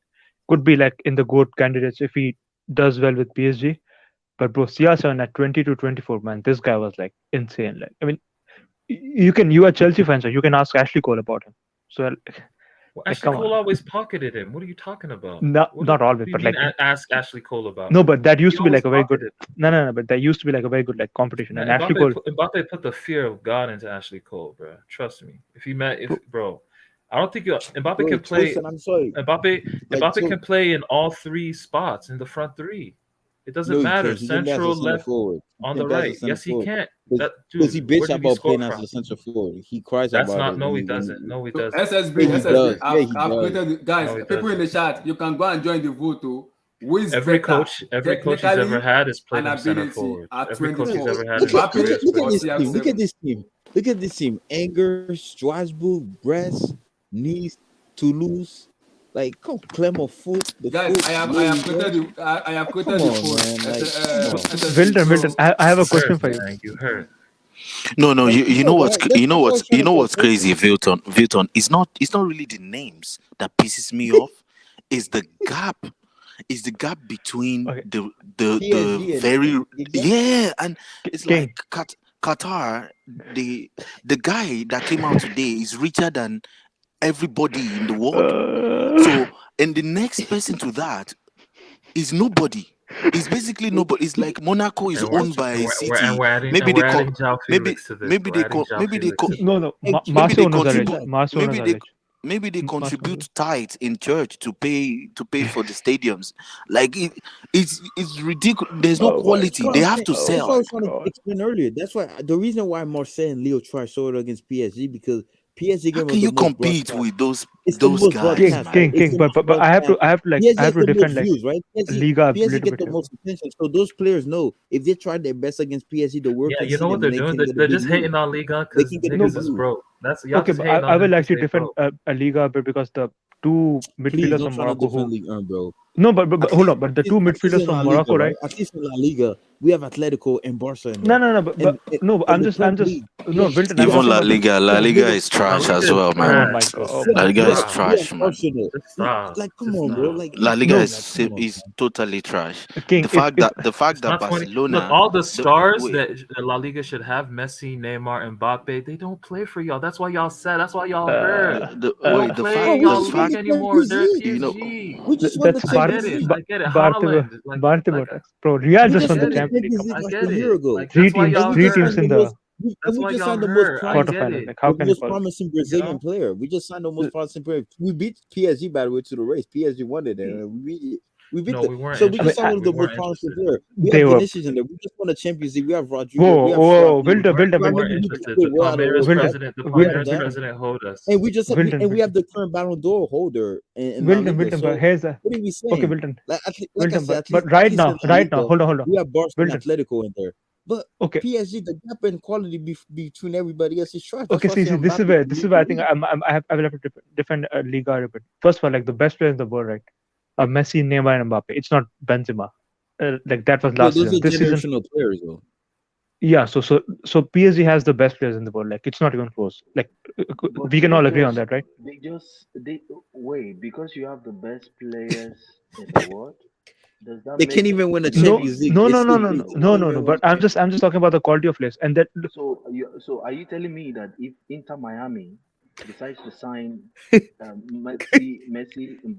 could be like in the GOAT candidates if he does well with PSG. But bro, CR7 at 20 to 24, man, this guy was like insane. Like, I mean, you are Chelsea fans, so you can ask Ashley Cole about him. So, Well, like, Ashley come Cole on. always pocketed him. What are you talking about? Not always, What do you but mean like, ask Ashley Cole about? no, but that used to be always like a very good. pocketed. No, but that used to be like a very good like competition. Man, And Ashley Cole, Mbappe put the fear of God into Ashley Cole, bro. Trust me. Bro, I don't think Mbappe Bro, can play. Tosin, I'm sorry. Mbappe can play in all three spots in the front three. It doesn't No, he matter. can't. He can be as Central, a center left, forward. on the right. Yes, he can't. Because he Dude, bitch where did he about score playing as from? a center forward. He cries That's about not. it. No, when he he- doesn't. No, he So doesn't. SSB, Yeah, he does. Yeah, he I've does. created guys. No, he People in doesn't. the chat, you can go and join the vote. Who is Every better coach he's ever had has played him center ability forward. at Every coach he's 24? ever had in Look his at, career has played or this him team. center Look at CR7? this team. Look at this team. Angers, Strasbourg, Brest, Nice, Toulouse. Like, come Clermont Foot. Guys, I have created Come the on, poll. man. Like, come on. Wilton, I have a question hurt, for you. man. You hurt. No, Like, you know what? That's why I was trying to what's tell Tosin. crazy, Vilton. It's not really the names that pisses me off. It's the gap. It's the gap between Okay. the PSG and very exactly. yeah, and it's King. like Qatar. The guy that came out today is richer than everybody in the world. So, and the next person to that is nobody. It's basically nobody. It's like Monaco is owned by City. Maybe they call João maybe Felix to this. maybe they call maybe they call No, Hey, Marseille they knows that contribute- age. Marseille maybe knows they that age. maybe they Marseille contribute tithes in church to pay for the stadiums. Like it's ridiculous. There's no Oh my quality. God. They have to That's what I sell. was trying to explain earlier. That's why the reason why Marseille and Leo try so hard against PSG because PSG How game can was you the most compete broadcast. with those It's the most guys, broadcast. man? It's the But most I have to PSG has the defend most like views, right? Liga a PSG little get bit the here. most attention. So those players know if they try their best against PSG, the world Yeah, can you see know what them they're and they doing? can get a They're big just move. hating on Liga They because can get a niggas big is move. broke. That's y'all Okay, just but hating on I them will 'cause actually they defend broke. a Liga a bit because the two Please midfielders don't from try to Morocco defend who League 1, bro. No, but At hold least, on. But the two at least midfielders in La from Liga, Morocco, right? right? At least in La Liga, we have Atletico and Barca in No, there. no, no. And No. in the I'm Premier just. League, we No, have Wilton. I'm Even just Barca. saying La about the. Liga, La We have Liga Liverpool. is trash La as Liga is well, Oh man. my trash. god. Just, Oh La my Liga just is god. stop. We have trash, man. Barca there. Just stop. Like, come Just on, bro. stop. Like, La Liga no, is like, come on, is man. totally trash. King, The fact if that It's not 20. Look, Barcelona, all the stars wait, that La Liga should have, Messi, Neymar, Mbappe, they don't play for y'all. That's why y'all sad. That's why y'all hurt. They don't the play Bro, in we y'all just won league the fact, anymore. Champions They're at League. you know, PSG. We just won the that's I get Champions it. League. I get it. Bartebo Haaland. Like, Bartebotex, bro. Real We just I just won won the get the it. Champions League. Champions Come League on, I like get a it. year ago. Like, three that's why teams, y'all And we three just teams hurt. signed the in the most That's we why just y'all signed the most hurt. I promising get quarterfinals. it. Like, how the can you most call it? promising You Brazilian know? player. We just signed the most promising player. We beat PSG by the way to the race. PSG won it and we beat No, the we weren't so we I mean, just signed one interested. of We the most weren't promising interested. player. We have they were. Vinicius in there. We just won the Champions League. We have Rodrigo. Whoa, We have whoa, Suarez. Wilton, We I weren't mean, Wilton, we interested. The played well out of the Palmeiras World Cup. president, the We have Palmeiras that. president hold us. And we just Wilton, and we have Wilton, the current Ballon d'Or holder in La Liga. Wilton. But So here's a what are we okay, saying? Wilton, Like I Wilton. said, But at right least in now, La Liga, hold on, we have Barca and Wilton. Atletico in there. But Okay, PSG, the gap in quality between everybody else is trash. That's okay. why I See, say this Mbappe is can lead where the I think league. I will have to defend Liga a bit. First of all, like the best players in the world, right? Are Messi, Neymar, and Mbappe. It's not Benzema. Like that was Yeah, last those season. are This season, generational players, though. yeah. So PSG has the best players in the world. Like it's not even close. Like But we can all they agree on just that, right? they wait because you have the best players in the world. Does that They make can't even win a No, Champions League. no, It's no, no, still no, they no, still no, can't no, even no. win But a Champions I'm just talking about the quality of players, and that so are you telling me that if Inter Miami decides to sign Messi,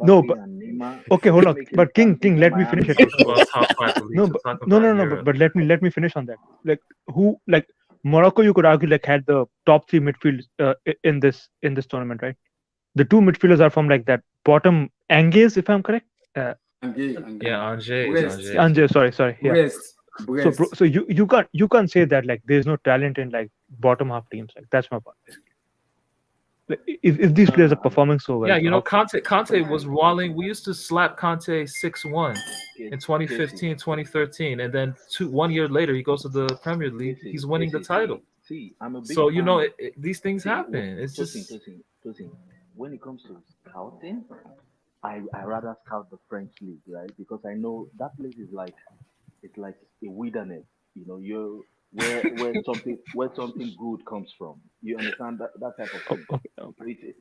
no, Mbappe, but and Neymar, okay, will hold it on. make But King, Inter let me Miami finish it. Talk go? about top five No, leagues. but We're talking about no. Europe. But let me finish on that. Like who, like Morocco, you could argue like had the top three midfield in this tournament, right? The two midfielders are from like that bottom Angers, if I'm correct. Yeah, Angers. Brest, Angers, sorry, yeah. Brest, So Brest. so you can't say that like there's no talent in like bottom half teams. Like that's my point. Like, if these players are performing so well, Yeah, so you know, how Conte was walling. We used to slap Conte 6-1 in 2015, 2013, and then 1 year later he goes to the Premier League. He's winning the title. See, I'm a big So you know, fan. these things happen. It's Tosin, just Tosin. When it comes to scouting, I rather scout the French league, right? Because I know that place is like it's like a wilderness. You know, you're where something good comes from. You understand that type of thing. okay.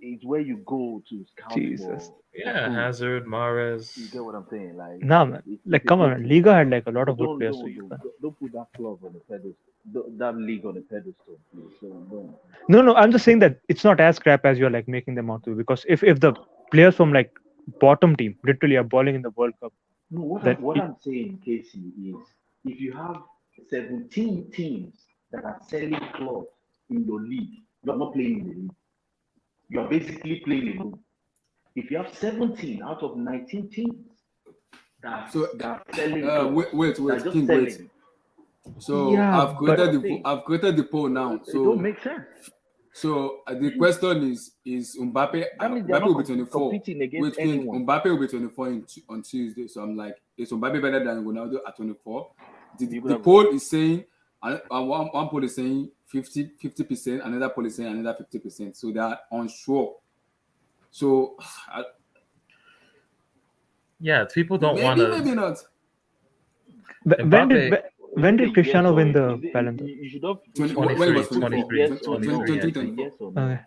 It's where you go to scout Jesus. yeah, food. Hazard, Mahrez. You get what I'm saying? Like Nah, man. it's Like a come good on, thing. Liga had like a lot But of good players, so you can. don't put that club on the pedestal, that league on the pedestal, please. So don't. No, I'm just saying that it's not as crap as you're like making them out to be. Because if the players from like bottom team literally are balling in the World Cup, No, then what I'm saying, Casey, is if you have 17 teams that are selling clubs in your league, you're not playing in the league. You're basically playing alone. If you have 17 out of 19 teams that are selling clubs, wait, that are just King, selling. wait. So yeah, I've created the poll now. It So don't make sense. So the question is Mbappe. That means they're Mbappe will not be 24. competing against Wait, King, anyone. Mbappe will be 24 on Tuesday. So I'm like, is Mbappe better than Ronaldo at 24? The poll is saying, one poll is saying 50%, another poll is saying another 50%. So they are unsure. So Yeah, people don't want to. maybe not. When did Cristiano win the Ballon d'Or? You should have 23. yes or no. Yes or no. Okay.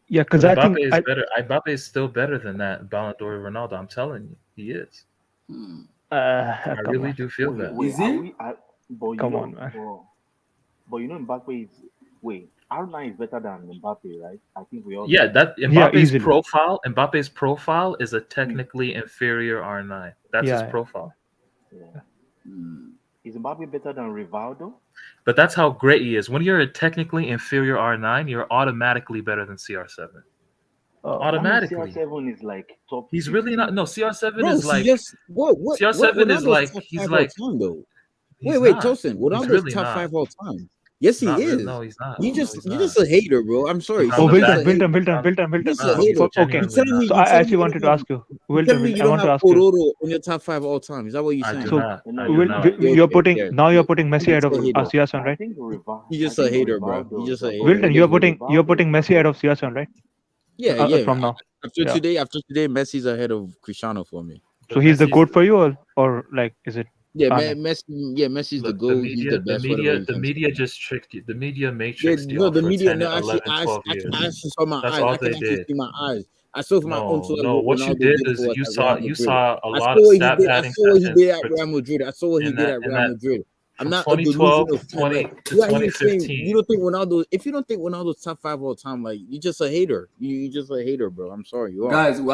Yeah, because I think Mbappe is better. Mbappe is still better than that Ballon d'Or Ronaldo. I'm telling you, he is. I really do feel that. Wait, Is he? Come on, man. But you know Mbappe is R9 is better than Mbappe, right? I think we all Yeah, that Yeah, Mbappe's easily. profile is a technically inferior R9. That's his Yeah. profile. Yeah. Is Mbappe better than Rivaldo? But that's how great he is. When you're a technically inferior R9, you're automatically better than CR7. Automatically. CR7 is like top. He's really not. No, CR7 Bro, is like what CR7 is Ronaldo's like top he's five like. all time, though. He's Wait, not. Tosin. He's Ronaldo's really top not. 5 all time. Yes, he Not is. really- no, he's not. You No, just he's you're not. just a hater, bro. I'm sorry. He's Oh, not You're that. Wilton. You're just a No, hater. Okay. You're telling me. So You're I telling actually me wanted to you ask you, You're telling me Wilton. you I don't want to have ask you. Ororo on your top 5 all time. Is that what you're I saying? do So not. I No, do not. you're putting Yeah. Messi You're ahead of just a hater. CR7, I right? think You're just a hater, bro. You're just a hater. Wilton, you're putting Messi ahead of CR7, right? Yeah. From now. After today, Messi's ahead of Cristiano for me. So he's the goat for you, or like, is it? Yeah, Arne? Messi's the Look, goat. He's the best. Whatever you the can say. media just tricked you. The media Yeah, matrixed no, y'all the for media. 10, No, actually, 11, 12 I years. actually saw my That's eyes. all I can they actually did. see my eyes. I saw with my own two No. what What you Ronaldo did did is for us you at Real saw Madrid. a I lot saw of what he stat did. I padding saw what he did at sessions Real Madrid. I saw what he in did that at Real Madrid. I'm from not a 2012 delusional to fan. 20 Like, to you out here saying 2015. you don't think Ronaldo. If you don't think Ronaldo's top 5 all time, like, you just a hater. You just a hater, bro. I'm sorry, you are. Guys, we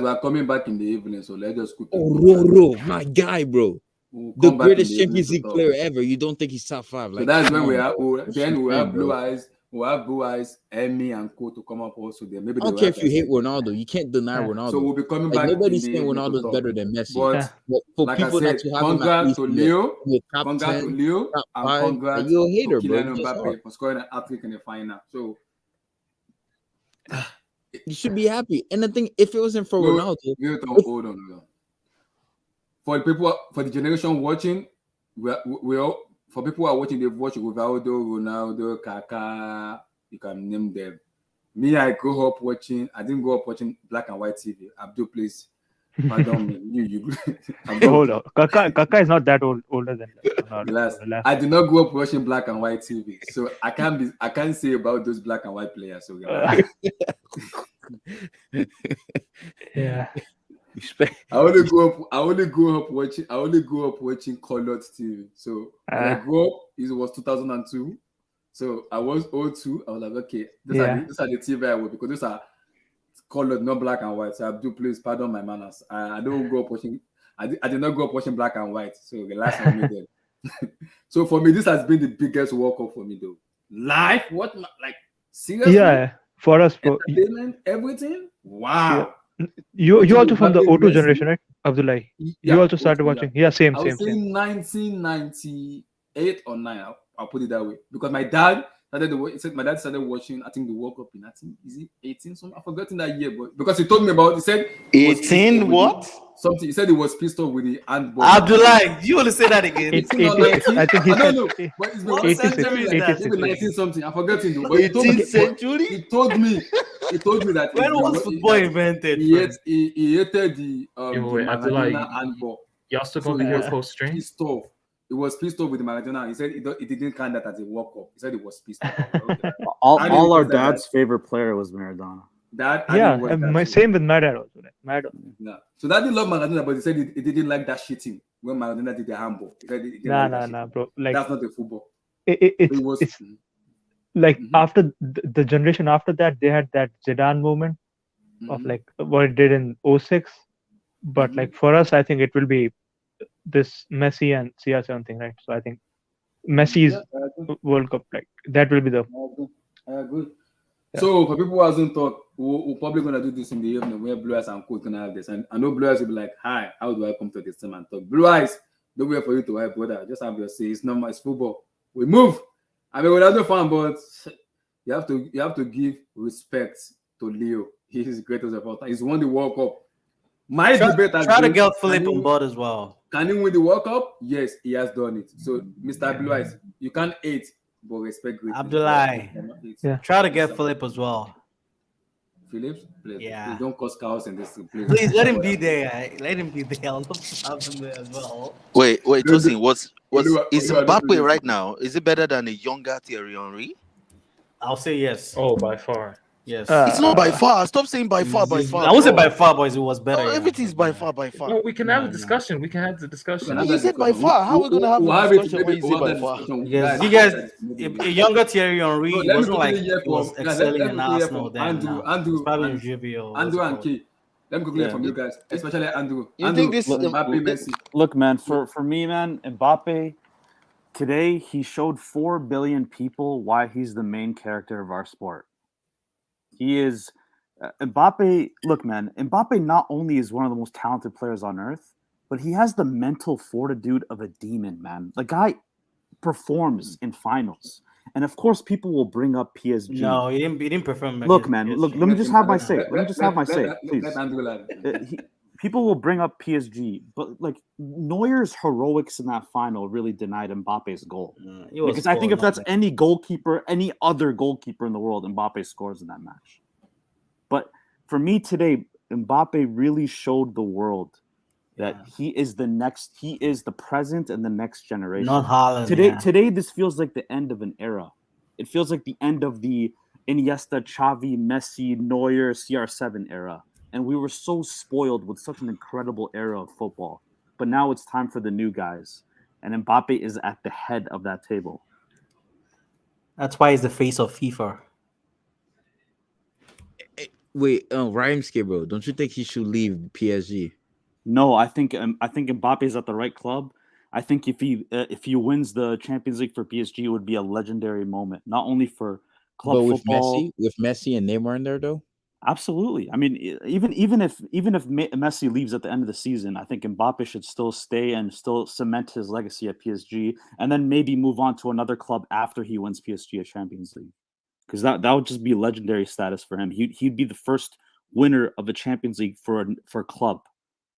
are coming back in the evening, so let's just quickly. Oh, Roro, my guy, bro. We'll The come back in greatest the evening Champions to League talk. player ever. You don't think he's top 5? So Like, that's come when on, we have. bro. Then we have Insane, bro. Blue Eyes. We have Blue Eyes, Emmy and Co to come up also there. Maybe I they don't will care have if you their hate Ronaldo. You can't deny Yeah. Ronaldo. So we'll be coming Like, back in nobody's the saying evening to Ronaldo's talk. better than Messi. But Yeah. But for like I people not said, to have him at congrats least to in the Leo, top congrats 10, to Leo, top and 5, like, congrats you're a to hater, bro. Kylian You just are. Mbappe for scoring an hat-trick in the final. So You should be happy. And the thing, if it wasn't for no, Ronaldo, hold on. For the people, for the generation watching, we all, for people who are watching, they've watched Rivaldo, Ronaldo, Kaká. You can name them. Me, I didn't grow up watching black and white TV. Abdul, please, pardon me. You. Hold on. Kaka is not that older than Ronaldo. Relax. So relax. I did not grow up watching black and white TV, so I can't say about those black and white players. So relax. Yeah. I only grew up watching colored TV. So when I grew up, it was 2002. So I was 02. I was like, okay, these are the TV I watch because these are colored, not black and white. So Abdul, please pardon my manners. I don't grow up watching. I did not grow up watching black and white. So relax on me then. So for me, this has been the biggest World Cup for me though. Life, like seriously? Yeah, for us, entertainment, everything. Wow. Yeah. You also from the O2 generation, right, Abdullah? Yeah, you also started watching. Yeah, same. I was saying 1998 or 9. I'll put it that way because my dad started watching. I think the World Cup in is it 18? Something I've forgotten that year, but because he told me about. He said 18 what? Something. He said he was pissed off with the handball. Abdullah, you want to say that again? 18 or 19? I think he said. But it's been What century is that? Maybe 19 something. I've forgotten. 18th century? He told me that when was football invented? He hated the Abdullah, handball. Y'all still gonna be here post stream? Pissed off. It was pissed off with the Maradona. He said it didn't count that as a World Cup. He said it was pissed off. Okay. all our dad's favorite player was Maradona. Same with my dad also. Yeah. So Daddy loved Maradona, but he said he didn't like that shitting when Maradona did the handball. He said nah, bro. Like, that's not a football. It's like after the generation after that, they had that Zidane moment of like what it did in 06. But like for us, I think it will be this Messi and CR7 thing, right? So I think Messi's World Cup, like that will be the. I agree. Yeah. So for people who hasn't thought, we're probably gonna do this in the evening where Blue Eyes and Co gonna have this, and I know Blue Eyes will be like, "Hi, how do I come to this team and talk?" Blue Eyes, don't wait for you to help, brother. Just have your say. It's not my football. We move. I mean, we're not fan, but you have to give respect to Leo. He is the greatest of all time. He's won the World Cup. My debate has try to been, get Philip on board as well. Can he win the World Cup? Yes, he has done it. So, Mr. Blue Eyes, you can't hate, but respect greatly. Abdullah, try to get Philip as well. Phillips, please. Yeah. Please don't cause chaos in this. Please let him be there. Let him be there. I'll love to have him there as well. Wait, Tosin, is Mbappe right now? Is it better than a younger Thierry Henry? I'll say yes. Oh, by far. Yes. It's not by far. Stop saying by far. I won't say by far, boys. It was better. Everything's by far. No, we can have a discussion. We can have the discussion. You said by far. How are we going to have a discussion when you say by far? Yes. You guys, a younger Thierry Henry wasn't like was excelling in Arsenal then. Andrew, probably Andrew and Key. Let me quickly from you guys, especially Andrew. You think this is Mbappe, Messi? Look, man, for me, man, Mbappe, today he showed 4 billion people why he's the main character of our sport. He is Mbappe. Look, man, Mbappe not only is one of the most talented players on earth, but he has the mental fortitude of a demon, man. The guy performs in finals. And of course, people will bring up PSG. No, he didn't perform. Look, man, look, let me just have my say. Please. People will bring up PSG, but like Neuer's heroics in that final really denied Mbappe's goal. Because I think if that's any goalkeeper, any other goalkeeper in the world, Mbappe scores in that match. But for me today, Mbappe really showed the world that he is the present and the next generation. Not Haaland. Today, this feels like the end of an era. It feels like the end of the Iniesta, Xavi, Messi, Neuer, CR7 era. And we were so spoiled with such an incredible era of football. But now it's time for the new guys. And Mbappe is at the head of that table. That's why he's the face of FIFA. Wait, Rhymeski, bro, don't you think he should leave PSG? No, I think Mbappe is at the right club. I think if he wins the Champions League for PSG, it would be a legendary moment, not only for club But with football. Messi and Neymar in there, though. Absolutely. I mean, even if Messi leaves at the end of the season, I think Mbappe should still stay and still cement his legacy at PSG, and then maybe move on to another club after he wins PSG a Champions League, because that would just be legendary status for him. He'd be the first winner of a Champions League for a club.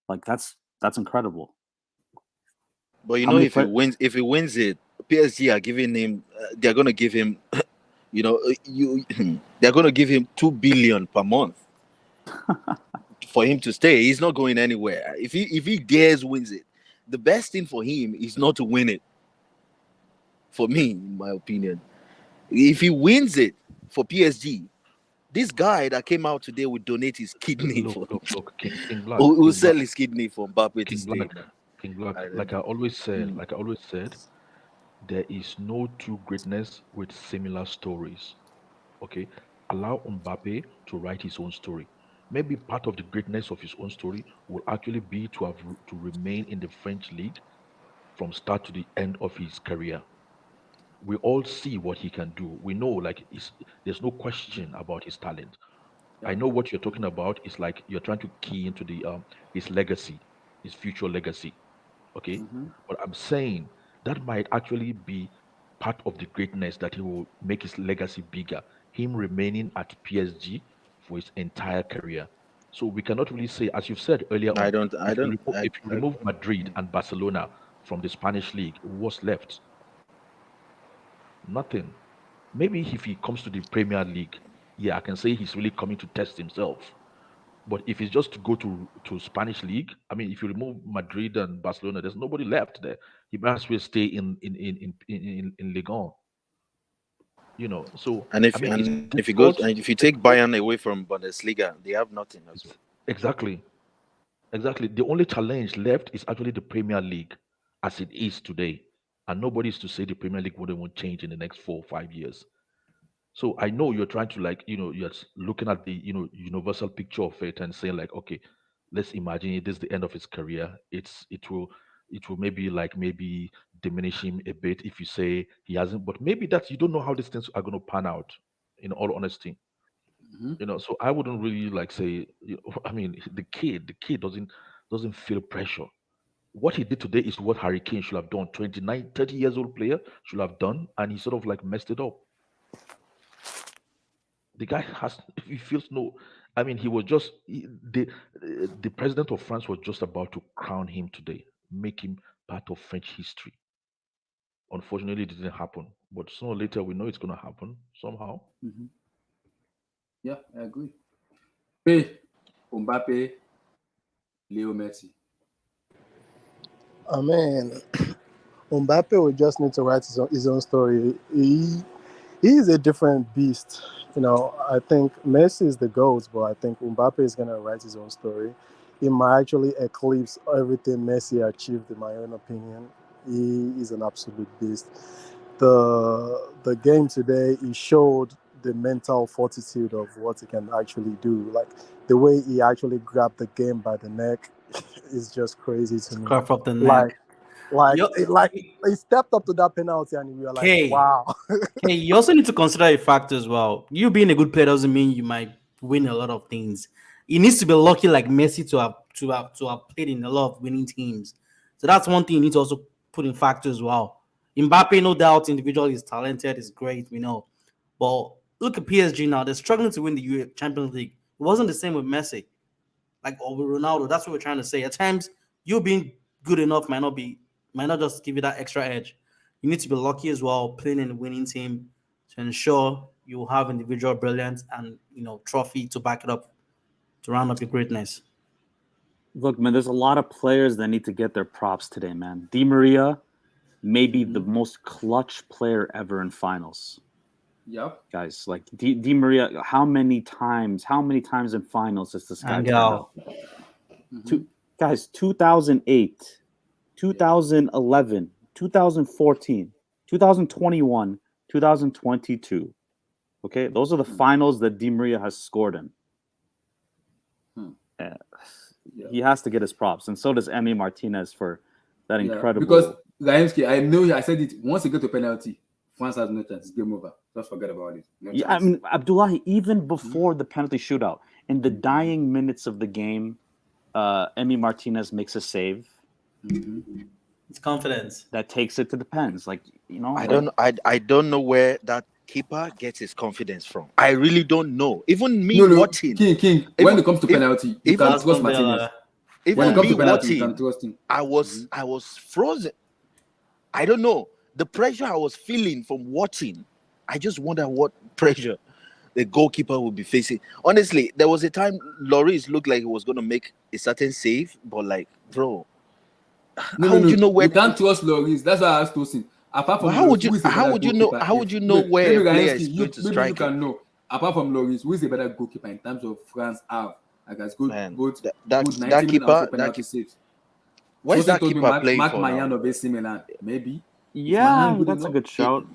Like that's incredible. But you know, if he wins it, PSG are giving him. They're gonna give him. They're gonna give him 2 billion per month for him to stay. He's not going anywhere. If he dares wins it, the best thing for him is not to win it. For me, in my opinion, if he wins it for PSG, this guy that came out today will donate his kidney Look, King Black. Who sell his kidney for Mbappe to stay. King Black, like I always said, there is no true greatness with similar stories. Okay, allow Mbappe to write his own story. Maybe part of the greatness of his own story will actually be to remain in the French league from start to the end of his career. We all see what he can do. We know, like, there's no question about his talent. I know what you're talking about is like you're trying to key into the his legacy, his future legacy. Okay, but I'm saying that might actually be part of the greatness that he will make his legacy bigger. Him remaining at PSG for his entire career. So we cannot really say, as you've said earlier on, if you remove Madrid and Barcelona from the Spanish league, what's left? Nothing. Maybe if he comes to the Premier League, yeah, I can say he's really coming to test himself. But if it's just to go to Spanish league, I mean, if you remove Madrid and Barcelona, there's nobody left there. He might as well stay in Ligue 1. So and if he goes and if you take Bayern away from Bundesliga, they have nothing as well. Exactly. The only challenge left is actually the Premier League as it is today, and nobody is to say the Premier League won't change in the next 4 or 5 years. So I know you're trying to you're looking at the universal picture of it and saying like, okay, let's imagine this is the end of his career. It will maybe diminish him a bit if you say he hasn't. But maybe that's you don't know how these things are going to pan out. In all honesty, So I wouldn't really say. I mean, the kid doesn't feel pressure. What he did today is what Harry Kane should have done. 29, 30 years old player should have done, and he sort of messed it up. The guy he feels no. I mean, he was just the president of France was just about to crown him today, make him part of French history. Unfortunately, it didn't happen, but sooner or later we know it's going to happen somehow. Yeah, I agree. Hey, Mbappe, Leo Messi. I mean, Mbappe will just need to write his own story. He is a different beast. I think Messi is the GOAT, but I think Mbappe is going to write his own story. He might actually eclipse everything Messi achieved, in my own opinion. He is an absolute beast. The game today, he showed the mental fortitude of what he can actually do. Like, the way he actually grabbed the game by the neck is just crazy to me. Scarf up the neck. He stepped up to that penalty and we were like, wow. Okay, you also need to consider a factor as well. You being a good player doesn't mean you might win a lot of things. He needs to be lucky like Messi to have played in a lot of winning teams. So that's one thing you need to also put in factor as well. Mbappe, no doubt, individually is talented, is great, we know. But look at PSG now; they're struggling to win the Champions League. It wasn't the same with Messi, or with Ronaldo. That's what we're trying to say. At times, you being good enough might not just give you that extra edge. You need to be lucky as well, playing in a winning team to ensure you have individual brilliance and trophy to back it up. to round up your greatness. Look, man, there's a lot of players that need to get their props today, man. Di Maria may be the most clutch player ever in finals. Yep. Guys, like Di Maria, how many times in finals has this guy turned up? Guys, 2008, 2011, 2014, 2021, 2022. Okay, those are the finals that Di Maria has scored in. He has to get his props, and so does Emi Martinez for that incredible. Because Raimski, I know I said it. Once you get to penalty, France has no chance. It's game over. Just forget about it. No I mean, Abdullahi, even before the penalty shootout, in the dying minutes of the game, Emi Martinez makes a save. It's confidence that takes it to the pens. Like, you know, I don't know where that keeper gets his confidence from. I really don't know. Even me watching. King. When it comes to penalty, you can trust Martinez. When it comes to penalty, you can trust him. I was frozen. I don't know. The pressure I was feeling from watching, I just wonder what pressure the goalkeeper will be facing. Honestly, there was a time Lloris looked like he was going to make a certain save, but like, bro, how would you know where? You can't trust Lloris. That's why I asked Tosin. Apart from how would you know where a player is going to strike? You can know. Apart from Lloris, who is the better goalkeeper in terms of France have? Like as good, that keeper, saves. Where's that keeper playing Mark for Mayan now? of AC Milan, maybe. Yeah, that's a good shout.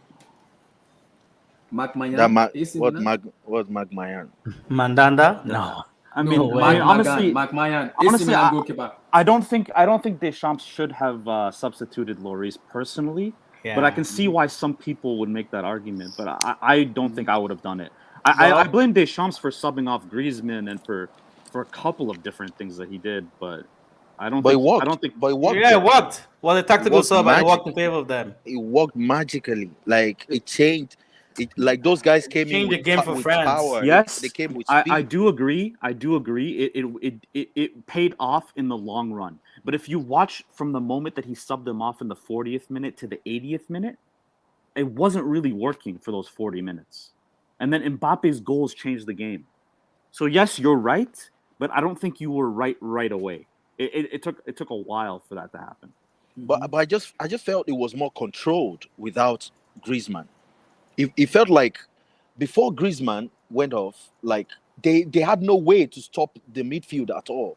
Mark Mayan. What Mark Mayan? Mandanda? No. I mean, honestly, Mark Mayan. Honestly, goalkeeper. I don't think Deschamps should have substituted Lloris personally. Yeah. But I can see why some people would make that argument. But I don't think I would have done it. I blame Deschamps for subbing off Griezmann and for a couple of different things that he did, but I don't think it worked. Yeah, it worked. Well, the tactical sub, it worked in favor of them. It worked magically. Like it changed. Like those guys came in with, the game for with France. power. Yes, they came with speed. I do agree. It paid off in the long run. But if you watch from the moment that he subbed them off in the 40th minute to the 80th minute, it wasn't really working for those 40 minutes. And then Mbappe's goals changed the game. So yes, you're right, but I don't think you were right away. It took a while for that to happen. But I just felt it was more controlled without Griezmann. It felt like before Griezmann went off, like they had no way to stop the midfield at all.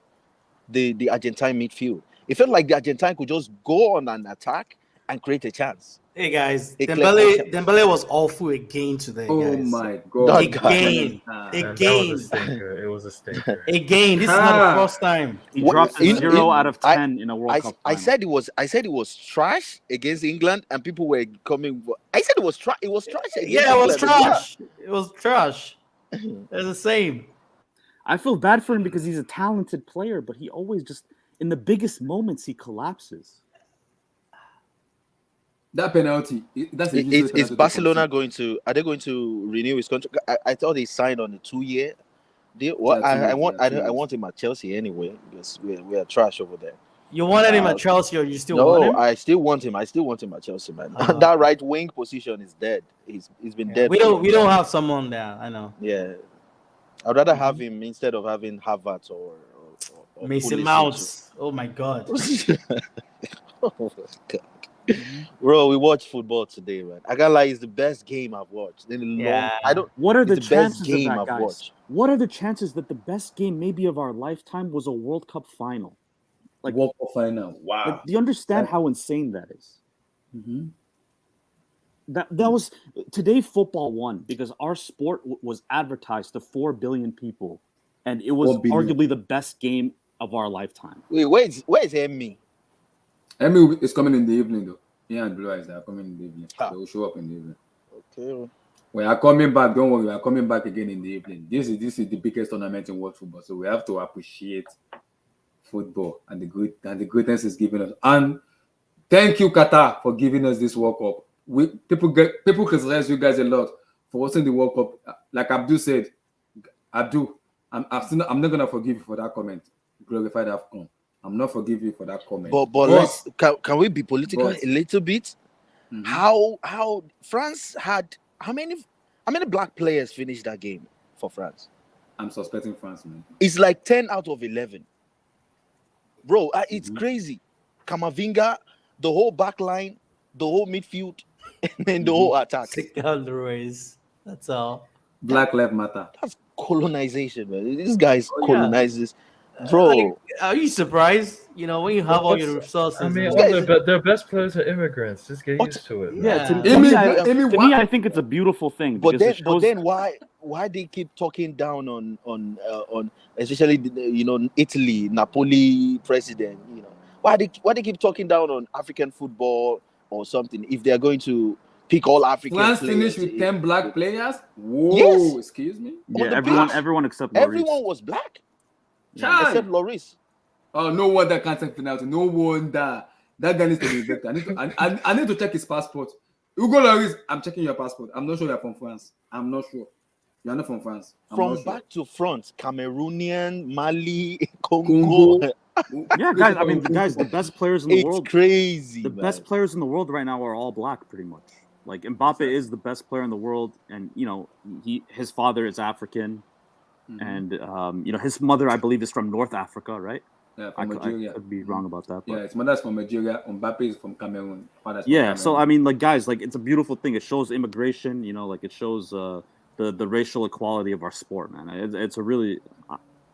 The Argentine midfield. It felt like the Argentine could just go on an attack and create a chance. Hey guys, Dembele was awful again today. Oh guys. my god! Again. It was a stinker. Again, this is not the first time. He dropped 0 out of 10 in a World Cup. I said it was trash against England, and people were coming. I said it was trash. It was trash. Yeah, it was trash. It was trash. It's the same. I feel bad for him because he's a talented player, but he always just in the biggest moments he collapses. That penalty, is Barcelona going to? Are they going to renew his contract? I thought he signed on a 2-year deal. Well, I want him at Chelsea anyway because we are trash over there. You wanted him at Chelsea, or you still want him? No, I still want him. I still want him at Chelsea, man. That right wing position is dead. He's been dead. We don't have someone there. I know. Yeah, I'd rather have him instead of having Havertz or Mason Mount. Oh my god. Oh my god. Bro, we watched football today, man. I gotta lie, it's the best game I've watched in a long. What are the chances of that, guys? What are the chances that the best game maybe of our lifetime was a World Cup final? Like World Cup final. Wow. Like, do you understand how insane that is? Mm-hmm. That was today. Football won because our sport was advertised to 4 billion people, and it was arguably the best game of our lifetime. Wait, where's Emmy? Emmy is coming in the evening, though. Yeah, and Blue Eyes are coming in the evening. They will show up in the evening. Okay. We are coming back. Don't worry, we are coming back again in the evening. This is the biggest tournament in world football, so we have to appreciate football and the greatness is giving us. And thank you, Qatar, for giving us this World Cup. People criticize you guys a lot for hosting the World Cup. Like Abdul said, I'm not gonna forgive you for that comment. Glorified AFCON. I'm not forgiving you for that comment. But can we be political a little bit? Mm-hmm. How France had how many black players finished that game for France? I'm suspecting France, man. It's like 10 out of 11. Bro, it's crazy. Kamavinga, the whole back line, the whole midfield, and then the whole attack. Take down the race. That's all. Black Lives Matter. That's colonization, man. These guys Oh, yeah. colonizes. Bro. Like, are you surprised? You know, when you have all your resources. I mean, and- their best players are immigrants. Just get used to it. Man. Yeah, to me, I think it's a beautiful thing. But because then why they keep talking down on especially Italy, Napoli president, why they keep talking down on African football or something if they are going to pick all African France players. finished with 10 black players. Whoa, Yes. Excuse me. Yeah, everyone except Lloris. Everyone was black. Child. Except Lloris. Oh, no wonder can't take penalty. No wonder that guy needs to be evicted. I need to check his passport. Hugo Lloris, I'm checking your passport. I'm not sure you're from France. I'm not sure. You're not from France. From back to front, Cameroonian, Mali, Congo. Yeah, guys. I mean, the best players in the world. It's crazy. The best players in the world right now are all black, pretty much. Like Mbappe is the best player in the world, and his father is African, and his mother, I believe, is from North Africa, right? Yeah, from Nigeria. I could be wrong about that. But... Yeah, his mother's from Nigeria. Mbappe is from Cameroon. Yeah, so I mean, like, guys, like, it's a beautiful thing. It shows immigration. Like it shows the racial equality of our sport, man. It's a really,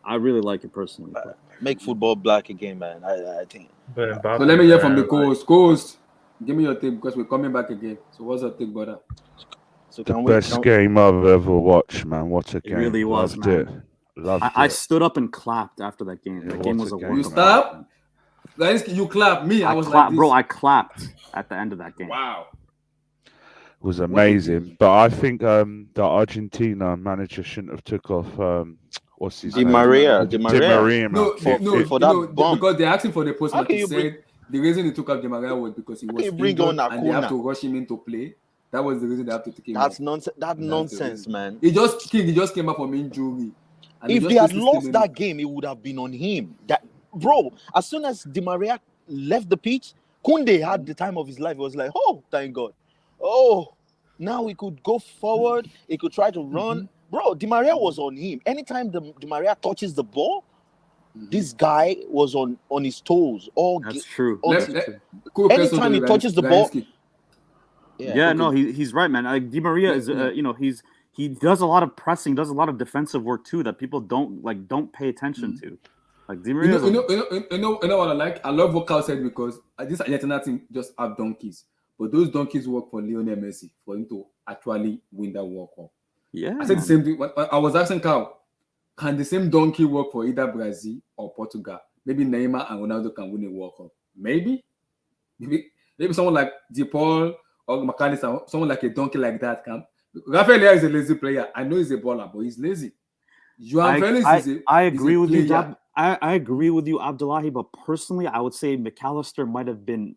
I really like it personally. Make football black again, man. I think. But so let me hear from the Coast. Give me your take because we're coming back again. So what's your take, brother? So the best game I've ever watched, man. What a game! It really was, Loved man. it. Loved it. I stood up and clapped after that game. That game was a You stop? You clap. Me, I was clapped, like this. bro. I clapped at the end of that game. Wow. It was amazing, but I think the Argentina manager shouldn't have took off. What's his Di name? Maria. No, for that bomb. Because they're asking for the post. How Like can he you said, the reason he took out Di Maria was because he was injured and they have to rush him into play. That was the reason they have to take him That's off. nonsense. That's nonsense, man. He just came up from injury. And If they had lost that game, it would have been on him. Bro, as soon as Di Maria left the pitch, Koundé had the time of his life. He was like, oh, thank God. Oh, now he could go forward. He could try to run. Bro, Di Maria was on him. Anytime Di Maria touches the ball, this guy was on his toes. That's true. Anytime he touches the ball. Yeah, no, he's right, man. Like Di Maria is, he does a lot of pressing, does a lot of defensive work too that people don't pay attention to. Like Di Maria, you know what I like? I love what Cal said because this Argentina team just have donkeys, but those donkeys work for Lionel Messi for him to actually win that World Cup. Yeah, I said the same thing. I was asking Cal, can the same donkey work for either Brazil or Portugal? Maybe Neymar and Ronaldo can win a World Cup. Maybe someone like DePaul or McAllister, someone like a donkey like that can. Rafael is a lazy player. I know he's a baller, but he's lazy. I agree with you. I agree with you, Abdullahi. But personally, I would say McAllister might have been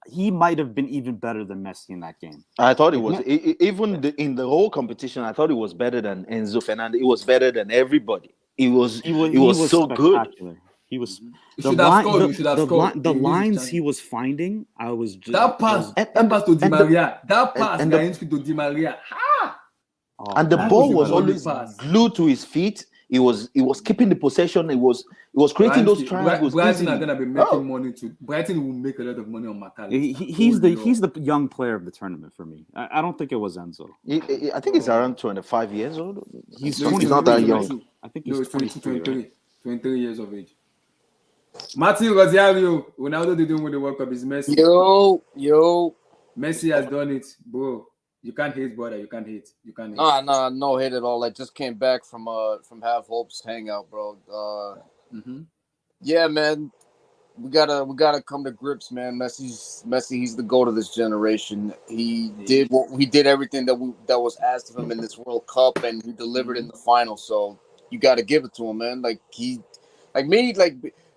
even better than Messi in that game. I thought it was even in the whole competition. I thought it was better than Enzo Fernandez. It was better than everybody. He was so good. He was the lines he was finding. I was just that pass to Di Maria. That pass to Di Maria. And the ball was always glued to his feet. He was keeping the possession. It was creating those triangles. Brighton are gonna be making money too. Brighton will make a lot of money on McAllister. He's the young player of the tournament for me. I don't think it was Enzo. I think he's around 25 years old. He's not that young. I think he's 23 years of age. Martin Rosario, Ronaldo didn't win the World Cup. Is Messi. Yo. Messi has done it, bro. You can't hate, brother. You can't hate. No hate at all. I just came back from Half Hope's hangout, bro. Yeah, man. We gotta come to grips, man. Messi. He's the GOAT of this generation. He did everything that was asked of him in this World Cup, and he delivered in the final. So you got to give it to him, man.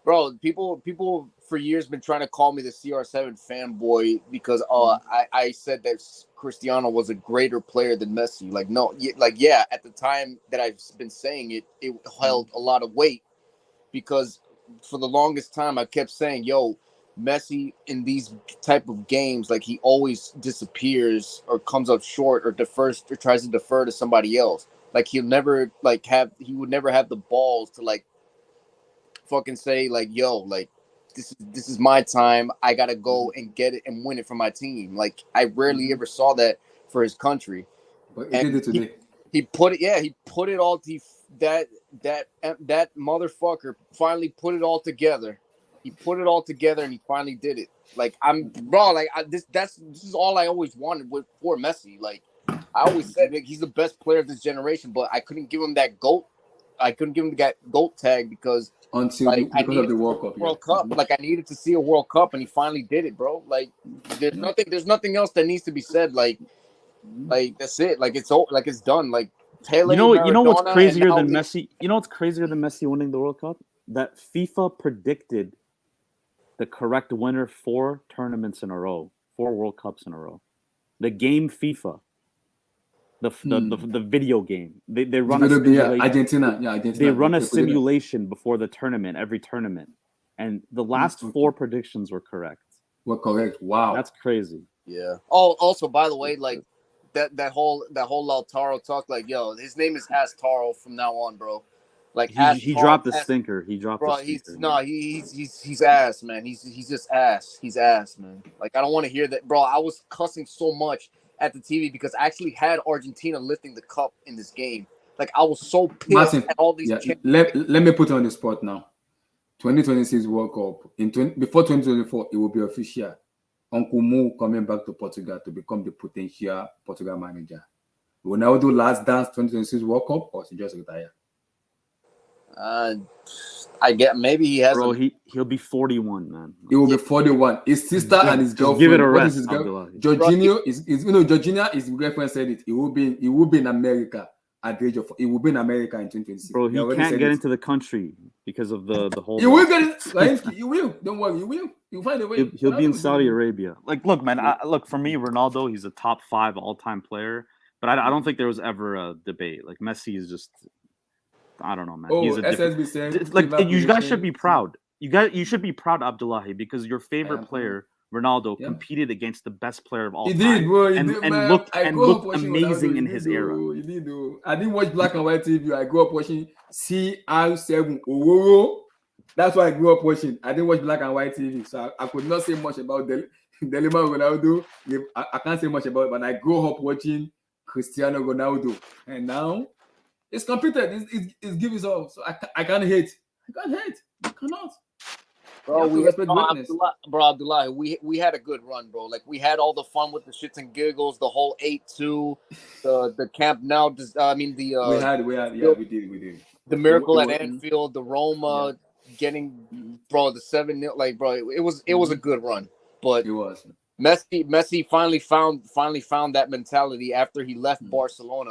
Bro, people for years been trying to call me the CR7 fanboy because I said that Cristiano was a greater player than Messi. Yeah, at the time that I've been saying it held a lot of weight because for the longest time I kept saying, yo, Messi in these type of games, like he always disappears or comes up short or defers or tries to defer to somebody else. Like he would never have the balls to like fucking say like, yo, like this is my time. I gotta go and get it and win it for my team. Like I rarely ever saw that for his country. But he did it today. He put it all. That motherfucker finally put it all together. He put it all together and he finally did it. Like this is all I always wanted for Messi. Like I always said, like, he's the best player of this generation, but I couldn't give him that GOAT. I couldn't give him that GOAT tag because because of the World Cup. World Cup. Like I needed to see a World Cup, and he finally did it, bro. Like there's nothing else that needs to be said. Like that's it. Like it's done. Like Pele, you know what's Maradona, crazier than Messi? You know what's crazier than Messi winning the World Cup? That FIFA predicted the correct winner 4 tournaments in a row, 4 World Cups in a row. The game FIFA, the video game. They run a simulation. Argentina. They run a simulation before the tournament, every tournament, and the last 4 predictions were correct. Wow, that's crazy. Yeah. Oh, also by the way, like that whole Lautaro talk, like, yo, his name is Ass Taro from now on, bro. Like he dropped the stinker. He dropped the stinker. He's ass, man. He's just ass. He's ass, man. Like I don't want to hear that, bro. I was cussing so much at the TV because I actually had Argentina lifting the cup in this game. Like I was so pissed Martin, at all these. Let me put on the spot now. 2026 World Cup before 2024, it will be official. Uncle Mo coming back to Portugal to become the potential Portugal manager. Ronaldo last dance 2026 World Cup, or he just retire? I get maybe he has. Bro, he'll be 41, man. He will be 41. His sister and his girlfriend. Give it a rest. Jorginho Jorginho, his girlfriend said it. He will be in America at the age of. He will be in America in 2026. Bro, he can't get into the country because of the whole. He will get it. He will. Don't worry. He will. He'll find a way. He'll be in Saudi Arabia. Like, look, man. Look, for me, Ronaldo, he's a top 5 all-time player. But I don't think there was ever a debate. Like Messi is just. I don't know, man. Oh, he's a SSB said, like you guys should be proud. You should be proud, Abdullahi, because your favorite player, Ronaldo, competed against the best player of all time. He did, bro. And looked amazing in his era. He did, though. I didn't watch black and white TV. I grew up watching CR7 Ororo. That's why I grew up watching. I didn't watch black and white TV, so I could not say much about Bellingham Ronaldo. I can't say much about it, but I grew up watching Cristiano Ronaldo, and now. It's competed. It's give us all. So I can't hate. I cannot. Bro, Abdullah, we had a good run, bro. Like we had all the fun with the shits and giggles, the whole 8-2, the Camp Nou. We did. The miracle at Anfield, the Roma getting, bro, the 7-0. Like, bro, it was a good run. But it was. Messi finally found that mentality after he left Barcelona.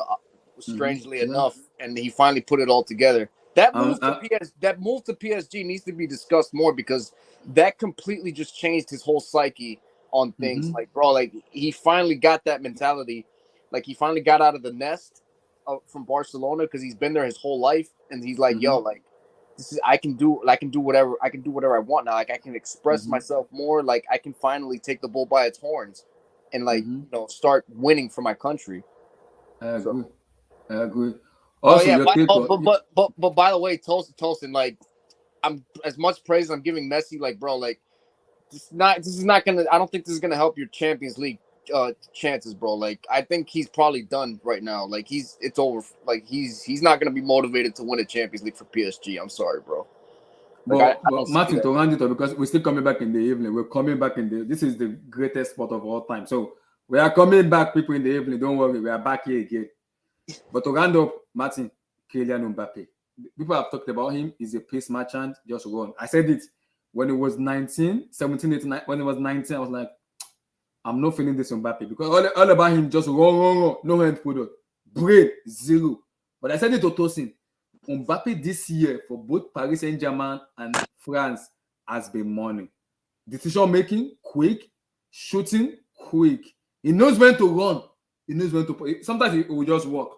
Strangely enough, and he finally put it all together. That move to PSG needs to be discussed more because that completely just changed his whole psyche on things. Like, bro, like he finally got that mentality. Like he finally got out of the nest from Barcelona because he's been there his whole life, and he's like, yo, like this is I can do whatever I want now. Like I can express myself more. Like I can finally take the bull by its horns and like start winning for my country. I agree. Also, but by the way, Tolson, like I'm as much praise I'm giving Messi, like bro, like this is not gonna. I don't think this is gonna help your Champions League chances, bro. Like I think he's probably done right now. Like it's over. Like he's not gonna be motivated to win a Champions League for PSG. I'm sorry, bro. Like, but Martin, to round it up, because we're still coming back in the evening. We're coming back this is the greatest sport of all time. So we are coming back, people, in the evening. Don't worry, we are back here again. But to round up, Martin, Kylian Mbappe. People have talked about him. He's a pace merchant, just run. I said it when he was 17, 18, when he was 19, I was like, I'm not feeling this Mbappe because all about him just run. No end product. Break, 0. But I said it to Tosin. Mbappe this year for both Paris Saint-Germain and France has been money. Decision making, quick. Shooting, quick. He knows when to run. He knows when to play. Sometimes it will just work.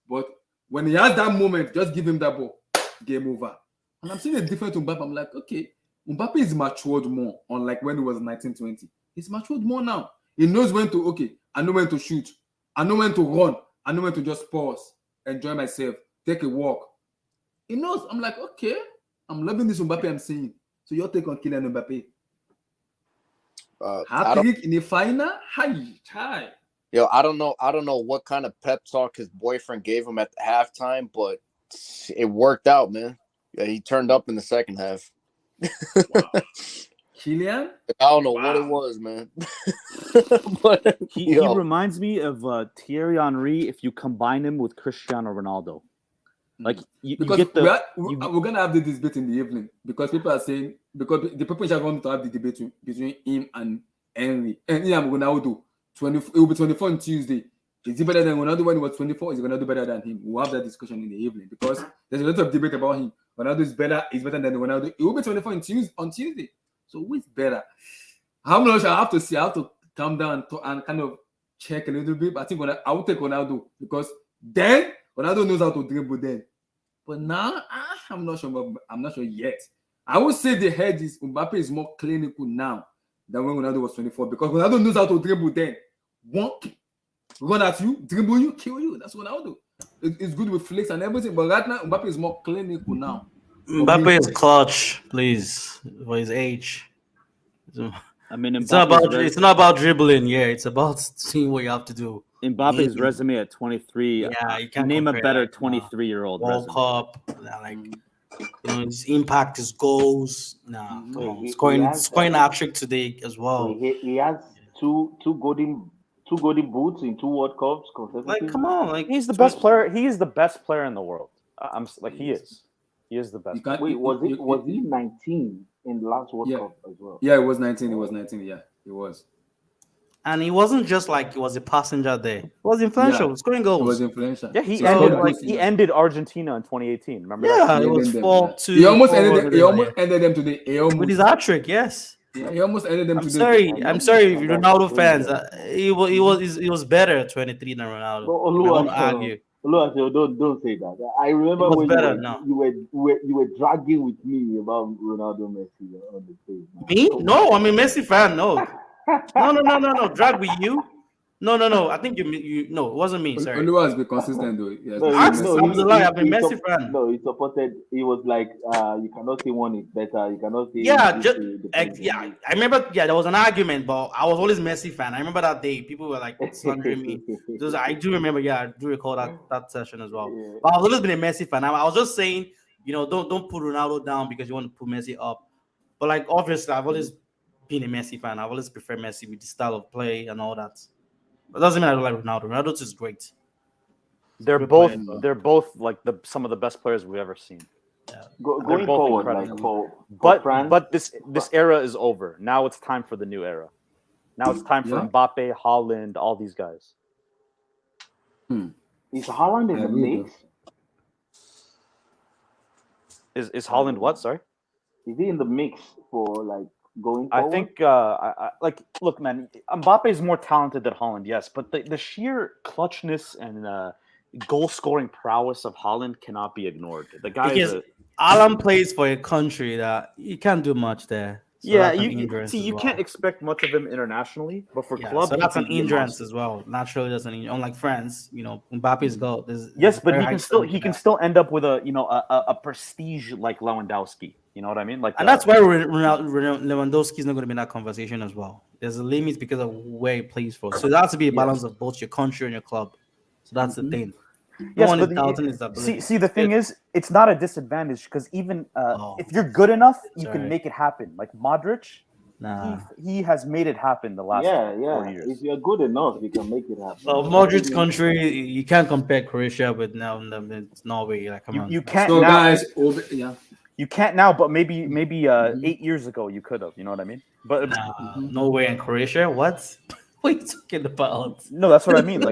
But when he has that moment, just give him that ball. Game over. And I'm seeing a different Mbappe. I'm like, okay, Mbappe is matured more, unlike when he was 19-20. He's matured more now. He knows when to, I know when to shoot. I know when to run. I know when to just pause. enjoy myself, take a walk. He knows. I'm like, okay, I'm loving this Mbappe I'm seeing. So your take on Kylian Mbappe? Hat-trick in the final? Hi. Yo, I don't know what kind of pep talk his boyfriend gave him at the halftime, but it worked out, man. Yeah, he turned up in the second half. Kylian? I don't know what it was, man. But, he reminds me of Thierry Henry if you combine him with Cristiano Ronaldo. Like you get the we're gonna have the debate in the evening because people are saying because the people just want to have the debate between him and Henry. And yeah, Ronaldo 20 it will be 24 on Tuesday. Is he better than Ronaldo when he was 24? Is he gonna do better than him? We'll have that discussion in the evening because there's a lot of debate about him. Ronaldo is better than Ronaldo. It will be 24 on Tuesday. So who is better? How much I have to see? I have to calm down and kind of check a little bit. But I think I will take Ronaldo because then Ronaldo knows how to dribble then. But now I'm not sure. I'm not sure yet. I would say the head is Mbappe is more clinical now than when Ronaldo was 24 because Ronaldo knows how to dribble then. Run at you, dribble you, kill you. That's what Ronaldo. It's good with flicks and everything. But right now Mbappe is more clinical now. Mbappe is clutch, please, for his age. I mean, it's not about dribbling. Yeah, it's about seeing what you have to do. Mbappe's resume at 23. Yeah, you can't name a better like, 23-year-old World Cup. Like, his impact, his goals. Come on, scoring hat-trick today as well. He has two golden boots in 2 World Cups consecutively. Like, come on, like he's the best player. He is the best player in the world. He is. He is the best. Wait, was he 19 in the last World Cup as well? Yeah, it was 19. It was 19. Yeah, it was. And he wasn't just like he was a passenger there. He was influential. Yeah. Scoring goals. He was influential. Yeah, he ended Argentina in 2018. Remember that? Yeah, it was 4-2. He almost ended them today. With his hat-trick, yes. Yeah, he almost ended them today. I'm sorry, Ronaldo fans. He was better at 23 than Ronaldo. I won't argue. Don't say that. I remember when you were dragging with me about Ronaldo Messi on the stage. Me? No, I'm a Messi fan. No. No. Drag with you? No. I think you. No, it wasn't me. Sorry. Oluwa has been consistent though. Yes. I've been Messi fan. No, he supported. He was like, you cannot say one is better. You cannot say. Yeah, I remember. Yeah, there was an argument, but I was always Messi fan. I remember that day. People were like slandering me. I do remember. Yeah, I do recall that session as well. Yeah. But I've always been a Messi fan. I was just saying, don't put Ronaldo down because you want to put Messi up. But like, obviously, I've always been a Messi fan. I've always preferred Messi with the style of play and all that. But doesn't mean I don't like Ronaldo. Ronaldo's is great. They're both like some of the best players we've ever seen. Yeah. Going forward, like for France, but this era is over. Now it's time for the new era. Now it's time for Mbappe, Haaland, all these guys. Is Haaland in the mix? Is Haaland what? Sorry, is he in the mix for like? Going forward? I think, look, man, Mbappe is more talented than Haaland, yes, but the sheer clutchness and goal-scoring prowess of Haaland cannot be ignored. The guy Haaland plays for a country that you can't do much there. So yeah, you can't expect much of him internationally, but for club, so that's an hindrance as well. Naturally, that's unlike France. Mbappe's goal. Yes, but he can still end up with a prestige like Lewandowski. You know what I mean? And that's why Lewandowski is not going to be in that conversation as well. There's a limit because of where he plays for. So there has to be a balance of both your country and your club. So that's the thing. Yes, but see, the thing is, it's not a disadvantage because even if you're good enough, you can make it happen. Like Modric, he has made it happen the last 4 years. If you're good enough, you can make it happen. Well, Modric's country, you can't compare Croatia with Norway. Like, come on. You can't now, guys. You can't now, but maybe 8 years ago you could have. You know what I mean? But Norway and Croatia, what? What are you talking about? No, that's what I mean.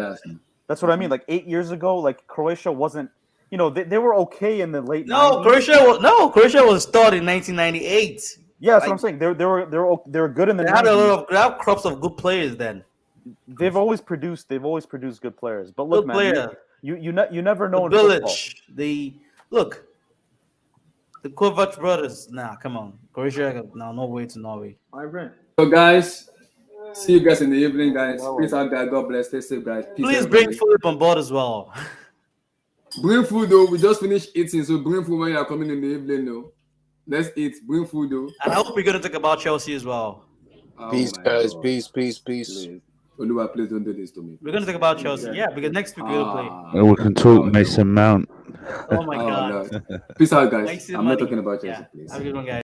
That's what I mean. Like 8 years ago, like Croatia wasn't. They were okay in the late. Croatia was started in 1998. Yeah, that's what I'm saying. They were good in the. They had crops of good players then. They've always produced good players. But look, man, you never know. The village. The Kovac brothers. Nah, come on. Croatia, no way to Norway. So, guys, see you guys in the evening, guys. Peace out, guys. God bless. Stay safe, guys. Please bring Philip on board as well. Bring food though. We just finished eating, so bring food when you are coming in the evening. No, let's eat. Bring food though. And I hope we're gonna talk about Chelsea as well. Peace, guys. Peace. Peace. Oluwa, please don't do this to me. We're gonna talk about Chelsea. Yeah, because next week we're gonna play. We can talk Mason Mount. Oh my god. No. Peace out, guys. Mason I'm Money. not talking about Chelsea, Yeah. please. Have a good one, guys.